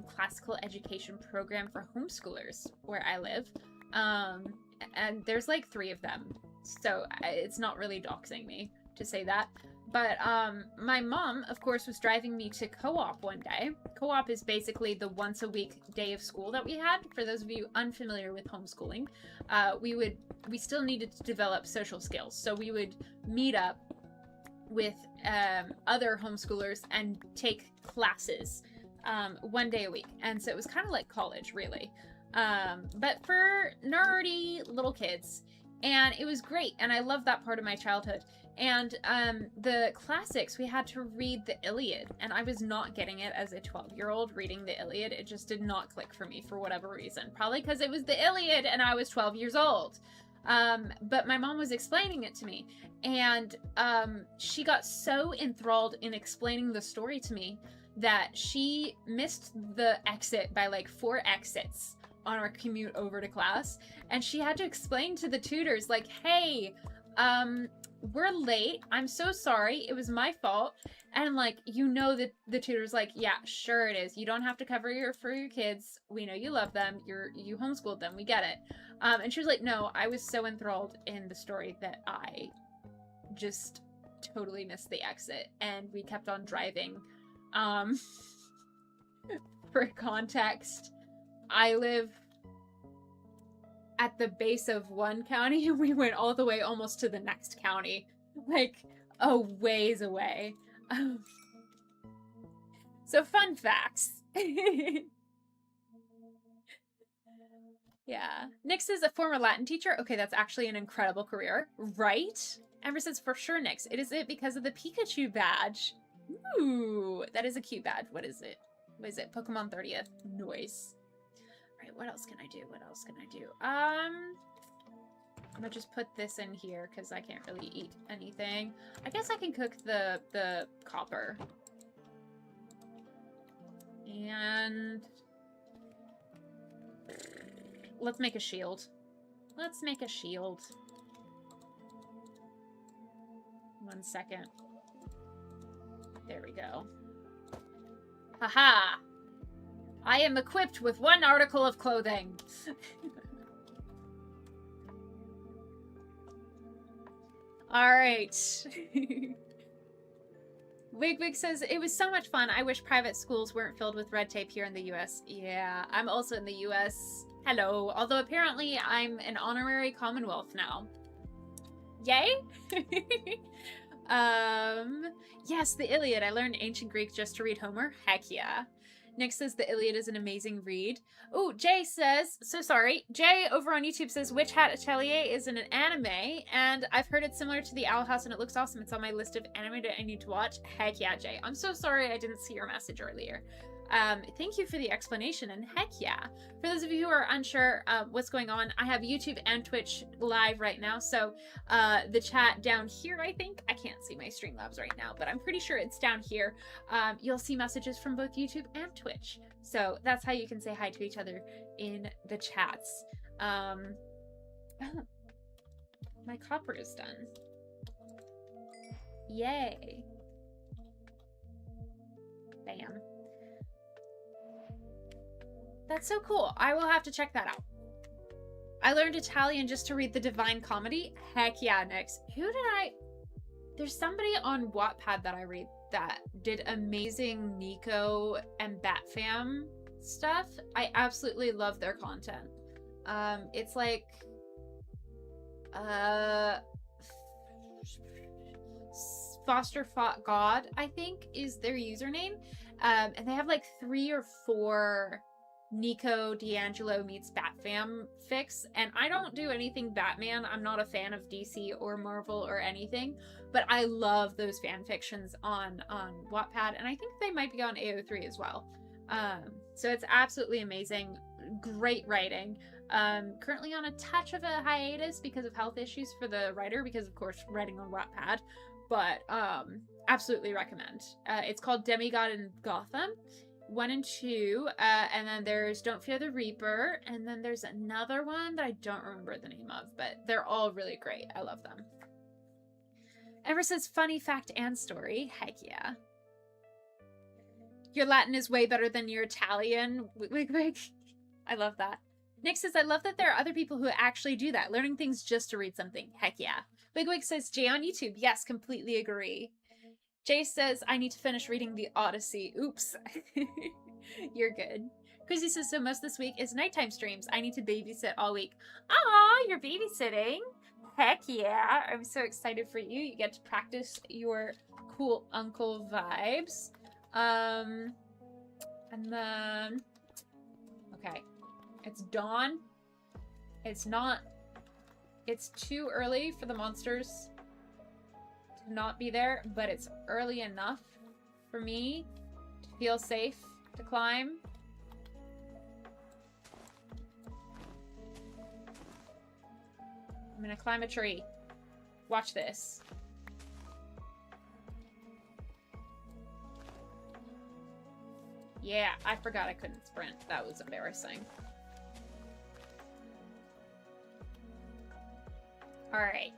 classical education program for homeschoolers where I live. And there's like 3 of them. So it's not really doxing me to say that. But my mom, of course, was driving me to Co-op one day. Co-op is basically the once-a-week day of school that we had. For those of you unfamiliar with homeschooling, we still needed to develop social skills. So we would meet up with other homeschoolers and take classes one day a week. And so it was kind of like college, really. But for nerdy little kids. And it was great. And I loved that part of my childhood. And the classics, we had to read the Iliad, and I was not getting it as a 12-year-old reading the Iliad. It just did not click for me for whatever reason. Probably because it was the Iliad and I was 12 years old. But my mom was explaining it to me, and she got so enthralled in explaining the story to me that she missed the exit by like 4 exits on our commute over to class, and she had to explain to the tutors, like, hey, we're late. I'm so sorry. It was my fault. And like, you know that the tutor's like, yeah, sure it is. You don't have to cover for your kids. We know you love them. You homeschooled them. We get it. And she was like, no, I was so enthralled in the story that I just totally missed the exit. And we kept on driving. For context, I live at the base of one county, and we went all the way almost to the next county. Like, a ways away. So, fun facts. Yeah. Nix is a former Latin teacher. Okay, that's actually an incredible career. Right? Ember says, for sure, Nix. It is it because of the Pikachu badge. Ooh, that is a cute badge. What is it? What is it? Pokemon 30th. Noise. Right, what else can I do? What else can I do? I'm gonna just put this in here because I can't really eat anything. I guess I can cook the copper. And let's make a shield. Let's make a shield. 1 second. There we go. Haha! I am equipped with 1 article of clothing. Alright. Wig says, it was so much fun. I wish private schools weren't filled with red tape here in the US. Yeah, I'm also in the US. Hello. Although apparently I'm an honorary Commonwealth now. Yay? Yes, the Iliad. I learned ancient Greek just to read Homer. Heck yeah. Nick says the Iliad is an amazing read. Oh, Jay says, so sorry. Jay over on YouTube says Witch Hat Atelier is an anime, and I've heard it's similar to the Owl House and it looks awesome. It's on my list of anime that I need to watch. Heck yeah, Jay. I'm so sorry I didn't see your message earlier. Thank you for the explanation, and heck yeah. For those of you who are unsure what's going on, I have YouTube and Twitch live right now, so the chat down here, I think, I can't see my Streamlabs right now, but I'm pretty sure it's down here. You'll see messages from both YouTube and Twitch, so that's how you can say hi to each other in the chats. Oh, my copper is done. Yay. Bam. That's so cool. I will have to check that out. I learned Italian just to read the Divine Comedy. Heck yeah, Nix. Who did I... There's somebody on Wattpad that I read that did amazing Nico and Batfam stuff. I absolutely love their content. It's like... Foster Fought God, I think, is their username. And they have like 3 or 4... Nico D'Angelo meets Batfam fics, and I don't do anything Batman. I'm not a fan of DC or Marvel or anything, but I love those fan fictions on Wattpad, and I think they might be on AO3 as well. So it's absolutely amazing. Great writing. Currently on a touch of a hiatus because of health issues for the writer, because of course writing on Wattpad, but absolutely recommend. It's called Demigod in Gotham. 1 and 2, and then there's Don't Fear the Reaper, and then there's another one that I don't remember the name of, but they're all really great. I love them. Ever says funny fact and story. Heck yeah. Your Latin is way better than your Italian. Wig wig. I love that. Nick says, I love that there are other people who actually do that, learning things just to read something. Heck yeah. Wig wig says, Jay on YouTube. Yes, completely agree. Jay says, I need to finish reading the Odyssey. Oops. You're good. Chrissy says, so most this week is nighttime streams. I need to babysit all week. Aw, you're babysitting. Heck yeah. I'm so excited for you. You get to practice your cool uncle vibes. And then... Okay. It's dawn. It's not... It's too early for the monsters not be there, but it's early enough for me to feel safe to climb. I'm gonna climb a tree. Watch this. Yeah, I forgot I couldn't sprint. That was embarrassing. Alright.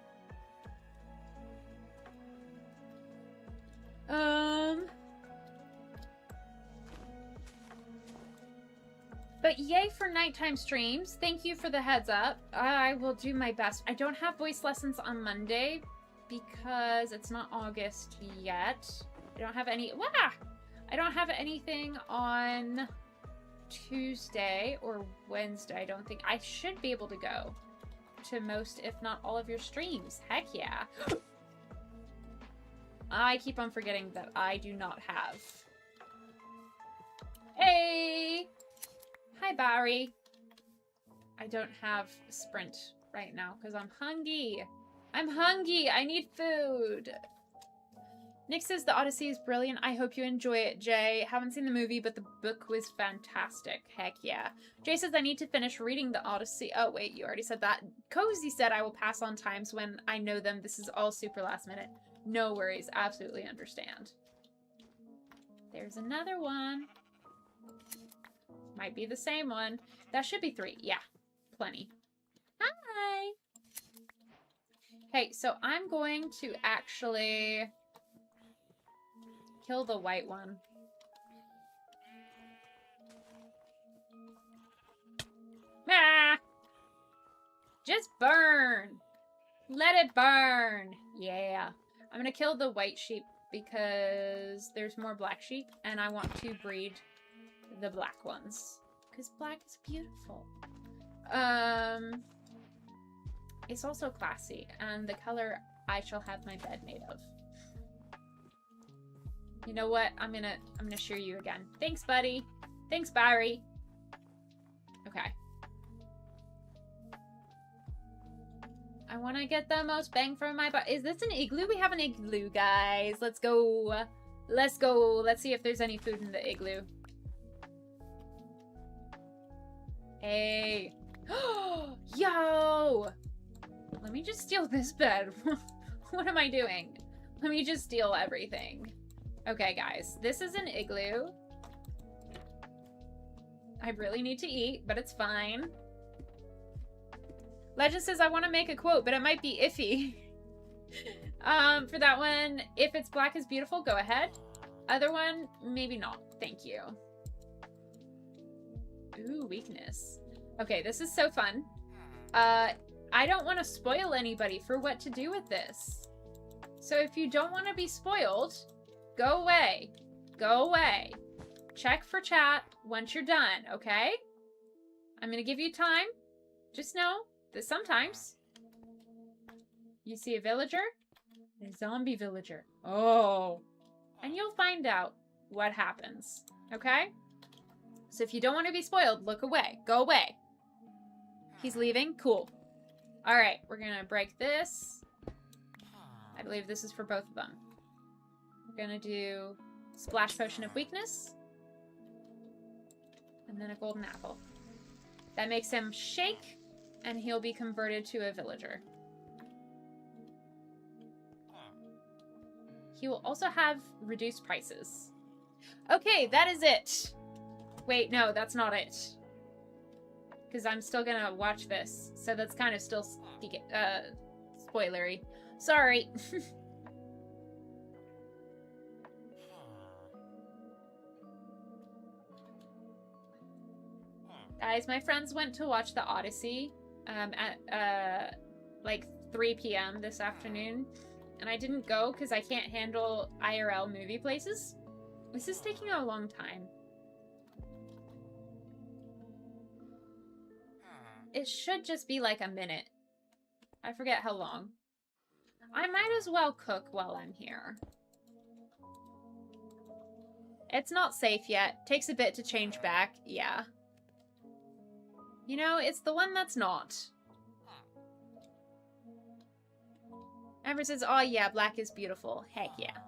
But yay for nighttime streams. Thank you for the heads up. I will do my best. I don't have voice lessons on Monday because it's not August yet. I don't have any... Wah! I don't have anything on Tuesday or Wednesday, I don't think. I should be able to go to most, if not all of your streams. Heck yeah. I keep on forgetting that I do not have. Hey! Hi, Barry. I don't have Sprint right now because I'm hungry. I'm hungry. I need food. Nick says the Odyssey is brilliant. I hope you enjoy it, Jay. Haven't seen the movie, but the book was fantastic. Heck yeah. Jay says I need to finish reading the Odyssey. Oh, wait, you already said that. Cozy said I will pass on times when I know them. This is all super last minute. No worries. Absolutely understand. There's another one. Might be the same one. That should be 3. Yeah, plenty. Hi! Okay, so I'm going to actually kill the white one. Ah! Just burn! Let it burn! Yeah. I'm gonna kill the white sheep because there's more black sheep and I want to breed the black ones. Because black is beautiful. It's also classy and the color I shall have my bed made of. You know what? I'm gonna shear you again. Thanks, buddy. Thanks, Barry. Okay. I want to get the most bang for my buck. Is this an igloo? We have an igloo, guys. Let's go. Let's go. Let's see if there's any food in the igloo. Hey. Yo! Let me just steal this bed. What am I doing? Let me just steal everything. Okay, guys. This is an igloo. I really need to eat, but it's fine. Legend says I want to make a quote, but it might be iffy. For that one, if it's black is beautiful, go ahead. Other one, maybe not. Thank you. Ooh, weakness. Okay, this is so fun. I don't want to spoil anybody for what to do with this. So if you don't want to be spoiled, go away. Go away. Check for chat once you're done, okay? I'm gonna give you time. Just know that sometimes you see a villager, a zombie villager. Oh. And you'll find out what happens, okay? So if you don't want to be spoiled, look away. Go away. He's leaving? Cool. All right, we're gonna break this. I believe this is for both of them. We're gonna do Splash Potion of Weakness. And then a golden apple. That makes him shake, and he'll be converted to a villager. He will also have reduced prices. Okay, that is it. Wait, no, that's not it. Because I'm still gonna watch this, so that's kind of still spoilery. Sorry. Guys, my friends went to watch the Odyssey at like 3 p.m. this afternoon, and I didn't go because I can't handle IRL movie places. This is taking a long time. It should just be like a minute. I forget how long. I might as well cook while I'm here. It's not safe yet. Takes a bit to change back. Yeah. You know, it's the one that's not. Amber says, oh yeah, black is beautiful. Heck yeah.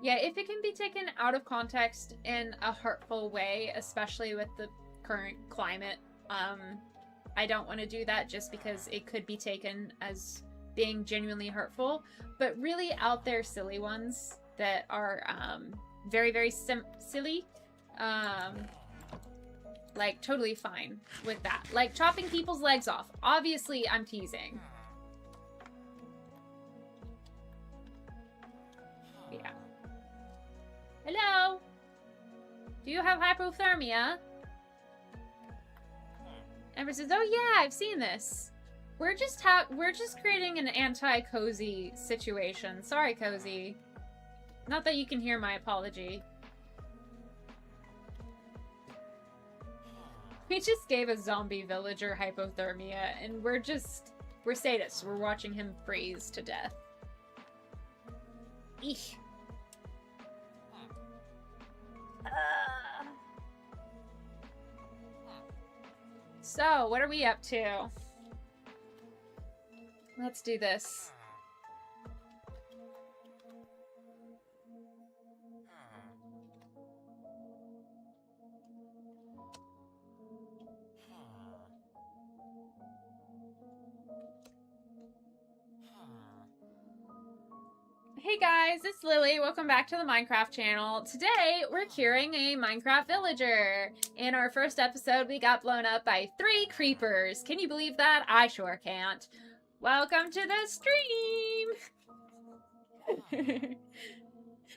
Yeah, if it can be taken out of context in a hurtful way, especially with the current climate, I don't want to do that just because it could be taken as being genuinely hurtful. But really out there silly ones that are very, very silly, like totally fine with that. Like chopping people's legs off. Obviously, I'm teasing. Yeah. Hello? Do you have hypothermia? Ember says, oh yeah, I've seen this. We're just creating an anti-cozy situation. Sorry, Cozy. Not that you can hear my apology. We just gave a zombie villager hypothermia, and we're sadists. We're watching him freeze to death. Eesh. So, what are we up to? Let's do this. Hey guys, it's Lily. Welcome back to the Minecraft channel. Today, we're curing a Minecraft villager. In our first episode, we got blown up by 3 creepers. Can you believe that? I sure can't. Welcome to the stream!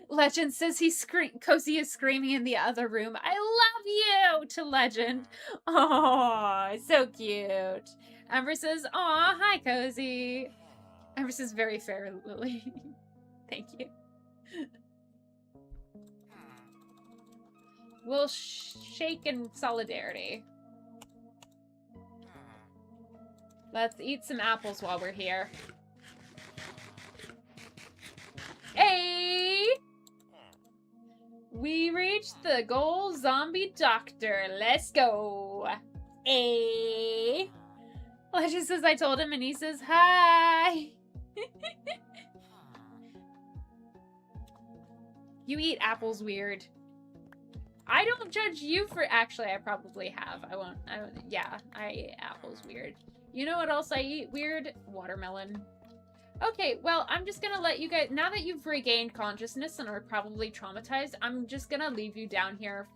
Legend says Cozy is screaming in the other room. I love you! To Legend. Aww, so cute. Ember says, aw, hi Cozy. Ember says, very fair, Lily. Thank you. We'll shake in solidarity. Let's eat some apples while we're here. Hey! We reached the goal, zombie doctor. Let's go. Hey! Legend says I told him and he says hi. You eat apples weird. I don't judge you for— actually, I probably have. Yeah, I eat apples weird. You know what else I eat weird? Watermelon. Okay, well, I'm just gonna let you guys— now that you've regained consciousness and are probably traumatized, I'm just gonna leave you down here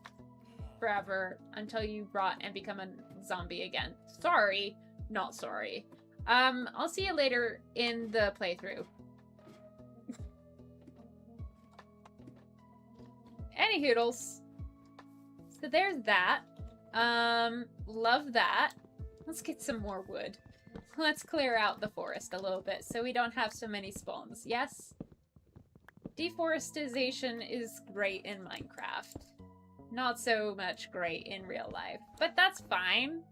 forever until you rot and become a zombie again. Sorry. Not sorry. I'll see you later in the playthrough. Any hoodles. So there's that. Love that. Let's get some more wood. Let's clear out the forest a little bit so we don't have so many spawns. Yes? Deforestation is great in Minecraft. Not so much great in real life. But that's fine.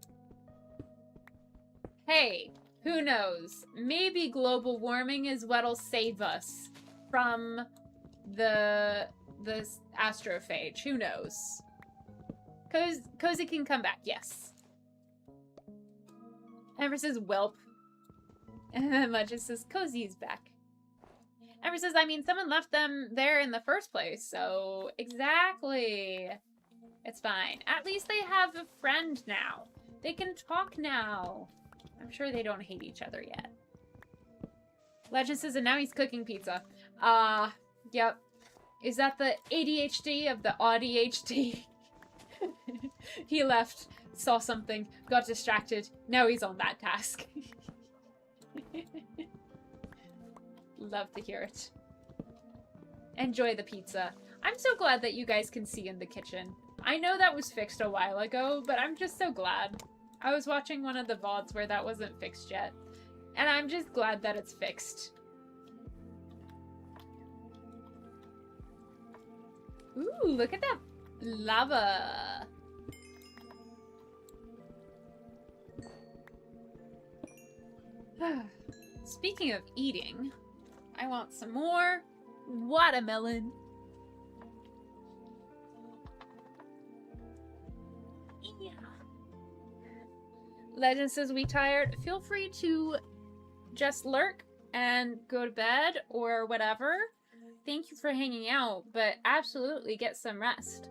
Hey, who knows? Maybe global warming is what'll save us from the astrophage. Who knows? Cozy can come back, yes. Ember says, whelp. And then Legend says, Cozy is back. Ember says, I mean, someone left them there in the first place, so— exactly. It's fine. At least they have a friend now. They can talk now. I'm sure they don't hate each other yet. Legend says, and now he's cooking pizza. Yep. Is that the ADHD of the ADHD? He left, saw something, got distracted. Now he's on that task. Love to hear it. Enjoy the pizza. I'm so glad that you guys can see in the kitchen. I know that was fixed a while ago, but I'm just so glad. I was watching one of the VODs where that wasn't fixed yet. And I'm just glad that it's fixed. Ooh, look at that lava. Speaking of eating, I want some more watermelon. Yeah. Legend says, we tired. Feel free to just lurk and go to bed or whatever. Thank you for hanging out, but absolutely get some rest.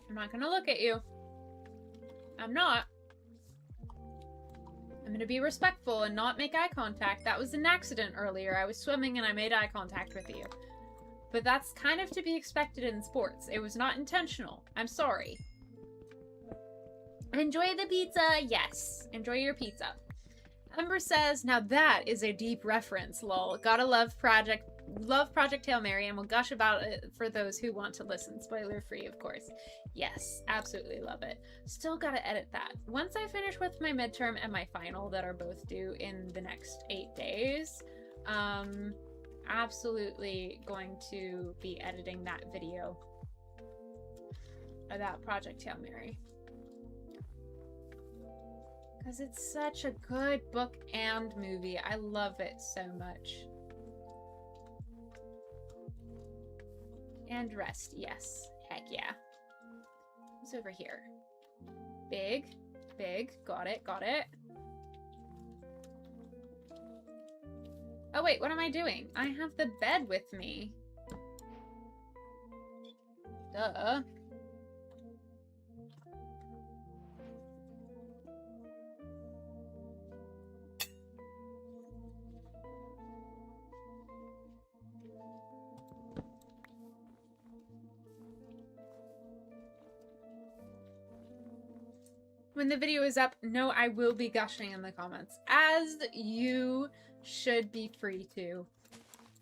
I'm not gonna look at you. I'm not. I'm gonna be respectful and not make eye contact. That was an accident earlier. I was swimming and I made eye contact with you. But that's kind of to be expected in sports. It was not intentional. I'm sorry. Enjoy the pizza. Yes. Enjoy your pizza. Ember says, now that is a deep reference, lol. Gotta love Project Hail Mary, and we'll gush about it for those who want to listen. Spoiler free, of course. Yes, absolutely love it. Still gotta edit that. Once I finish with my midterm and my final that are both due in the next 8 days, absolutely going to be editing that video about Project Hail Mary. Because it's such a good book and movie. I love it so much. And rest, yes. Heck yeah. What's over here? Big. Got it. Oh wait, what am I doing? I have the bed with me. Duh. When the video is up, no, I will be gushing in the comments, as you should be free to.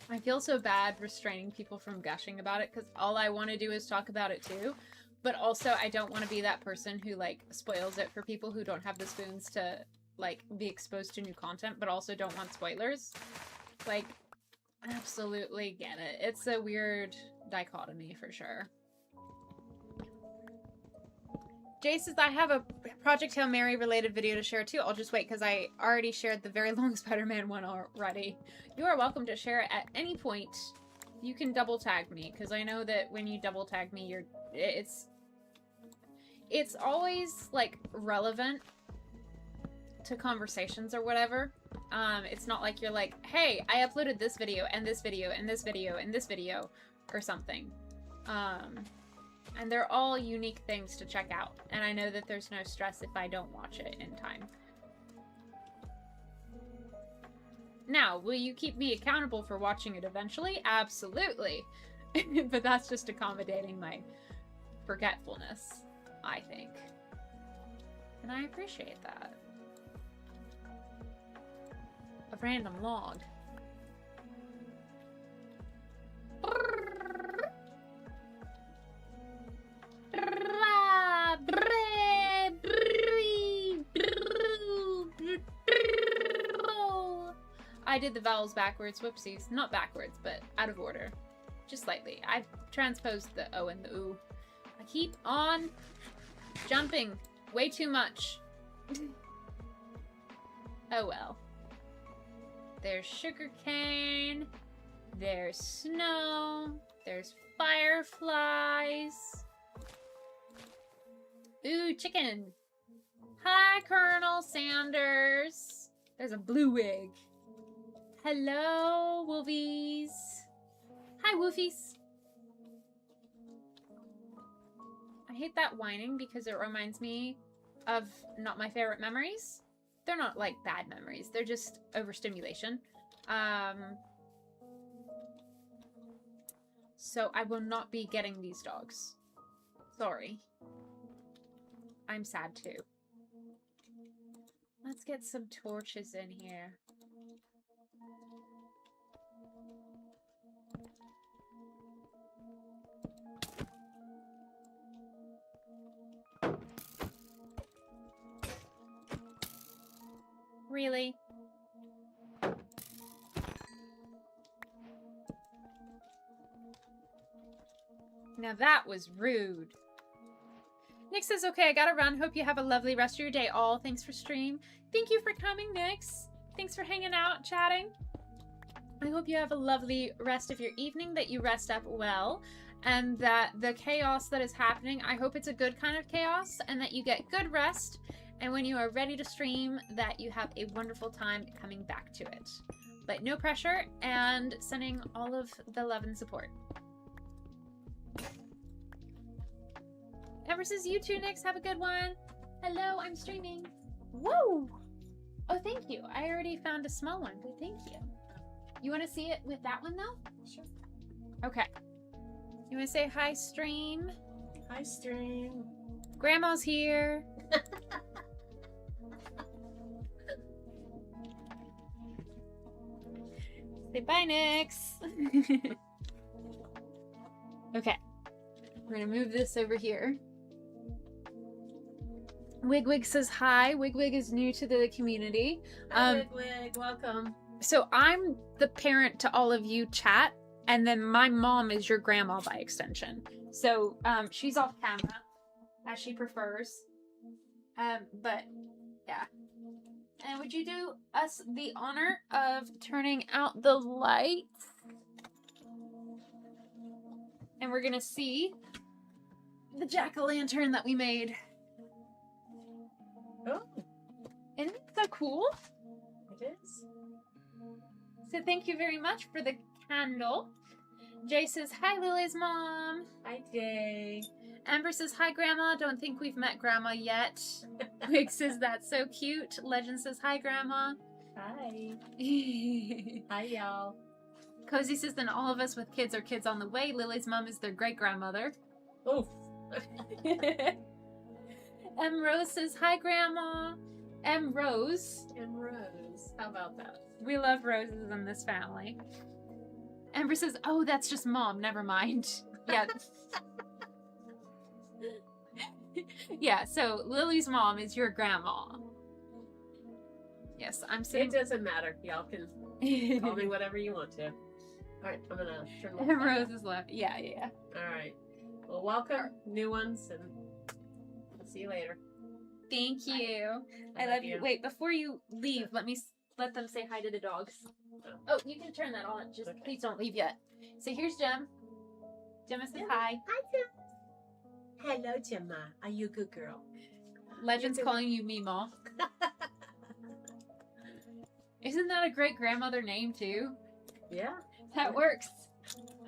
I feel so bad restraining people from gushing about it, because all I want to do is talk about it too, but also I don't want to be that person who, like, spoils it for people who don't have the spoons to, like, be exposed to new content, but also don't want spoilers. Like, absolutely get it. It's a weird dichotomy for sure. Jay says, I have a Project Hail Mary related video to share too. I'll just wait because I already shared the very long Spider-Man one already. You are welcome to share it at any point. You can double tag me because I know that when you double tag me, it's always like relevant to conversations or whatever. It's not like you're like, hey, I uploaded this video and this video and this video and this video or something. And they're all unique things to check out. And I know that there's no stress if I don't watch it in time. Now, will you keep me accountable for watching it eventually? Absolutely. But that's just accommodating my forgetfulness, I think. And I appreciate that. A random log. I did the vowels backwards. Whoopsies. Not backwards, but out of order. Just slightly. I transposed the O and the OO. I keep on jumping way too much. Oh well. There's sugarcane. There's snow. There's fireflies. Ooh, chicken. Hi, Colonel Sanders. There's a blue wig. Hello, Wolfies. Hi, Wolfies. I hate that whining because it reminds me of not my favorite memories. They're not, like, bad memories. They're just overstimulation. So I will not be getting these dogs. Sorry. I'm sad, too. Let's get some torches in here. Really? Now that was rude. Nick says, okay, I gotta run. Hope you have a lovely rest of your day, all. Thanks for stream. Thank you for coming, Nix. Thanks for hanging out, chatting. I hope you have a lovely rest of your evening, that you rest up well, and that the chaos that is happening, I hope it's a good kind of chaos, and that you get good rest, and when you are ready to stream, that you have a wonderful time coming back to it. But no pressure, and sending all of the love and support. Ever says, you too, Nix. Have a good one. Hello, I'm streaming. Woo! Oh, thank you. I already found a small one, but thank you. You want to see it with that one, though? Sure. Okay. You want to say hi, stream? Hi, stream. Grandma's here. Say bye, Nix. Okay. We're gonna move this over here. Wigwig says hi. Wigwig is new to the community. Hi, Wig, welcome. So I'm the parent to all of you chat, and then my mom is your grandma by extension. So she's off camera, as she prefers. But yeah. And would you do us the honor of turning out the lights? And we're gonna see the jack-o'-lantern that we made. Oh, Isn't it so cool? it is. So thank you very much for the candle. Jay says, hi, Lily's mom. Hi, Jay. Amber says, hi, Grandma. Don't think we've met Grandma yet. Wig says, that's so cute. Legend says, hi, Grandma. Hi. Hi, y'all. Cozy says, then all of us with kids are kids on the way. Lily's mom is their great-grandmother. Oof. M. Rose says, hi, Grandma. M. Rose. And Rose. How about that? We love roses in this family. Amber says, oh, that's just Mom. Never mind. Yeah. Yeah, so Lily's mom is your grandma. Yes, I'm saying. It doesn't matter. Y'all can call me whatever you want to. Alright, I'm gonna turn the light Rose on. is left. Yeah, yeah. Alright. Well, welcome, new ones, and I'll see you later. Thank you. I love you. Wait, before you leave, let them say hi to the dogs. Oh, you can turn that on. Just please don't leave yet. So here's Jem. Gemma says hi. Hi, Gemma. Hello, Gemma. Are you a good girl? Legend's calling you Meemaw. Isn't that a great grandmother name too? Yeah. That works.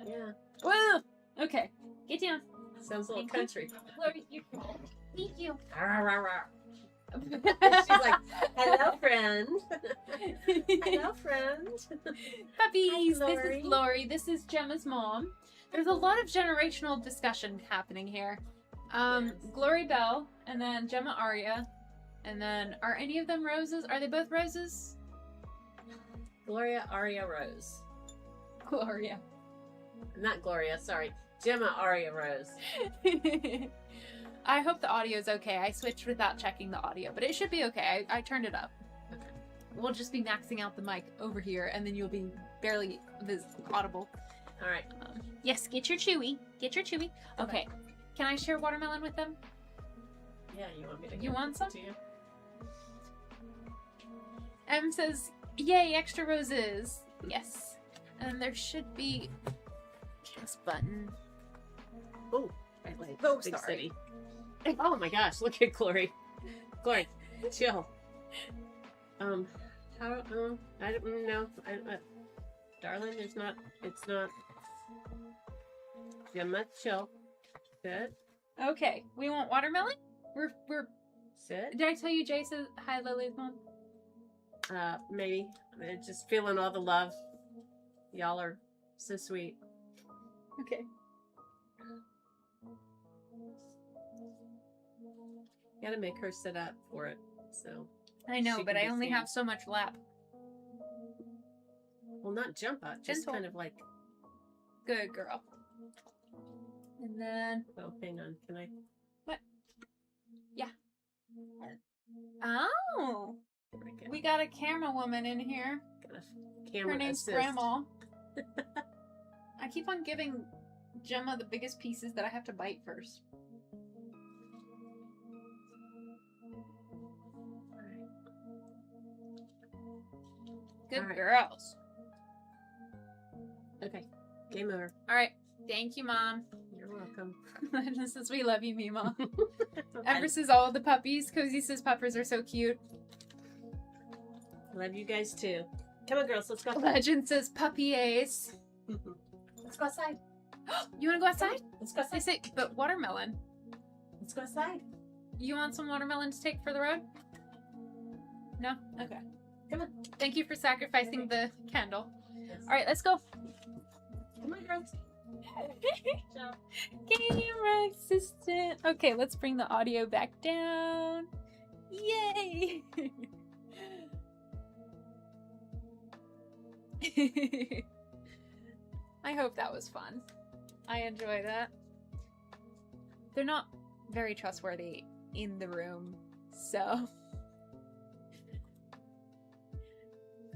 Yeah. Whoa! Okay, get down. Sounds a little Thank you. country. Glory, thank you. Rah, rah, rah. She's like, hello, friend. Hello, friend. Puppies, Hi, this is Glory. This is Gemma's mom. There's a lot of generational discussion happening here. Yes. Glory Bell, and then Gemma Aria, and then are any of them roses? Are they both roses? Gloria Aria Rose. Gloria. Not Gloria, sorry. Gemma Aria Rose. I hope the audio's okay. I switched without checking the audio, but it should be okay. I turned it up. Okay. We'll just be maxing out the mic over here, and then you'll be barely audible. All right. Yes, get your chewy. Get your chewy. Okay. Can I share watermelon with them? Yeah, you want me to? You want some? To you? M says, yay, extra roses. Yes. And there should be this button. Oh, right leg. Oh, Big sorry. city. Oh my gosh, look at Glory. Glory, chill. How, I don't know. Darling, it's not, Gemma, chill. Sit. Okay, we want watermelon? We're Sit. Did I tell you Jay says hi, Lily's mom? Maybe. I'm just feeling all the love. Y'all are so sweet. Okay. Gotta make her sit up for it, so. I know, She but can I be only seen. have so much lap. Well, not jump up, just Gentle. kind of like, Good girl. And then oh, hang on, can I? oh, we got a camera woman in here. Got a camera Her name's assist. Grandma. I keep on giving Gemma the biggest pieces that I have to bite first. Good Alright. girls. Okay, game over. All right. Thank you, Mom. You're welcome. This says, we love you, Mima. Okay. Ember says, all the puppies. Cozy says, puppers are so cute. Love you guys too. Come on, girls, let's go. Legend says, puppy ace. Let's go outside. You want to go outside? Let's go They outside. say, but watermelon. Let's go outside. You want some watermelon to take for the road? No? Okay. Come on. Thank you for sacrificing the candle. Yes. All right, let's go. Come on, girls. Ciao. Camera assistant. Okay, let's bring the audio back down. Yay! I hope that was fun. I enjoy that. They're not very trustworthy in the room, so.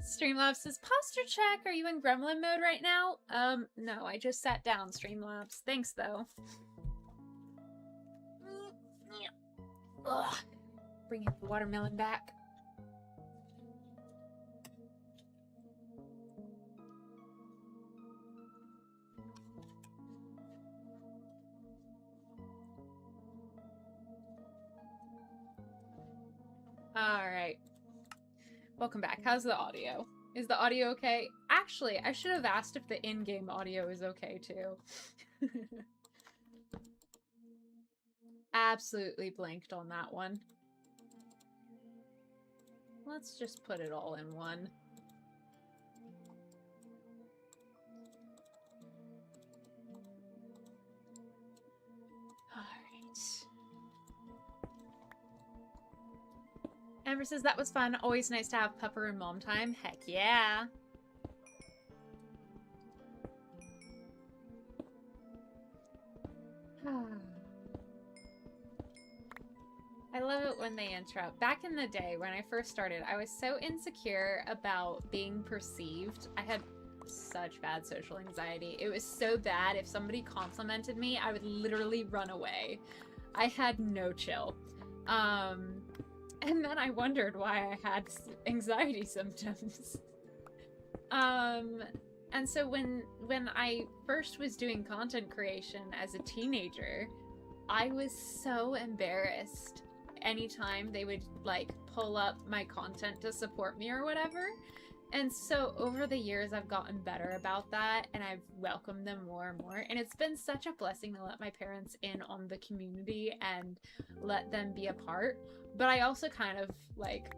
Streamlabs says, posture check. Are you in gremlin mode right now? No, I just sat down, Streamlabs. Thanks, though. Ugh. Bringing the watermelon back. Alright. Welcome back. How's the audio? Is the audio okay? Actually, I should have asked if the in-game audio is okay, too. Absolutely blanked on that one. Let's just put it all in one. Alright. Amber says, that was fun. Always nice to have pupper and mom time. Heck yeah. I love it when they interrupt. Back in the day, when I first started, I was so insecure about being perceived. I had such bad social anxiety. It was so bad. If somebody complimented me, I would literally run away. I had no chill. And then I wondered why I had anxiety symptoms. And so when I first was doing content creation as a teenager, I was so embarrassed anytime they would like pull up my content to support me or whatever. And so over the years I've gotten better about that, and I've welcomed them more and more, and it's been such a blessing to let my parents in on the community and let them be a part. But I also kind of like,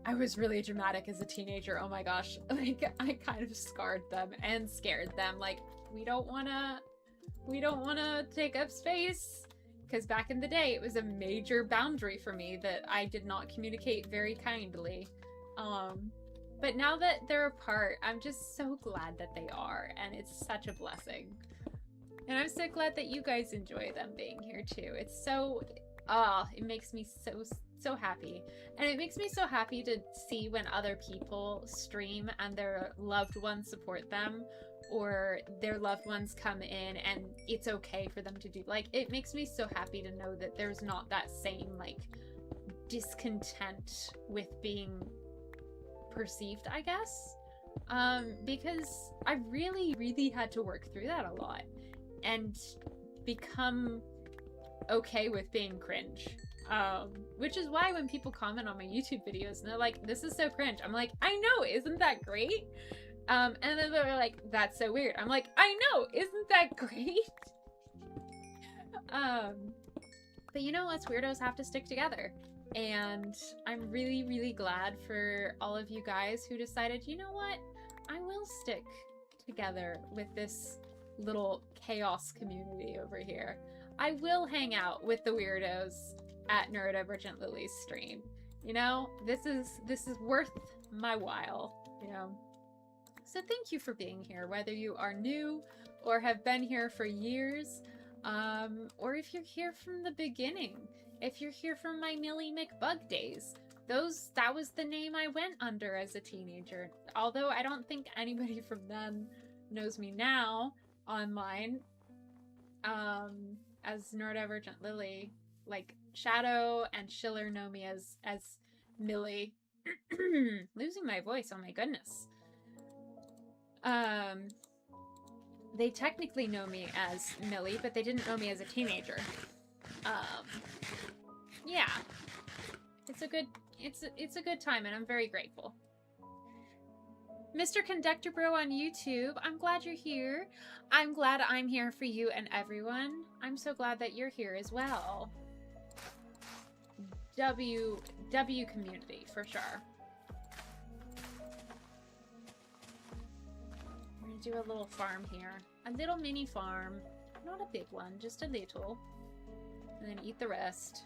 I was really dramatic as a teenager. Oh my gosh, like I kind of scarred them and scared them, like we don't want to take up space. Because back in the day, it was a major boundary for me that I did not communicate very kindly. But now that they're apart, I'm just so glad that they are, and it's such a blessing. And I'm so glad that you guys enjoy them being here too. It's so, it makes me so happy. And it makes me so happy to see when other people stream and their loved ones support them, or their loved ones come in and it's okay for them to do, like, it makes me so happy to know that there's not that same like discontent with being perceived, I guess, because I really had to work through that a lot and become okay with being cringe, which is why when people comment on my YouTube videos and they're like, this is so cringe, I'm like, I know, isn't that great? And then they're like, that's so weird. I'm like, I know, isn't that great? But you know, us weirdos have to stick together. And I'm really glad for all of you guys who decided, you know what? I will stick together with this little chaos community over here. I will hang out with the weirdos at Neurodivergent Lily's stream. You know, this is worth my while, you know? So thank you for being here, whether you are new or have been here for years, or if you're here from the beginning, if you're here from my Millie McBug days. That was the name I went under as a teenager. Although I don't think anybody from then knows me now online, as Neurodivergent Lily. Like Shadow and Schiller know me as Millie. Losing my voice, oh my goodness. They technically know me as Millie, but they didn't know me as a teenager. Yeah. It's a good time, and I'm very grateful. Mr. Conductor Bro on YouTube, I'm glad you're here. I'm glad I'm here for you and everyone. I'm so glad that you're here as well. W community, for sure. Do a little farm here. A little mini farm. Not a big one, just a little. And then eat the rest.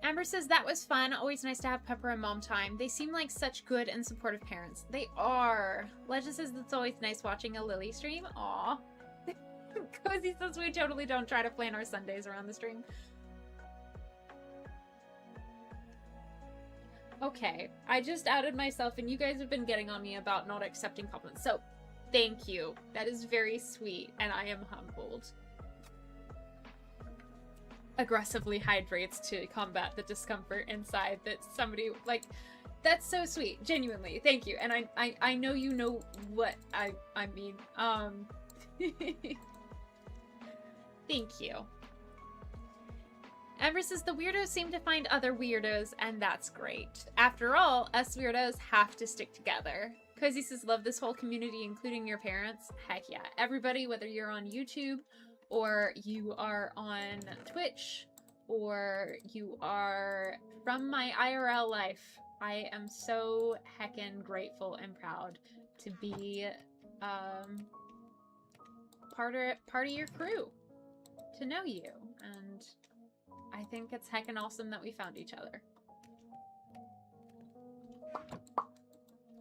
Amber says, that was fun. Always nice to have Pepper and Mom time. They seem like such good and supportive parents. They are. Legend says, it's always nice watching a Lily stream. Aw. Cozy says, we totally don't try to plan our Sundays around the stream. Okay, I just outed myself and you guys have been getting on me about not accepting compliments. So, thank you. That is very sweet and I am humbled. Aggressively hydrates to combat the discomfort inside that somebody, like, that's so sweet. Genuinely. Thank you. And I know you know what I mean. Thank you. Amber says, the weirdos seem to find other weirdos, and that's great. After all, us weirdos have to stick together. Cozy says, love this whole community, including your parents. Heck yeah. Everybody, whether you're on YouTube, or you are on Twitch, or you are from my IRL life, I am so heckin' grateful and proud to be part of your crew, to know you, and I think it's heckin' awesome that we found each other.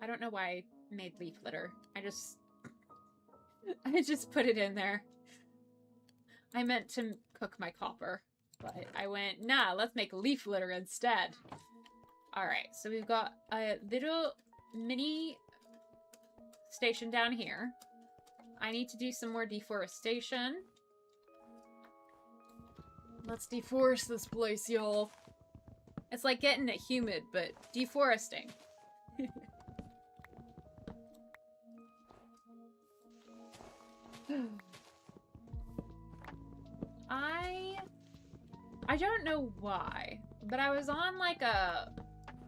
I don't know why I made leaf litter. I just put it in there. I meant to cook my copper, but I went, nah, let's make leaf litter instead. Alright, so we've got a little mini station down here. I need to do some more deforestation. Let's deforest this place, y'all. It's like getting it humid, but deforesting. I don't know why, but I was on like a,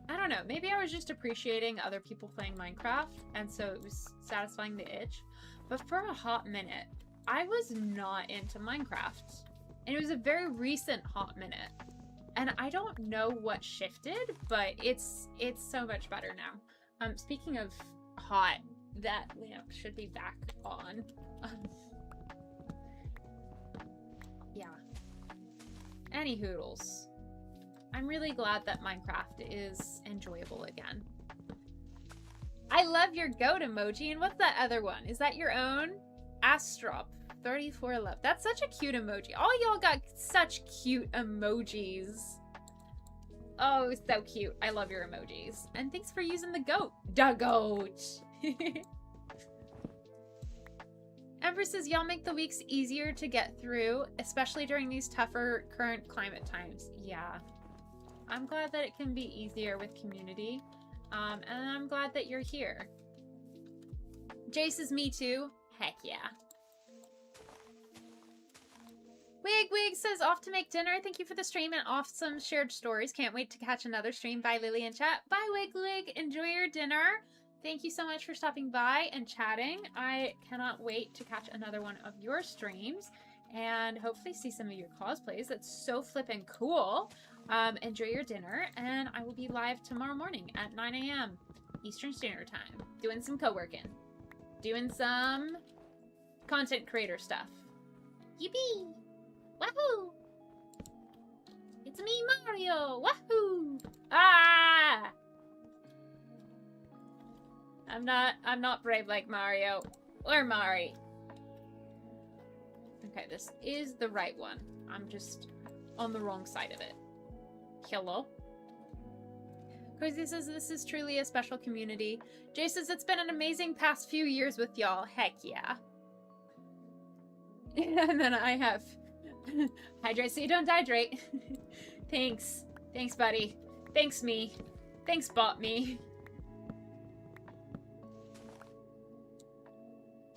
I don't know, maybe I was just appreciating other people playing Minecraft, and so it was satisfying the itch. But for a hot minute, I was not into Minecraft. And it was a very recent hot minute. And I don't know what shifted, but it's so much better now. Speaking of hot, that lamp should be back on. Yeah. Any hoodles. I'm really glad that Minecraft is enjoyable again. I love your goat emoji. And what's that other one? Is that your own? Astrop 34 love. That's such a cute emoji. All y'all got such cute emojis. Oh, so cute. I love your emojis. And thanks for using the goat. Da goat. Ember says, y'all make the weeks easier to get through, especially during these tougher current climate times. Yeah. I'm glad that it can be easier with community. And I'm glad that you're here. Jay says, me too. Heck yeah. Wig says, off to make dinner. Thank you for the stream and awesome shared stories. Can't wait to catch another stream. Bye, Lily and chat. Bye, Wig. Enjoy your dinner. Thank you so much for stopping by and chatting. I cannot wait to catch another one of your streams and hopefully see some of your cosplays. That's so flippin' cool. Enjoy your dinner, and I will be live tomorrow morning at 9 a.m. Eastern Standard Time. Doing some co-working. Doing some content creator stuff. Yippee! Wahoo! It's me, Mario! Wahoo! Ah! I'm not brave like Mario. Or Mari. Okay, this is the right one. I'm just on the wrong side of it. Hello? Cozy says, this is truly a special community. Jay says, it's been an amazing past few years with y'all. Heck yeah. And then I have... hydrate so you don't dehydrate. Thanks. Thanks, buddy. Thanks, me. Thanks, bot me.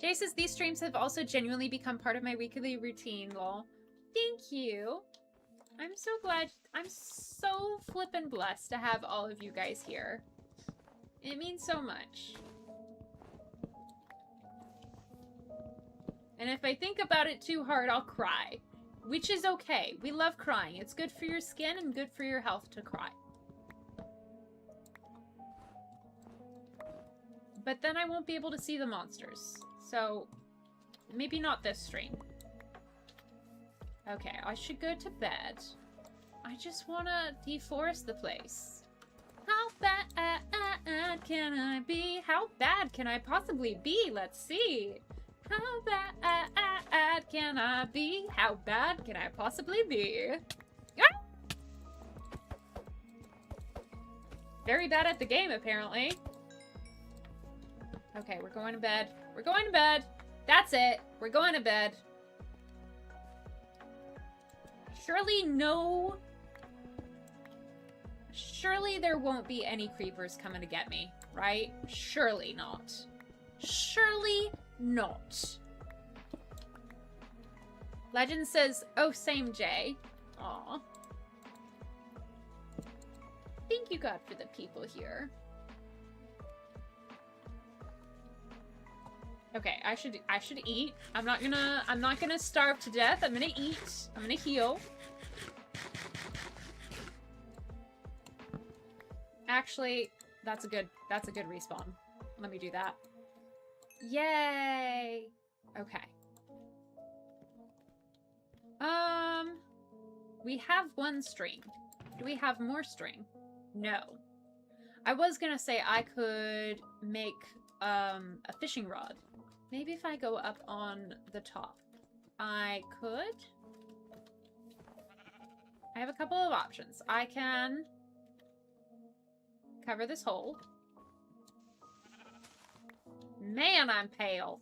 Jay says, these streams have also genuinely become part of my weekly routine, lol. Thank you. I'm so glad. I'm so flippin' blessed to have all of you guys here. It means so much. And if I think about it too hard, I'll cry. Which is okay. We love crying. It's good for your skin and good for your health to cry. But then I won't be able to see the monsters. So, maybe not this stream. Okay, I should go to bed. I just wanna deforest the place. How bad can I be? How bad can I possibly be? Let's see. How bad can I be? How bad can I possibly be? Ah! Very bad at the game, apparently. Okay, we're going to bed. We're going to bed. That's it. We're going to bed. Surely Surely there won't be any creepers coming to get me, right? Surely not. Surely not. Legend says, oh, same Jay. Aw. Thank you, God, for the people here. Okay, I should eat. I'm not gonna starve to death. I'm gonna eat. I'm gonna heal. Actually, that's a good respawn. Let me do that. Yay! Okay. We have one string. Do we have more string? No. I was gonna say I could make a fishing rod. Maybe if I go up on the top. I could. I have a couple of options. I can cover this hole. Man, I'm pale.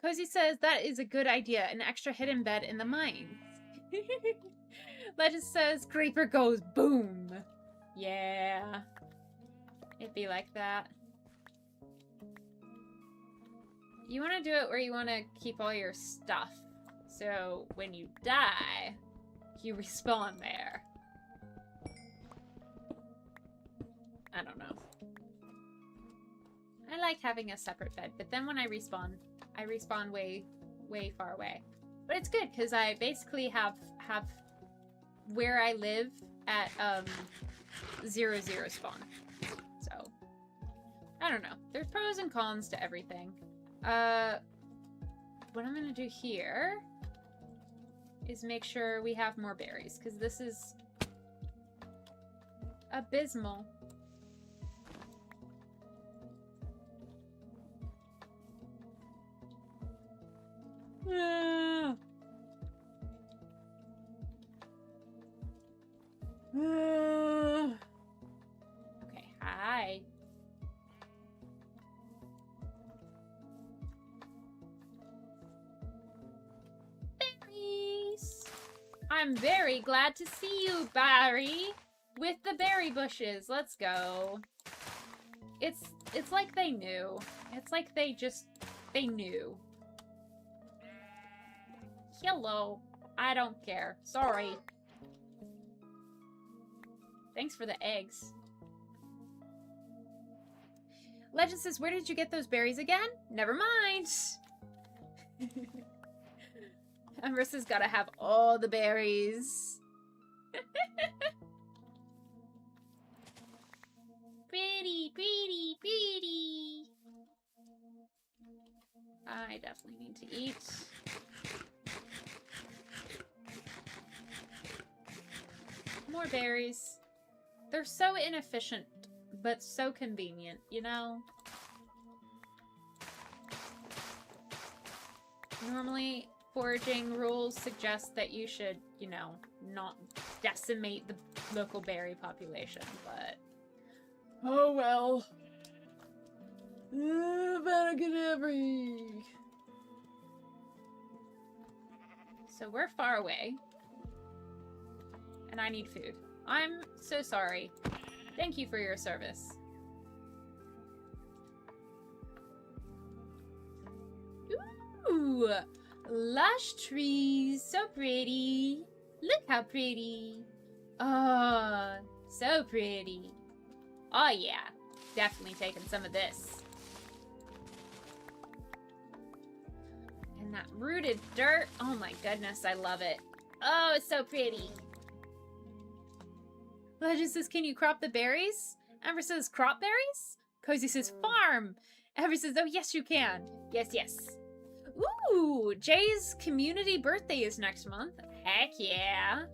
Cozy says that is a good idea. An extra hidden bed in the mines. Legend says creeper goes boom. Yeah. It'd be like that. You want to do it where you want to keep all your stuff. So when you die, you respawn there. I don't know. I like having a separate bed, but then when I respawn way, way far away. But it's good, because I basically have where I live at 0, 0 spawn. So, I don't know. There's pros and cons to everything. What I'm gonna do here is make sure we have more berries, because this is abysmal. Okay, hi. Berries! I'm very glad to see you, Barry! With the berry bushes, let's go. It's like they knew. It's like they knew. Hello. I don't care. Sorry. Thanks for the eggs. Legend says, where did you get those berries again? Never mind. Marissa's gotta have all the berries. Pretty, pretty, pretty. I definitely need to eat. More berries. They're so inefficient, but so convenient, you know? Normally, foraging rules suggest that you should, you know, not decimate the local berry population, but... oh well. Better get every... So we're far away. And I need food. I'm so sorry. Thank you for your service. Ooh! Lush trees! So pretty! Look how pretty! Oh, so pretty. Oh yeah. Definitely taking some of this. And that rooted dirt. Oh my goodness, I love it. Oh, it's so pretty. Legend says, can you crop the berries? Amber says, crop berries? Cozy says, farm. Amber says, oh, yes, you can. Yes, yes. Ooh, Jay's community birthday is next month. Heck yeah.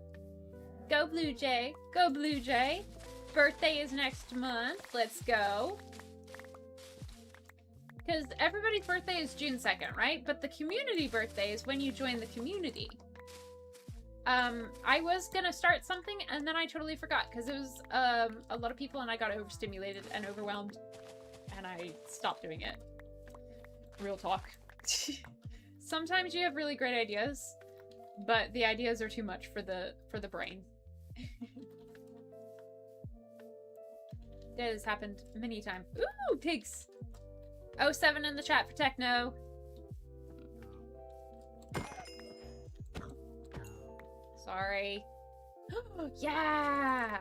Go Blue Jay. Go Blue Jay. Birthday is next month. Let's go. Because everybody's birthday is June 2nd, right? But the community birthday is when you join the community. I was gonna start something and then I totally forgot because it was a lot of people and I got overstimulated and overwhelmed and I stopped doing it. Real talk. Sometimes you have really great ideas, but the ideas are too much for the brain. That has happened many times. Ooh, pigs! 07 in the chat for Techno. Sorry. Yeah!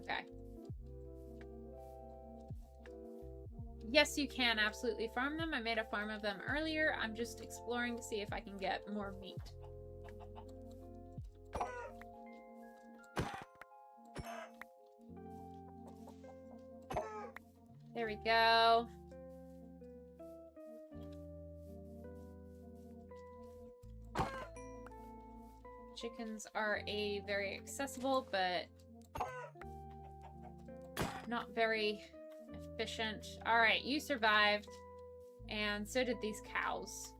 Okay. Yes, you can absolutely farm them. I made a farm of them earlier. I'm just exploring to see if I can get more meat. There we go. Chickens are very accessible, but not very efficient. Alright, you survived. And so did these cows.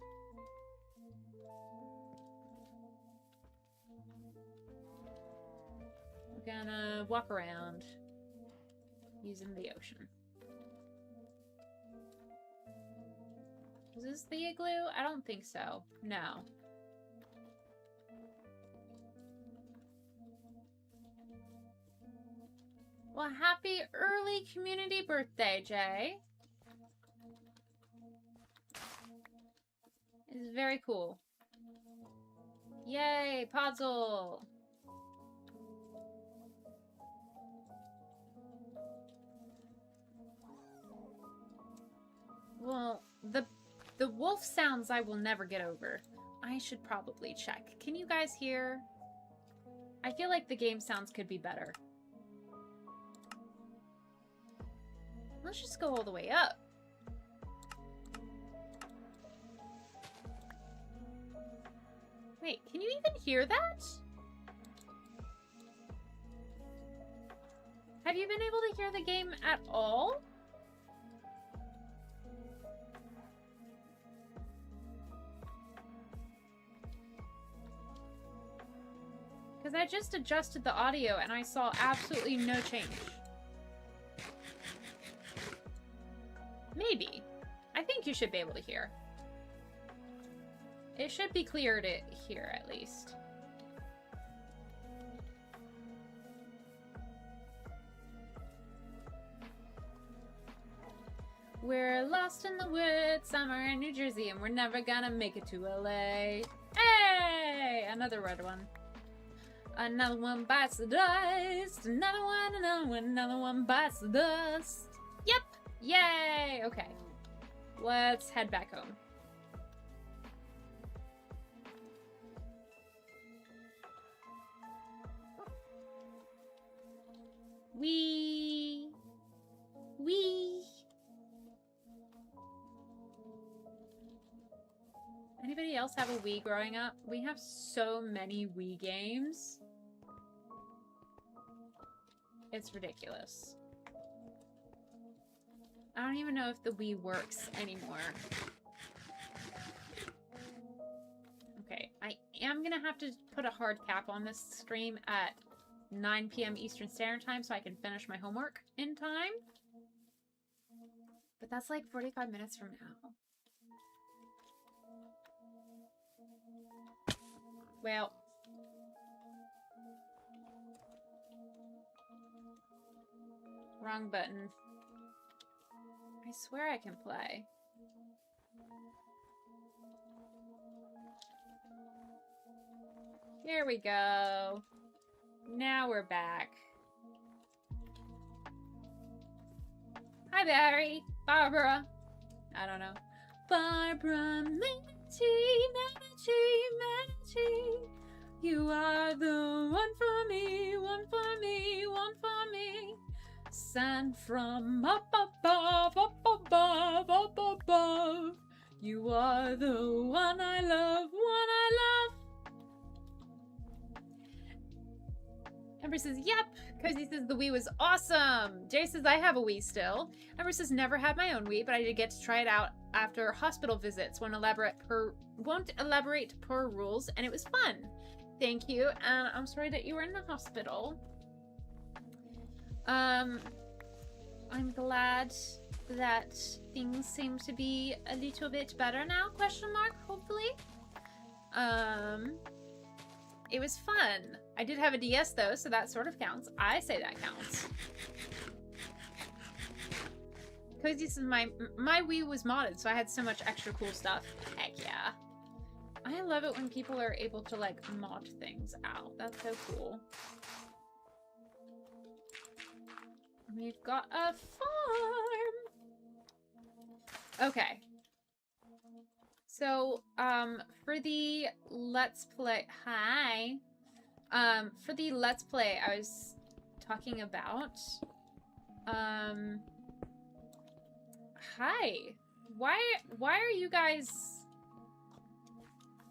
We're gonna walk around using the ocean. Is this the igloo? I don't think so. No. Well, happy early community birthday, Jay. It's very cool. Yay, Podzol! Well, the wolf sounds I will never get over. I should probably check. Can you guys hear? I feel like the game sounds could be better. Let's just go all the way up. Wait, can you even hear that? Have you been able to hear the game at all? Because I just adjusted the audio and I saw absolutely no change. Maybe. I think you should be able to hear. It should be clear to hear, at least. We're lost in the woods, somewhere in New Jersey, and we're never gonna make it to LA. Hey! Another red one. Another one bites the dust. Another one bites the dust. Yep! Yay! Okay. Let's head back home. Wee! Wee! Anybody else have a Wii growing up? We have so many Wii games. It's ridiculous. I don't even know if the Wii works anymore. Okay, I am gonna have to put a hard cap on this stream at 9 p.m. Eastern Standard Time so I can finish my homework in time. But that's like 45 minutes from now. Well. Wrong button. I swear I can play. Here we go. Now we're back. Hi, Barry. Barbara. I don't know. Barbara Manatee. You are the one for me, one for me, one for me. Sent from up above, up above. above, up above. You are the one I love, one I love. Ember says, yep. Cozy says, the Wii was awesome. Jay says, I have a Wii still. Ember says, never had my own Wii, but I did get to try it out after hospital visits. Won't elaborate per rules, and it was fun. Thank you, and I'm sorry that you were in the hospital. I'm glad that things seem to be a little bit better now, question mark, hopefully. It was fun. I did have a DS though, so that sort of counts. I say that counts. Cozy says my Wii was modded, so I had so much extra cool stuff. Heck yeah. I love it when people are able to, like, mod things out. That's so cool. We've got a farm! Okay. So, for the Let's Play... Hi! For the Let's Play I was talking about... Hi! Why are you guys...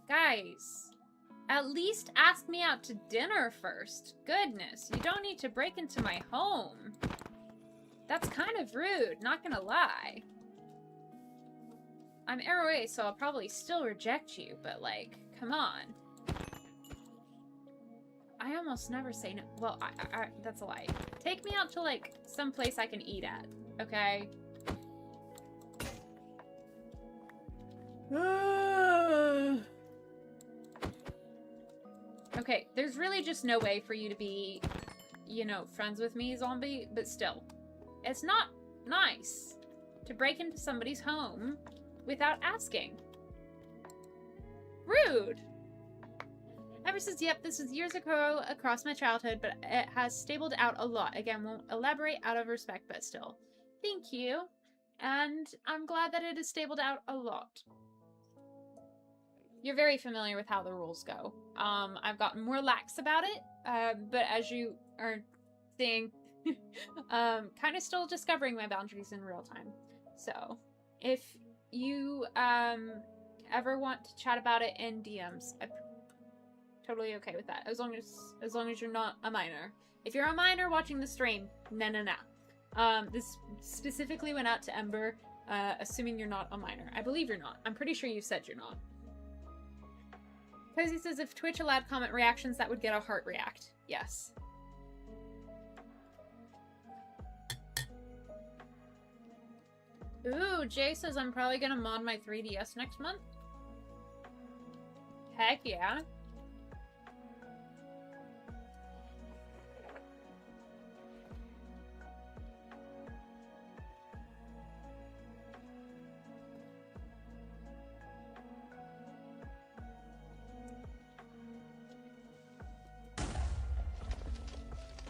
Guys, at least ask me out to dinner first. Goodness, you don't need to break into my home. That's kind of rude, not gonna lie. I'm Arrow A, so I'll probably still reject you, but like, come on. I almost never say no. Well, that's a lie. Take me out to like some place I can eat at, okay? Okay, there's really just no way for you to be, you know, friends with me, zombie, but still. It's not nice to break into somebody's home without asking. Rude! Ever says, yep, this was years ago across my childhood, but it has stabled out a lot. Again, won't elaborate out of respect, but still. Thank you. And I'm glad that it has stabled out a lot. You're very familiar with how the rules go. I've gotten more lax about it, but as you are seeing, kind of still discovering my boundaries in real time. So, if you ever want to chat about it in DMs, I'm totally okay with that. As long as you're not a minor. If you're a minor watching the stream, no. This specifically went out to Ember, assuming you're not a minor. I believe you're not. I'm pretty sure you said you're not. Cozy says if Twitch allowed comment reactions, that would get a heart react. Yes. Ooh, Jay says I'm probably gonna mod my 3DS next month. Heck yeah.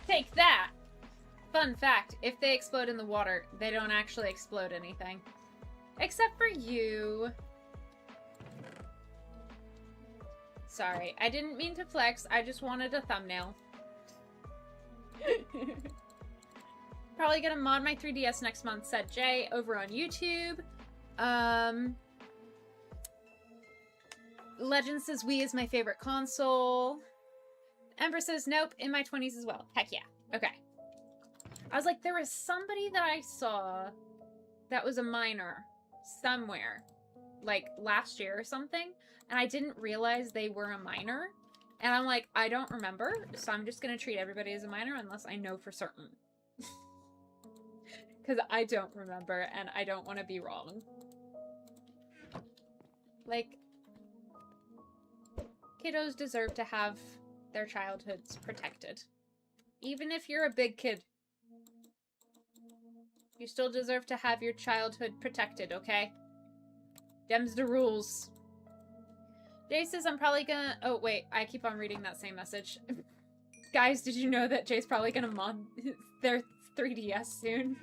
Take that! Fun fact, if they explode in the water, they don't actually explode anything. Except for you. Sorry, I didn't mean to flex, I just wanted a thumbnail. Probably gonna mod my 3DS next month, said Jay, over on YouTube. Legend says Wii is my favorite console. Ember says, nope, in my 20s as well. Heck yeah. Okay. I was like, there was somebody that I saw that was a minor somewhere, like last year or something, and I didn't realize they were a minor. And I'm like, I don't remember, so I'm just gonna treat everybody as a minor unless I know for certain. Because I don't remember, and I don't want to be wrong. Like, kiddos deserve to have their childhoods protected. Even if you're a big kid, you still deserve to have your childhood protected, okay? Them's the rules. Jay says I'm probably gonna... Oh, wait. I keep on reading that same message. Guys, did you know that Jay's probably gonna mod their 3DS soon?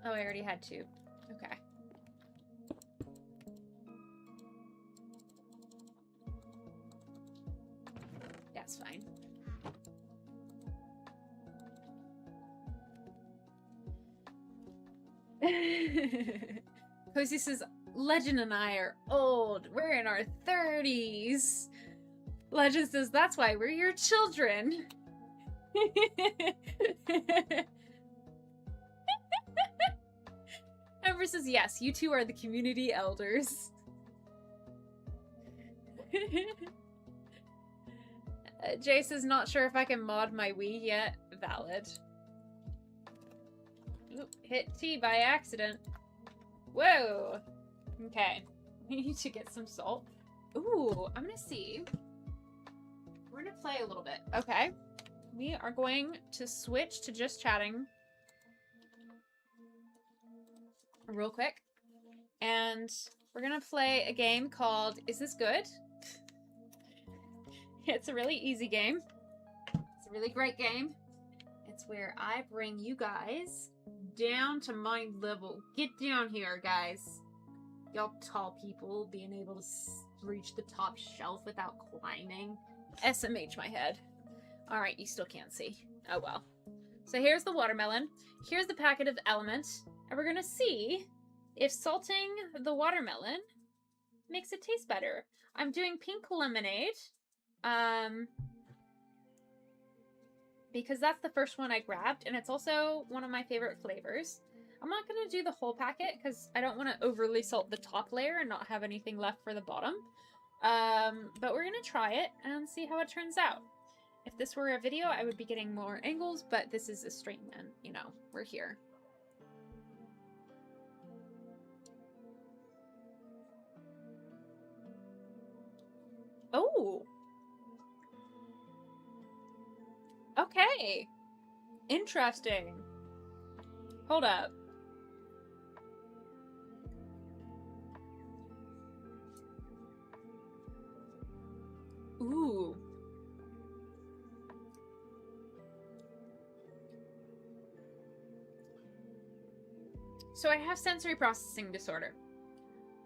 Oh, I already had two. Okay. That's fine. Cozy says, Legend and I are old. We're in our 30s. Legend says, that's why we're your children. Ember says, yes, you two are the community elders. Jace is not sure if I can mod my Wii yet. Valid. Oop, hit T by accident. Whoa! Okay. We need to get some salt. Ooh, I'm gonna see. We're gonna play a little bit. Okay. We are going to switch to just chatting real quick. And we're gonna play a game called Is This Good? It's a really easy game. It's a really great game. It's where I bring you guys down to my level. Get down here, guys. Y'all tall people being able to reach the top shelf without climbing. SMH my head. Alright, you still can't see. Oh well. So here's the watermelon. Here's the packet of element. And we're gonna see if salting the watermelon makes it taste better. I'm doing pink lemonade. Because that's the first one I grabbed, and it's also one of my favorite flavors. I'm not going to do the whole packet, because I don't want to overly salt the top layer and not have anything left for the bottom. But we're going to try it and see how it turns out. If this were a video, I would be getting more angles, but this is a stream, and, you know, we're here. Oh! Okay. Interesting. Hold up. Ooh. So I have sensory processing disorder.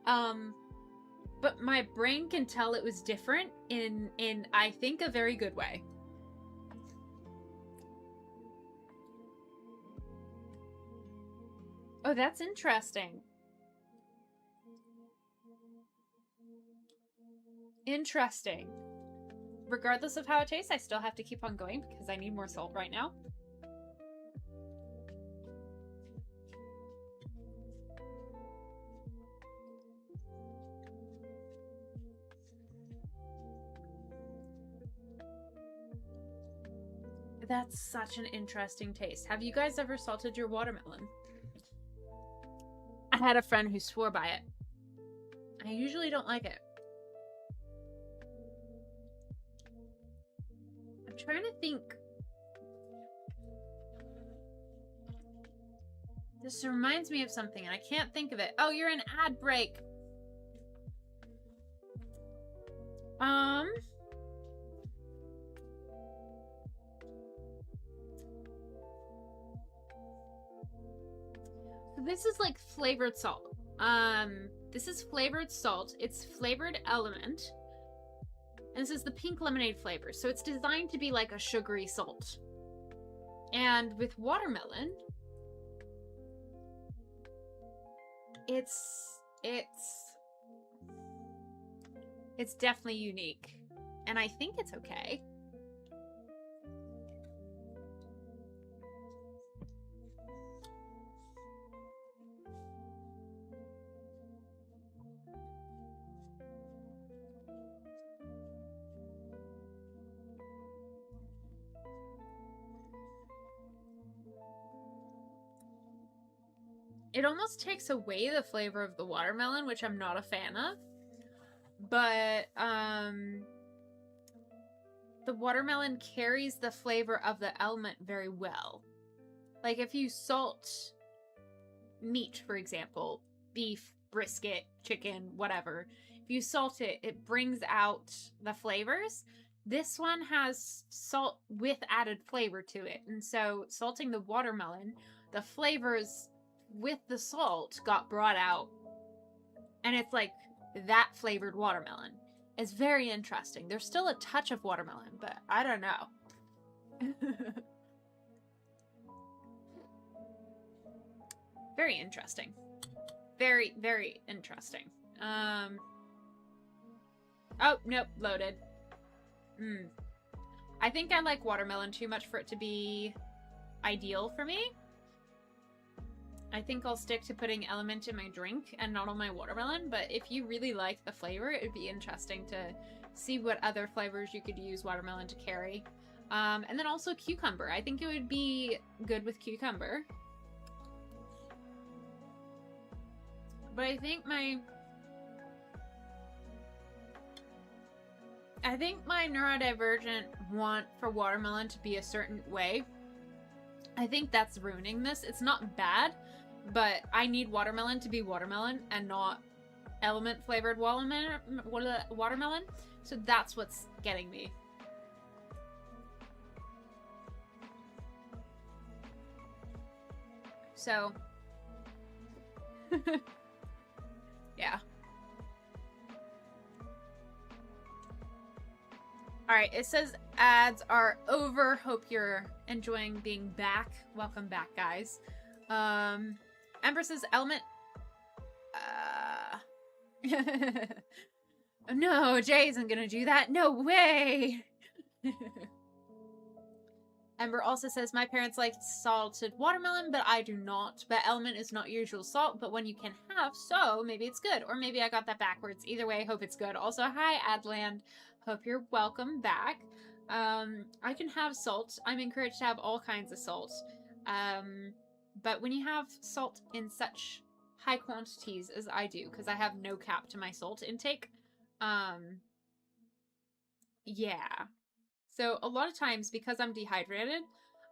But my brain can tell it was different in I think a very good way. Oh, that's interesting. Interesting. Regardless of how it tastes, I still have to keep on going because I need more salt right now. That's such an interesting taste. Have you guys ever salted your watermelon? I had a friend who swore by it. I usually don't like it. I'm trying to think. This reminds me of something and I can't think of it. Oh, you're in ad break. This is like flavored salt. This is flavored salt. It's flavored element. And this is the pink lemonade flavor. So it's designed to be like a sugary salt. And with watermelon, it's definitely unique. And I think it's okay. It almost takes away the flavor of the watermelon, which I'm not a fan of. But, the watermelon carries the flavor of the element very well. Like, if you salt meat, for example, beef, brisket, chicken, whatever, if you salt it, it brings out the flavors. This one has salt with added flavor to it. And so, salting the watermelon, the flavors with the salt got brought out, and it's like that flavored watermelon. It's very interesting. There's still a touch of watermelon, but I don't know. Very interesting. Very, very interesting. Oh, nope, loaded. I think I like watermelon too much for it to be ideal for me. I think I'll stick to putting element in my drink and not on my watermelon, but if you really like the flavor, it'd be interesting to see what other flavors you could use watermelon to carry. And then also cucumber. I think it would be good with cucumber. But I think my neurodivergent want for watermelon to be a certain way. I think that's ruining this. It's not bad, but I need watermelon to be watermelon and not element flavored watermelon. So that's what's getting me. So, yeah. Alright, it says ads are over. Hope you're enjoying being back. Welcome back, guys. Ember says element... No, Jay isn't gonna do that. No way! Ember also says, my parents like salted watermelon, but I do not. But element is not usual salt, but one you can have, so maybe it's good. Or maybe I got that backwards. Either way, hope it's good. Also, hi, Adland. Hope you're welcome back. I can have salt. I'm encouraged to have all kinds of salt. But when you have salt in such high quantities as I do, because I have no cap to my salt intake, yeah. So a lot of times, because I'm dehydrated,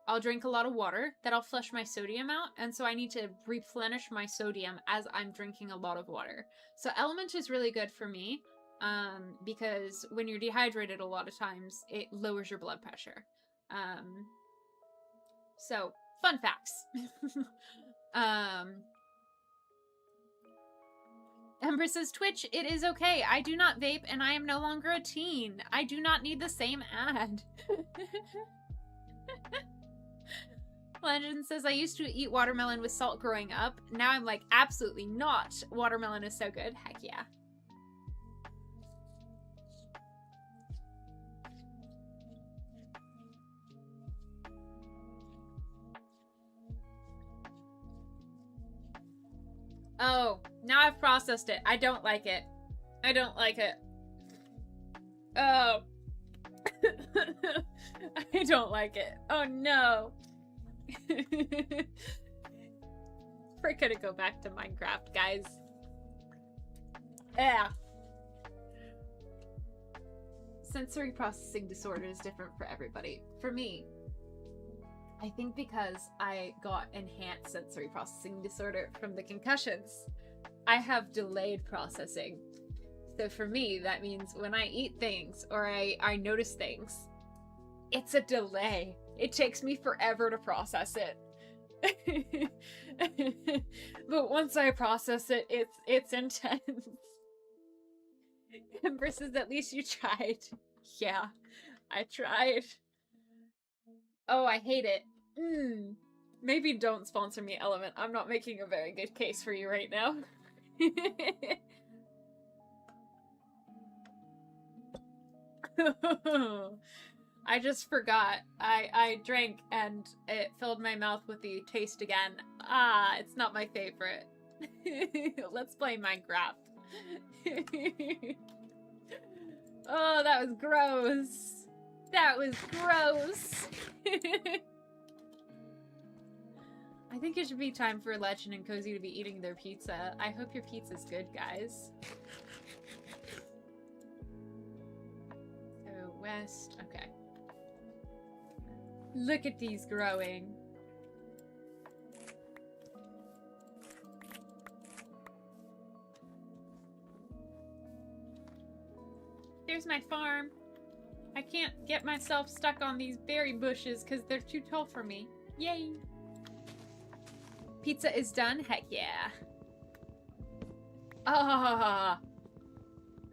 I'll drink a lot of water, that I'll flush my sodium out, and so I need to replenish my sodium as I'm drinking a lot of water. So element is really good for me, because when you're dehydrated a lot of times, it lowers your blood pressure. So, fun facts. Ember says, Twitch, it is okay. I do not vape and I am no longer a teen. I do not need the same ad. Legend says, I used to eat watermelon with salt growing up. Now I'm like, absolutely not. Watermelon is so good. Heck yeah. Oh, now I've processed it. I don't like it. I don't like it. Oh. I don't like it. Oh no. We're gonna go back to Minecraft, guys. Yeah. Sensory processing disorder is different for everybody. For me, I think because I got enhanced sensory processing disorder from the concussions, I have delayed processing. So for me, that means when I eat things or I notice things, it's a delay. It takes me forever to process it. But once I process it, it's intense. Ember says, at least you tried. Yeah, I tried. Oh, I hate it. Maybe don't sponsor me, Element. I'm not making a very good case for you right now. I just forgot. I drank and it filled my mouth with the taste again. Ah, it's not my favorite. Let's play Minecraft. Oh, that was gross. That was gross. I think it should be time for Legend and Cozy to be eating their pizza. I hope your pizza's good, guys. So, west. Okay. Look at these growing. There's my farm. I can't get myself stuck on these berry bushes because they're too tall for me. Yay! Pizza is done? Heck yeah. Ah!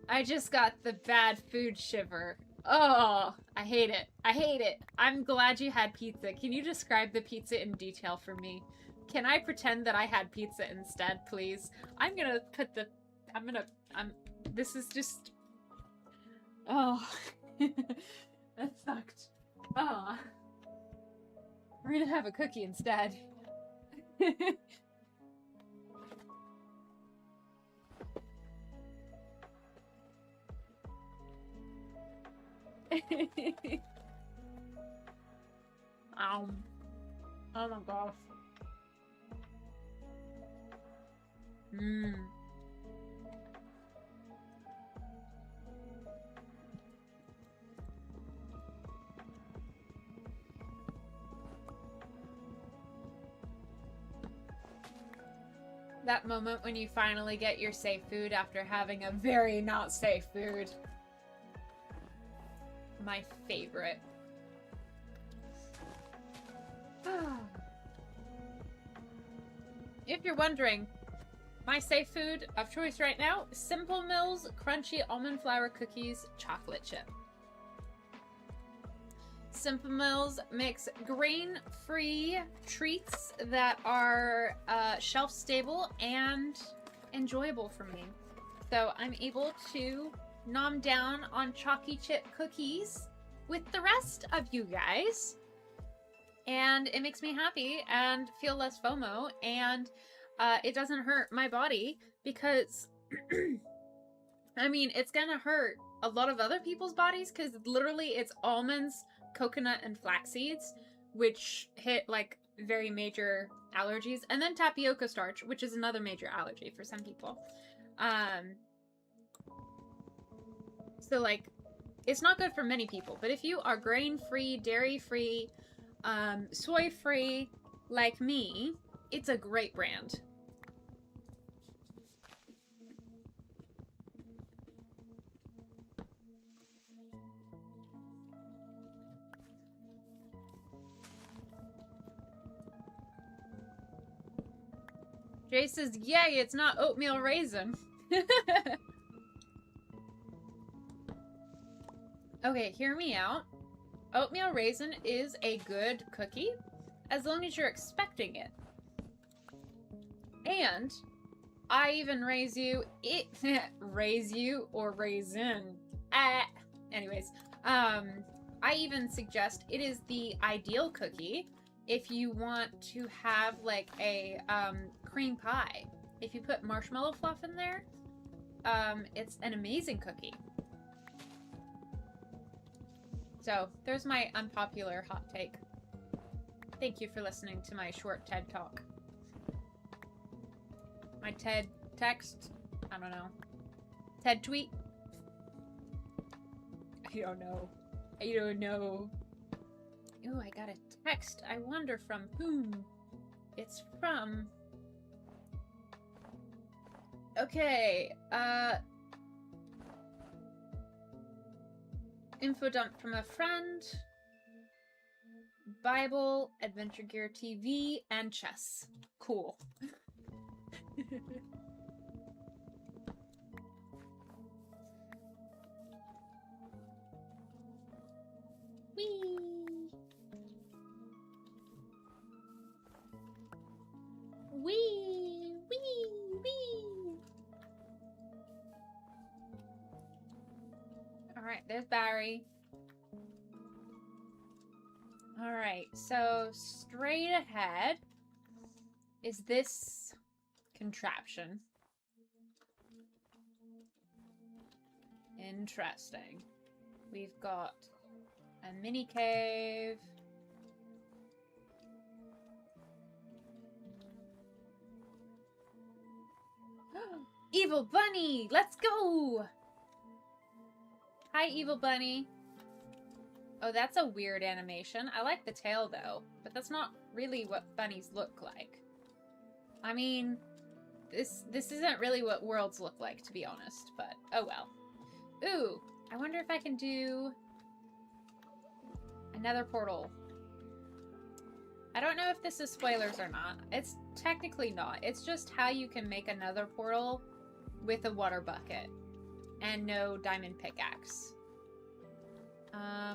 I just got the bad food shiver. Oh, I hate it. I hate it. I'm glad you had pizza. Can you describe the pizza in detail for me? Can I pretend that I had pizza instead, please? I'm gonna put the... This is just... Oh. That sucked. Oh. We're gonna have a cookie instead. Oh my gosh. Mmm. That moment when you finally get your safe food after having a very not safe food. My favorite. If you're wondering, my safe food of choice right now, Simple Mills Crunchy Almond Flour Cookies Chocolate Chip. Simple Mills makes grain-free treats that are shelf-stable and enjoyable for me. So I'm able to nom down on chalky chip cookies with the rest of you guys. And it makes me happy and feel less FOMO. And it doesn't hurt my body because, I mean, it's gonna hurt a lot of other people's bodies because literally it's almonds, coconut, and flax seeds, which hit like very major allergies, and then tapioca starch, which is another major allergy for some people. So like, it's not good for many people, but if you are grain-free, dairy-free, soy-free, like me, it's a great brand. Jay says, yay, it's not oatmeal raisin. Okay, hear me out. Oatmeal raisin is a good cookie, as long as you're expecting it. And I even raise you or raisin. Anyways, I even suggest it is the ideal cookie if you want to have like a cream pie. If you put marshmallow fluff in there, it's an amazing cookie. So, there's my unpopular hot take. Thank you for listening to my short TED talk. My TED text? I don't know. TED tweet? I don't know. I don't know. Ooh, I got a text. I wonder from whom it's from. Okay, info dump from a friend, Bible, Adventure Gear TV, and chess. Cool. Whee! Wee! Wee! Wee! Alright, there's Barry. Alright, so straight ahead is this contraption. Interesting. We've got a mini cave. Evil Bunny! Let's go! Hi, Evil Bunny. Oh, that's a weird animation. I like the tail, though. But that's not really what bunnies look like. I mean, this isn't really what worlds look like, to be honest. But, oh well. Ooh, I wonder if I can do another portal. I don't know if this is spoilers or not. It's technically not. It's just how you can make another portal with a water bucket and no diamond pickaxe. I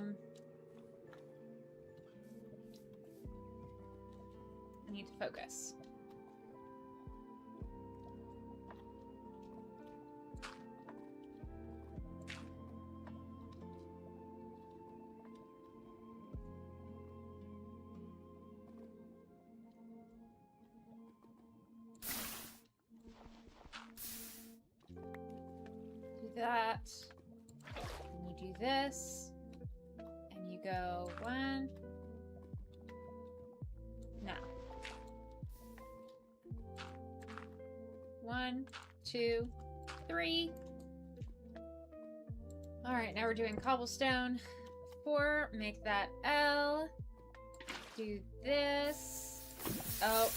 need to focus. that. And you do this. And you go 1. Now. 1, 2, 3. Alright, now we're doing cobblestone. 4, make that L. Do this. Oh.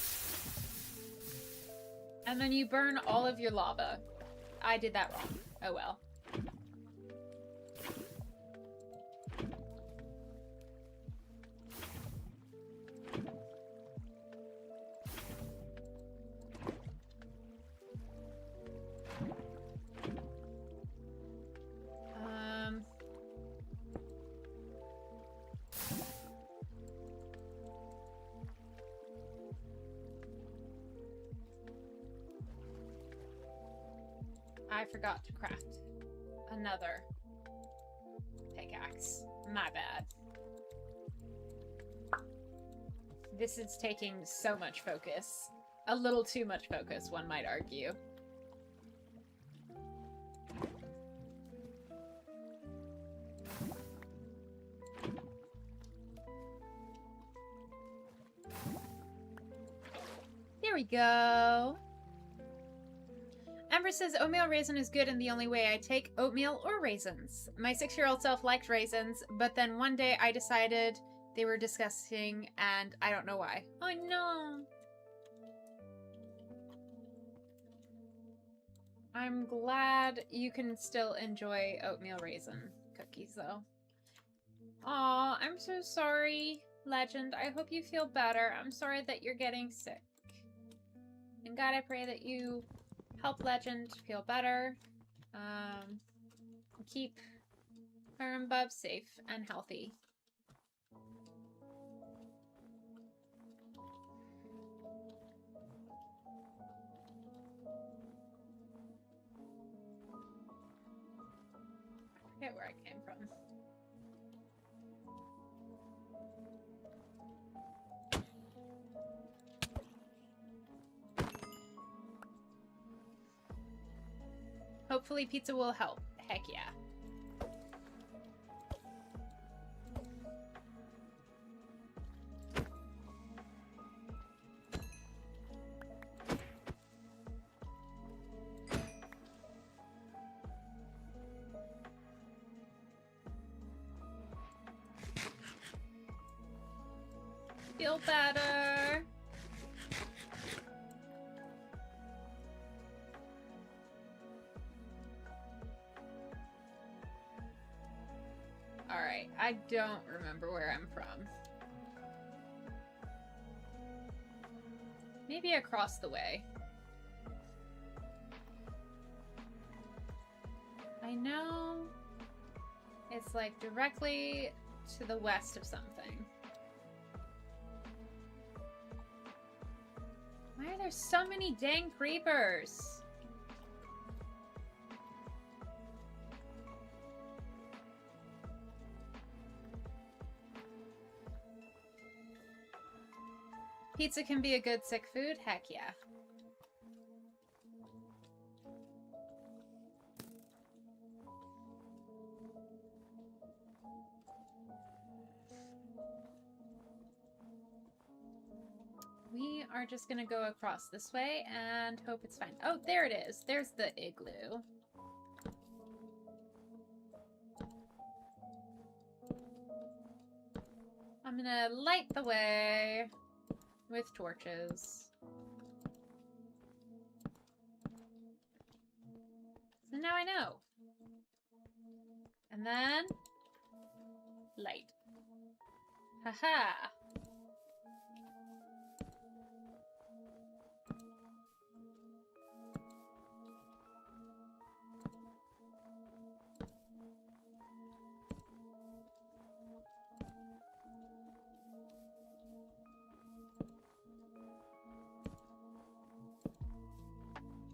And then you burn all of your lava. I did that wrong. Oh well. I forgot to craft another pickaxe. My bad. This is taking so much focus. A little too much focus, one might argue. There we go. Amber says oatmeal raisin is good and the only way I take oatmeal or raisins. My 6-year-old self liked raisins, but then one day I decided they were disgusting and I don't know why. Oh no! I'm glad you can still enjoy oatmeal raisin cookies though. Aw, I'm so sorry, Legend. I hope you feel better. I'm sorry that you're getting sick. And God, I pray that you help Legend feel better. Keep her and Bub safe and healthy. I forget where I came from. Hopefully pizza will help. Heck yeah. Feel better. Alright, I don't remember where I'm from. Maybe across the way. I know it's like directly to the west of something. Why are there so many dang creepers? Pizza can be a good sick food? Heck yeah. We are just gonna go across this way and hope it's fine. Oh, there it is. There's the igloo. I'm gonna light the way with torches. So now I know. And then light. Haha.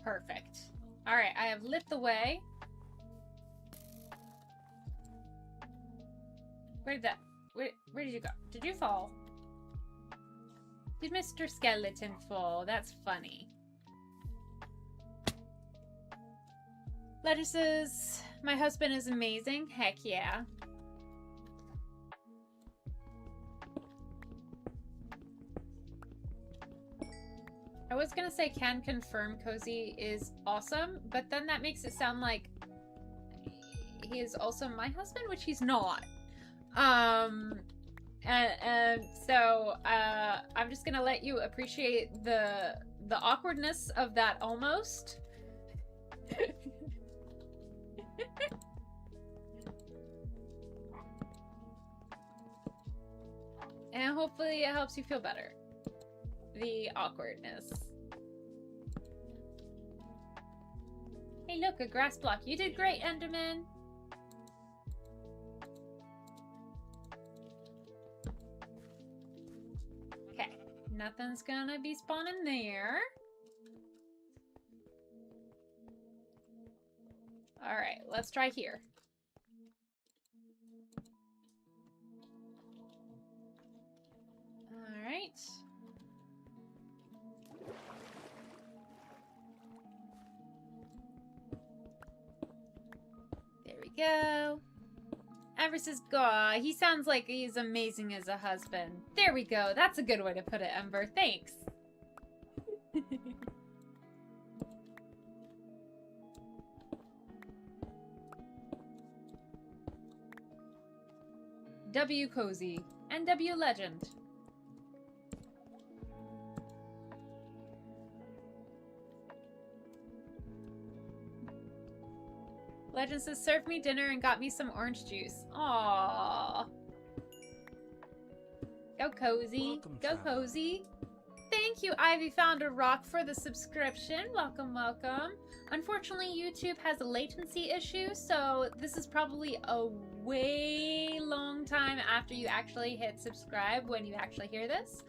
Perfect. Alright, I have lit the way. Where did you go? Did you fall? Did Mr. Skeleton fall? That's funny. Legend says, my husband is amazing. Heck yeah. I was gonna say can confirm Cozy is awesome, but then that makes it sound like he is also my husband, which he's not. So I'm just gonna let you appreciate the awkwardness of that almost. And hopefully it helps you feel better. The awkwardness. Hey look, a grass block. You did great, Enderman! Okay, nothing's gonna be spawning there. Alright, let's try here. Alright. There we go. Ember says, "Gaw, he sounds like he's amazing as a husband." There we go. That's a good way to put it, Ember. Thanks. W Cozy and W Legend. Legend says, served me dinner and got me some orange juice. Aww. Go Cozy. Welcome, Go traveler. Cozy. Thank you, Ivy Found a Rock, for the subscription. Welcome, welcome. Unfortunately, YouTube has a latency issue, so this is probably a way long time after you actually hit subscribe when you actually hear this.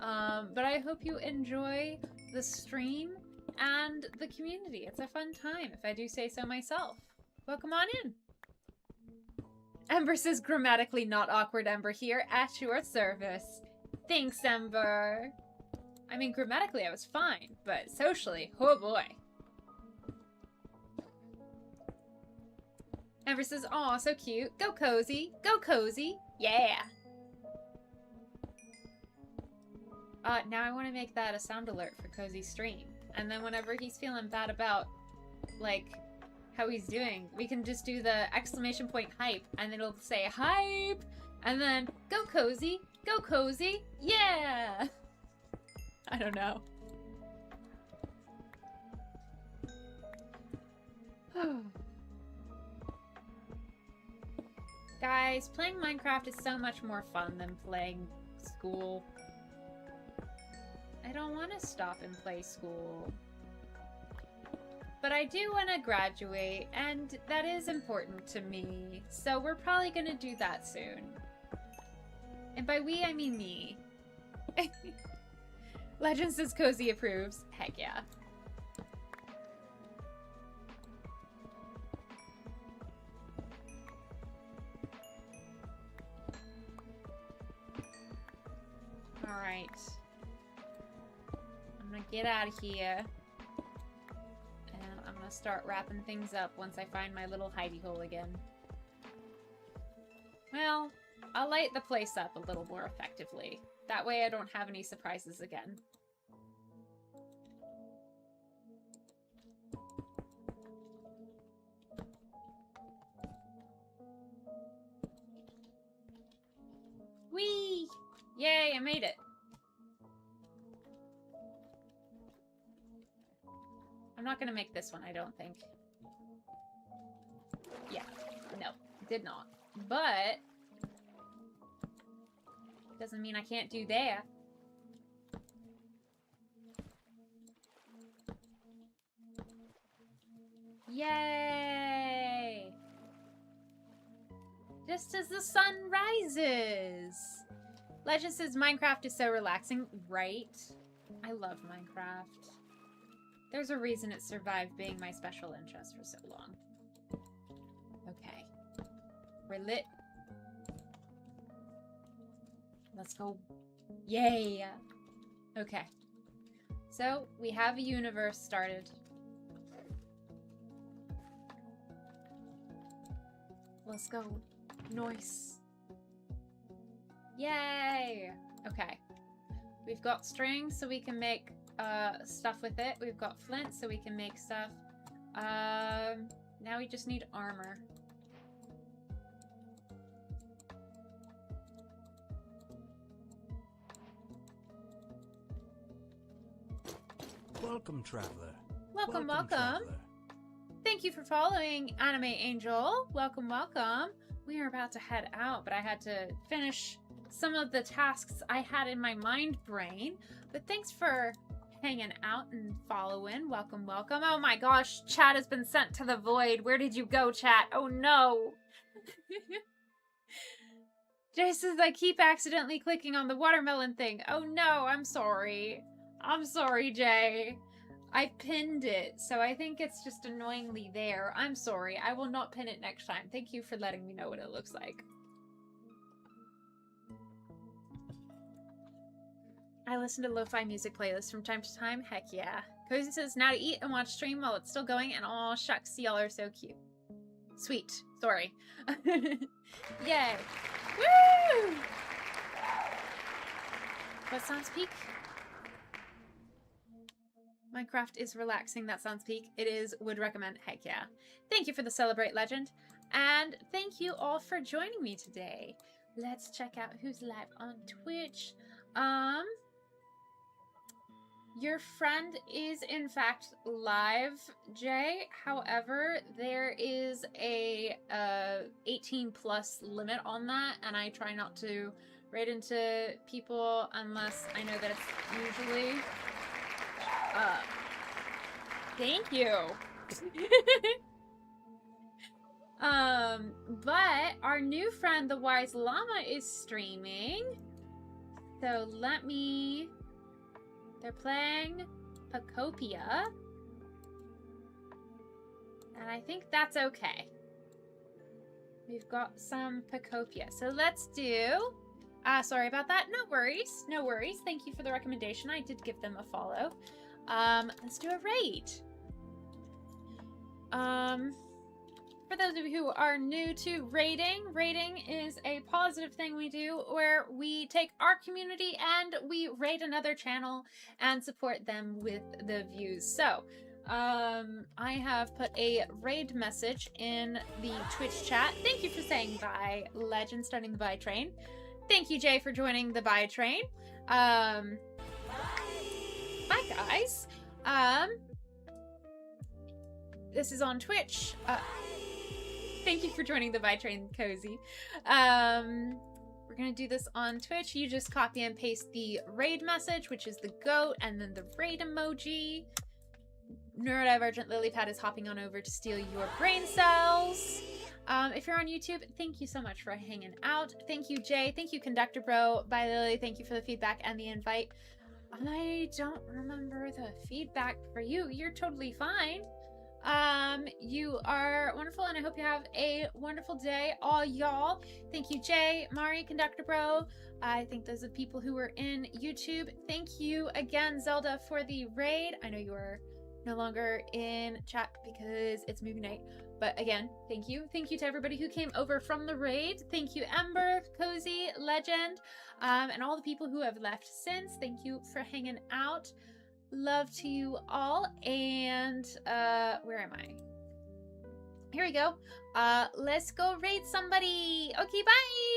But I hope you enjoy the stream and the community. It's a fun time, if I do say so myself. Welcome on in. Ember says, grammatically not awkward, Ember here, at your service. Thanks, Ember. I mean, grammatically I was fine, but socially, oh boy. Ember says, aw, so cute. Go Cozy. Go Cozy. Yeah. Now I want to make that a sound alert for Cozy's stream. And then whenever he's feeling bad about, like, how he's doing, we can just do the exclamation point hype, and it'll say hype, and then go Cozy, yeah! I don't know. Guys, playing Minecraft is so much more fun than playing school. I don't want to stop and play school. But I do want to graduate, and that is important to me, so we're probably going to do that soon. And by we, I mean me. Legend says Cozy approves. Heck yeah. Alright. I'm gonna get out of here. And I'm gonna start wrapping things up once I find my little hidey hole again. Well, I'll light the place up a little more effectively. That way I don't have any surprises again. Whee! Yay, I made it. I'm not gonna make this one, I don't think. Yeah, no, did not. But doesn't mean I can't do that. Yay! Just as the sun rises. Legend says Minecraft is so relaxing, right? I love Minecraft. There's a reason it survived being my special interest for so long. Okay. We're lit. Let's go. Yay! Okay. So, we have a universe started. Let's go. Nice. Yay! Okay. We've got string, so we can make stuff with it. We've got flint, so we can make stuff. Now we just need armor. Welcome, traveler. Welcome. traveler. Thank you for following Anime Angel. Welcome. We are about to head out, but I had to finish some of the tasks I had in my mind brain. But thanks for hanging out and following. Welcome. Oh my gosh, chat has been sent to the void. Where did you go, chat? Oh no. Jay says I keep accidentally clicking on the watermelon thing. Oh no, I'm sorry. I'm sorry, Jay. I pinned it, so I think it's just annoyingly there. I'm sorry. I will not pin it next time. Thank you for letting me know what it looks like. I listen to lo-fi music playlists from time to time. Heck yeah. Cozy says now to eat and watch stream while it's still going, and aw, shucks, y'all are so cute. Sweet. Sorry. Yay. Woo! What sounds peak? Minecraft is relaxing. That sounds peak. It is. Would recommend. Heck yeah. Thank you for the Celebrate Legend. And thank you all for joining me today. Let's check out who's live on Twitch. Your friend is in fact live, Jay. However, there is a 18 plus limit on that, and I try not to raid into people unless I know that it's usually thank you. But our new friend, the Wise Llama, is streaming. So they're playing Pacopia. And I think that's okay. We've got some Pacopia. So let's do... sorry about that. No worries. No worries. Thank you for the recommendation. I did give them a follow. Let's do a raid. For those of you who are new to raiding is a positive thing we do where we take our community and we raid another channel and support them with the views. So, I have put a raid message in the Twitch chat. Thank you for saying bye, Legend, starting the buy train. Thank you, Jay, for joining the buy train. Bye, guys. This is on Twitch. Thank you for joining the buy train, Cozy. We're gonna do this on Twitch. You just copy and paste the raid message, which is the goat, and then the raid emoji. Neurodivergent Lilypad is hopping on over to steal your brain cells. If you're on YouTube, thank you so much for hanging out. Thank you, Jay. Thank you, Conductor Bro. Bye, Lily. Thank you for the feedback and the invite. I don't remember the feedback for you. You're totally fine. You are wonderful, and I hope you have a wonderful day, all y'all. Thank you, Jay, Mari, Conductor Bro. I think those are the people who were in YouTube. Thank you again, Zelda, for the raid. I know you are no longer in chat because it's movie night, but again, thank you. Thank you to everybody who came over from the raid. Thank you, Ember, Cozy, Legend, and all the people who have left since. Thank you for hanging out. Love to you all, and where am I? Here we go. Let's go raid somebody. Okay, bye.